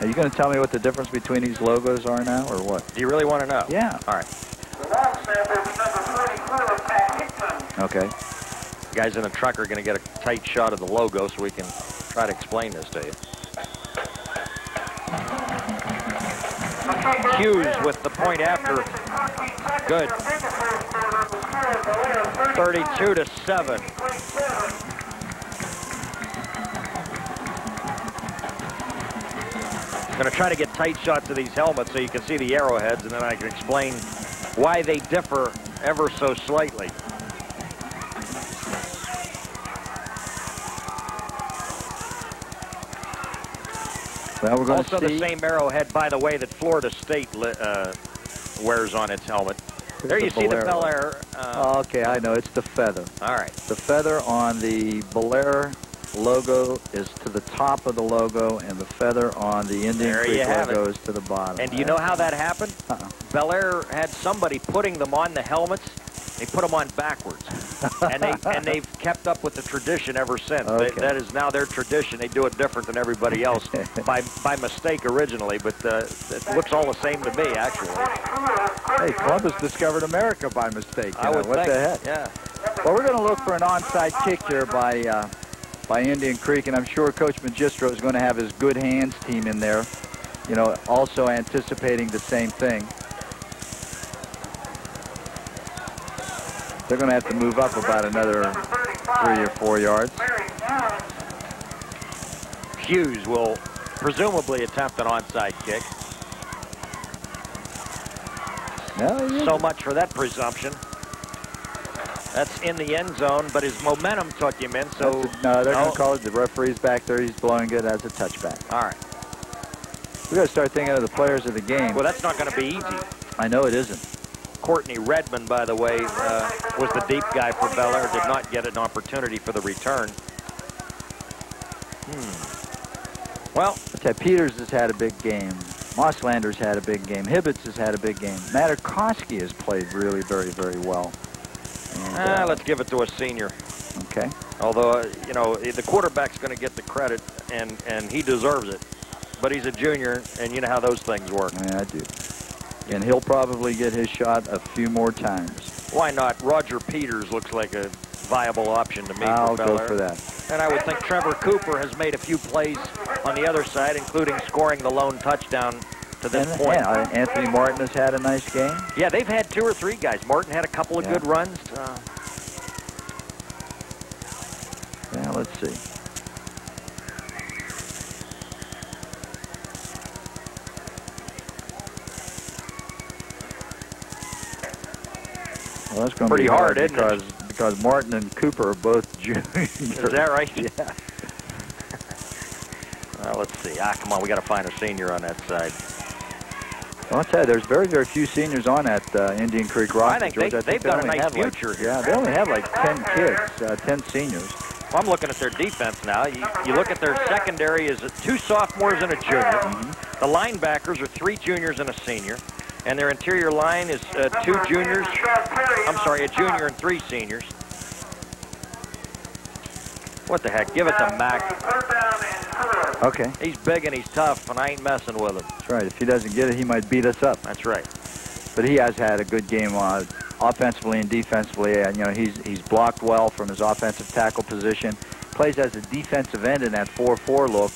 F: Are you going to tell me what the difference between these logos are now, or what?
E: Do you really want to know?
F: Yeah.
E: All right.
F: Okay.
E: Guys in the truck are going to get a tight shot of the logo so we can try to explain this to you. Hughes with the point after. Good. 32-7. I'm going to try to get tight shots of these helmets so you can see the arrowheads, and then I can explain why they differ ever so slightly.
F: Well, we're going
E: also
F: to see
E: the same arrowhead, by the way, that Florida State wears on its helmet. There you see the Bellaire.
F: Okay, I know. It's the feather.
E: All right.
F: The feather on the Bellaire logo is to the top of the logo, and the feather on the Indian Creek logo is to the bottom.
E: And do you know how that happened? Bellaire had somebody putting them on the helmets. They put them on backwards, and they've kept up with the tradition ever since.
F: Okay.
E: That is now their tradition. They do it different than everybody else by mistake originally, but it looks all the same to me, actually.
F: Hey, Columbus discovered America by mistake.
E: I would
F: what
E: think.
F: the heck?
E: Yeah.
F: Well, we're going to look for an onside kick here by Indian Creek, and I'm sure Coach Magistro is going to have his good hands team in there, you know, also anticipating the same thing. They're going to have to move up about another 3 or 4 yards.
E: Hughes will presumably attempt an onside kick.
F: No,
E: so much for that presumption. That's in the end zone, but his momentum took him in, so...
F: No, they're going to call it. The referee's back there. He's blowing it as a touchback.
E: All right.
F: We've got to start thinking of the players of the game.
E: Well, that's not going to be easy.
F: I know it isn't.
E: Courtney Redman, by the way, was the deep guy for Bellaire. Did not get an opportunity for the return. Well,
F: Ted Peters has had a big game. Mosslander's had a big game. Hibbitts has had a big game. Materkoski has played really very, very well. And,
E: let's give it to a senior.
F: Okay.
E: Although, you know, the quarterback's going to get the credit, and he deserves it. But he's a junior, and you know how those things work.
F: Yeah, I do. And he'll probably get his shot a few more times.
E: Why not? Roger Peters looks like a viable option to me.
F: I'll
E: for
F: go
E: Bellaire.
F: for that.
E: And I would think Trevor Cooper has made a few plays on the other side, including scoring the lone touchdown to this point.
F: Yeah, Anthony Martin has had a nice game.
E: Yeah, they've had 2 or 3 guys. Martin had a couple of good runs.
F: Yeah, let's see. Well, that's going to be
E: pretty hard, isn't it?
F: Because Martin and Cooper are both juniors.
E: Is that right?
F: Yeah.
E: Well, let's see. Come on, we got to find a senior on that side.
F: Well, I'll tell you, there's very, very few seniors on that Indian Creek roster.
E: I think
F: George.
E: they've got a nice future here.
F: Yeah, they only have like 10 kids, 10 seniors.
E: Well, I'm looking at their defense now. You look at their secondary is 2 sophomores and a junior. The linebackers are 3 juniors and a senior. And their interior line is 2 juniors. I'm sorry, a junior and 3 seniors. What the heck? Give it to Mac.
F: Okay.
E: He's big and he's tough, and I ain't messing with him.
F: That's right. If he doesn't get it, he might beat us up.
E: That's right.
F: But he has had a good game offensively and defensively. And, you know, he's blocked well from his offensive tackle position. Plays as a defensive end in that 4-4 look,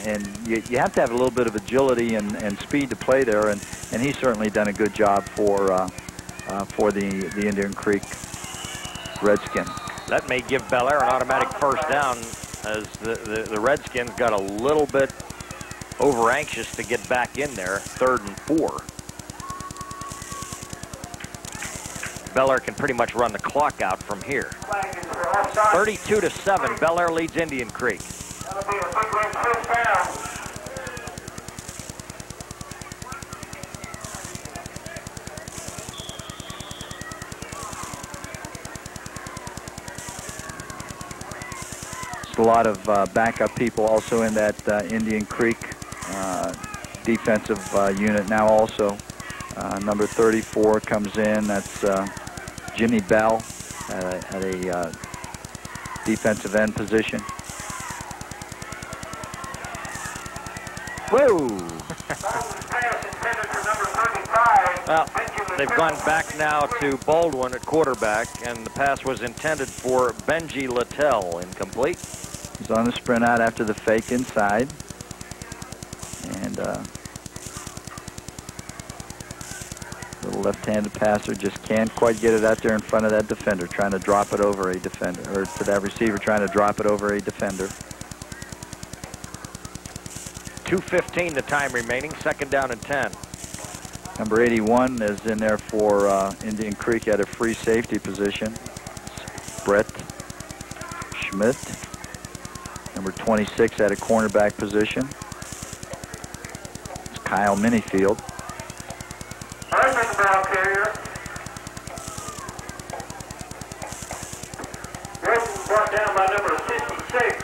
F: and you have to have a little bit of agility and speed to play there, and he's certainly done a good job for the Indian Creek Redskins.
E: That may give Bellaire an automatic first down, as the Redskins got a little bit over anxious to get back in there, 3rd and 4. Bellaire can pretty much run the clock out from here. 32-7, Bellaire leads Indian Creek.
F: There's a lot of backup people also in that Indian Creek defensive unit now also. Number 34 comes in. That's Jimmy Bell at a defensive end position. Whoa!
E: Well, they've gone back now to Baldwin at quarterback, and the pass was intended for Benji Littell, incomplete.
F: He's on the sprint out after the fake inside. And little left-handed passer just can't quite get it out there in front of that defender, trying to drop it over a defender, or to that receiver trying to drop it over a defender.
E: 2:15 the time remaining, 2nd down and 10.
F: Number 81 is in there for Indian Creek at a free safety position. It's Brett Schmidt. Number 26 at a cornerback position. It's Kyle Minifield.
C: Ball carrier. Redskins brought down by number 56.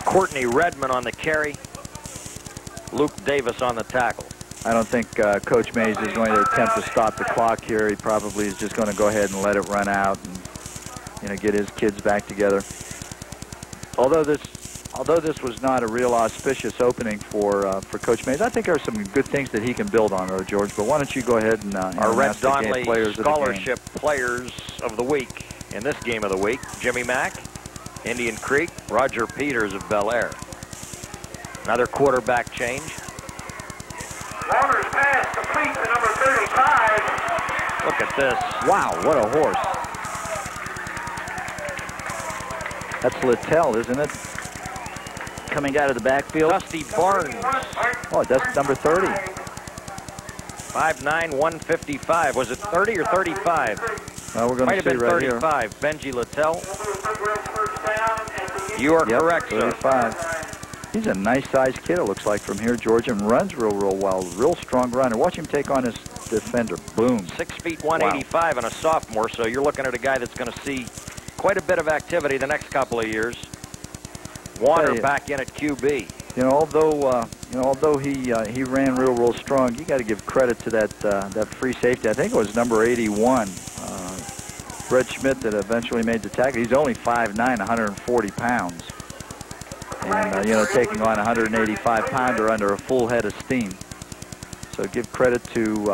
E: Courtney Redman on the carry. Luke Davis on the tackle.
F: I don't think Coach Mays is going to attempt to stop the clock here. He probably is just going to go ahead and let it run out and, you know, get his kids back together. Although this was not a real auspicious opening for Coach Mays, I think there are some good things that he can build on, though, George. But why don't you go ahead and
E: our Red Donley
F: players
E: Scholarship Players of the Week in this game of the week: Jimmy Mack, Indian Creek; Roger Peters of Bellaire. Another quarterback change.
C: Warner's pass complete to number 35.
E: Look at this.
F: Wow, what a horse. That's Littell, isn't it? Coming out of the backfield.
E: Dusty Barnes.
F: Oh, that's number 30.
E: 5'9", 155. Was it 30 or 35?
F: Well, we're going to see right here.
E: Might have been 35. Benji Littell. You are correct,
F: 35.
E: sir.
F: He's a nice-sized kid, it looks like, from here, George, and runs real well. Real strong runner. Watch him take on his defender. Boom.
E: 6 feet, 185, and a sophomore, so you're looking at a guy that's going to see quite a bit of activity the next couple of years. Warner back in at QB.
F: You know, although he ran real strong, you got to give credit to that free safety. I think it was number 81, Brett Schmidt, that eventually made the tackle. He's only 5'9", 140 pounds. And, you know, taking on a 185-pounder under a full head of steam. So give credit to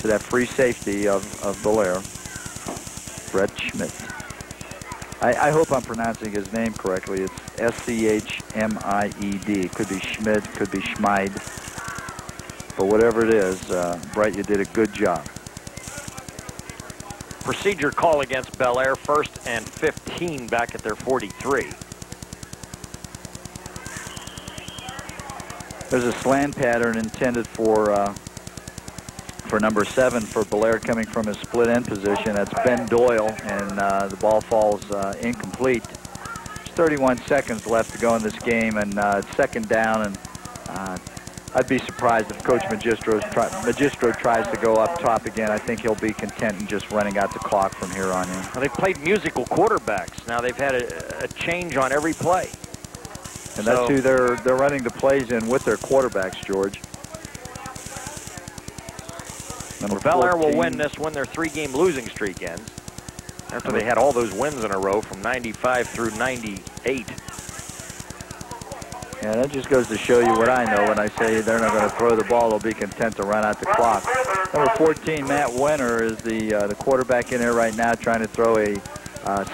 F: that free safety of Bellaire, Brett Schmidt. I hope I'm pronouncing his name correctly. It's S-C-H-M-I-E-D. Could be Schmidt, could be Schmide. But whatever it is, Brett, you did a good job.
E: Procedure call against Bellaire, 1st and 15 back at their 43.
F: There's a slant pattern intended for number 7 for Bellaire, coming from his split end position. That's Ben Doyle, and the ball falls incomplete. There's 31 seconds left to go in this game, and it's 2nd down. And I'd be surprised if Coach Magistro tries to go up top again. I think he'll be content in just running out the clock from here on in.
E: Well, they've played musical quarterbacks. Now they've had a change on every play.
F: And that's who they're running the plays in with their quarterbacks, George.
E: Bellaire will win this when their 3-game losing streak ends. After they had all those wins in a row from 95 through 98.
F: Yeah, that just goes to show you what I know when I say they're not going to throw the ball. They'll be content to run out the clock. Number 14, Matt Wenner, is the quarterback in there right now, trying to throw a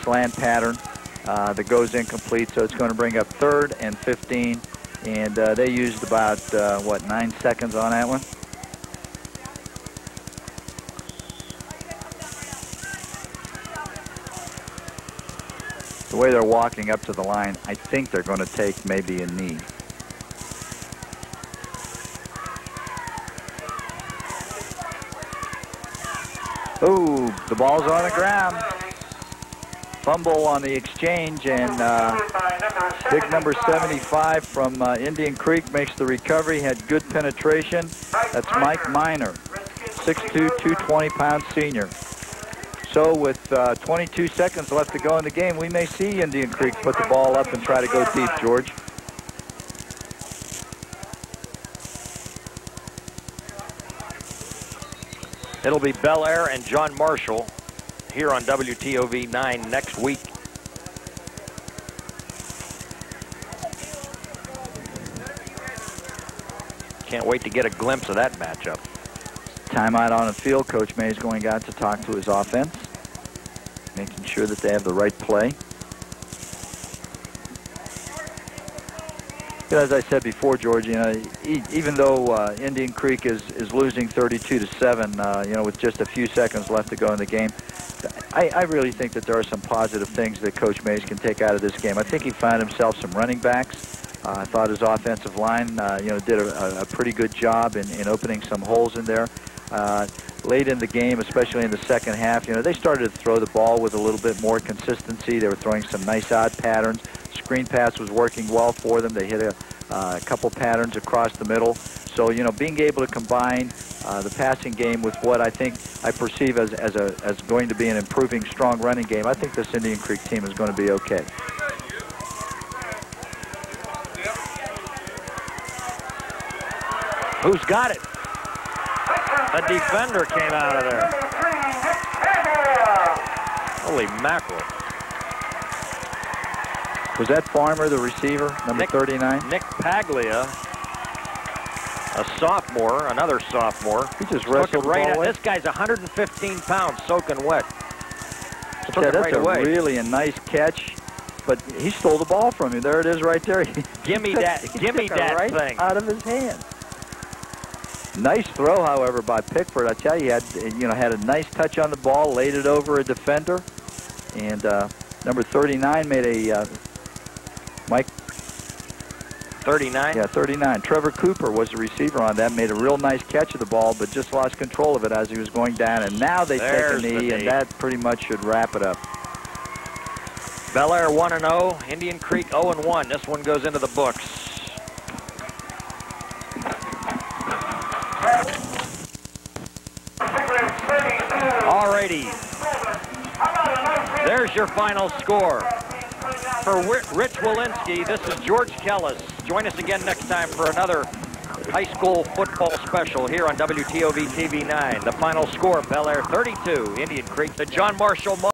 F: slant pattern that goes incomplete. So it's going to bring up 3rd and 15. And they used about, 9 seconds on that one? The way they're walking up to the line, I think they're going to take maybe a knee. Ooh, the ball's on the ground. Fumble on the exchange, and big number 75 from Indian Creek makes the recovery. Had good penetration. That's Mike Miner, 6'2", 220-pound senior. So with 22 seconds left to go in the game, we may see Indian Creek put the ball up and try to go deep, George.
E: It'll be Bellaire and John Marshall here on WTOV 9 next week. Can't wait to get a glimpse of that matchup.
F: Timeout on the field. Coach May is going out to talk to his offense, making sure that they have the right play. As I said before, George, you know, even though Indian Creek is losing 32-7, you know, with just a few seconds left to go in the game, I really think that there are some positive things that Coach Mays can take out of this game. I think he found himself some running backs. I thought his offensive line, you know, did a pretty good job in opening some holes in there. Late in the game, especially in the second half, you know, they started to throw the ball with a little bit more consistency. They were throwing some nice odd patterns. Screen pass was working well for them. They hit a couple patterns across the middle. So, you know, being able to combine the passing game with what I perceive as going to be an improving, strong running game, I think this Indian Creek team is going to be okay.
E: Who's got it? A defender came out of there. Holy mackerel.
F: Was that Farmer, the receiver, number 39?
E: Nick Paglia, a sophomore, another sophomore.
F: He just wrestled the ball away.
E: This guy's 115 pounds, soaking wet.
F: Yeah, that's really a nice catch, but he stole the ball from you. There it is right there.
E: Give me that
F: right
E: thing.
F: Out of his hand. Nice throw, however, by Pickford. I tell you, had a nice touch on the ball, laid it over a defender, and number 39 made a Mike.
E: 39?
F: Yeah, 39. Trevor Cooper was the receiver on that, made a real nice catch of the ball, but just lost control of it as he was going down, and now they take a knee, and that pretty much should wrap it up.
E: Bellaire 1-0, Indian Creek 0-1. This one goes into the books. Alrighty, there's your final score. For Rich Walensky, this is George Kellis. Join us again next time for another high school football special here on WTOV TV 9. The final score, Bellaire 32, Indian Creek. The John Marshall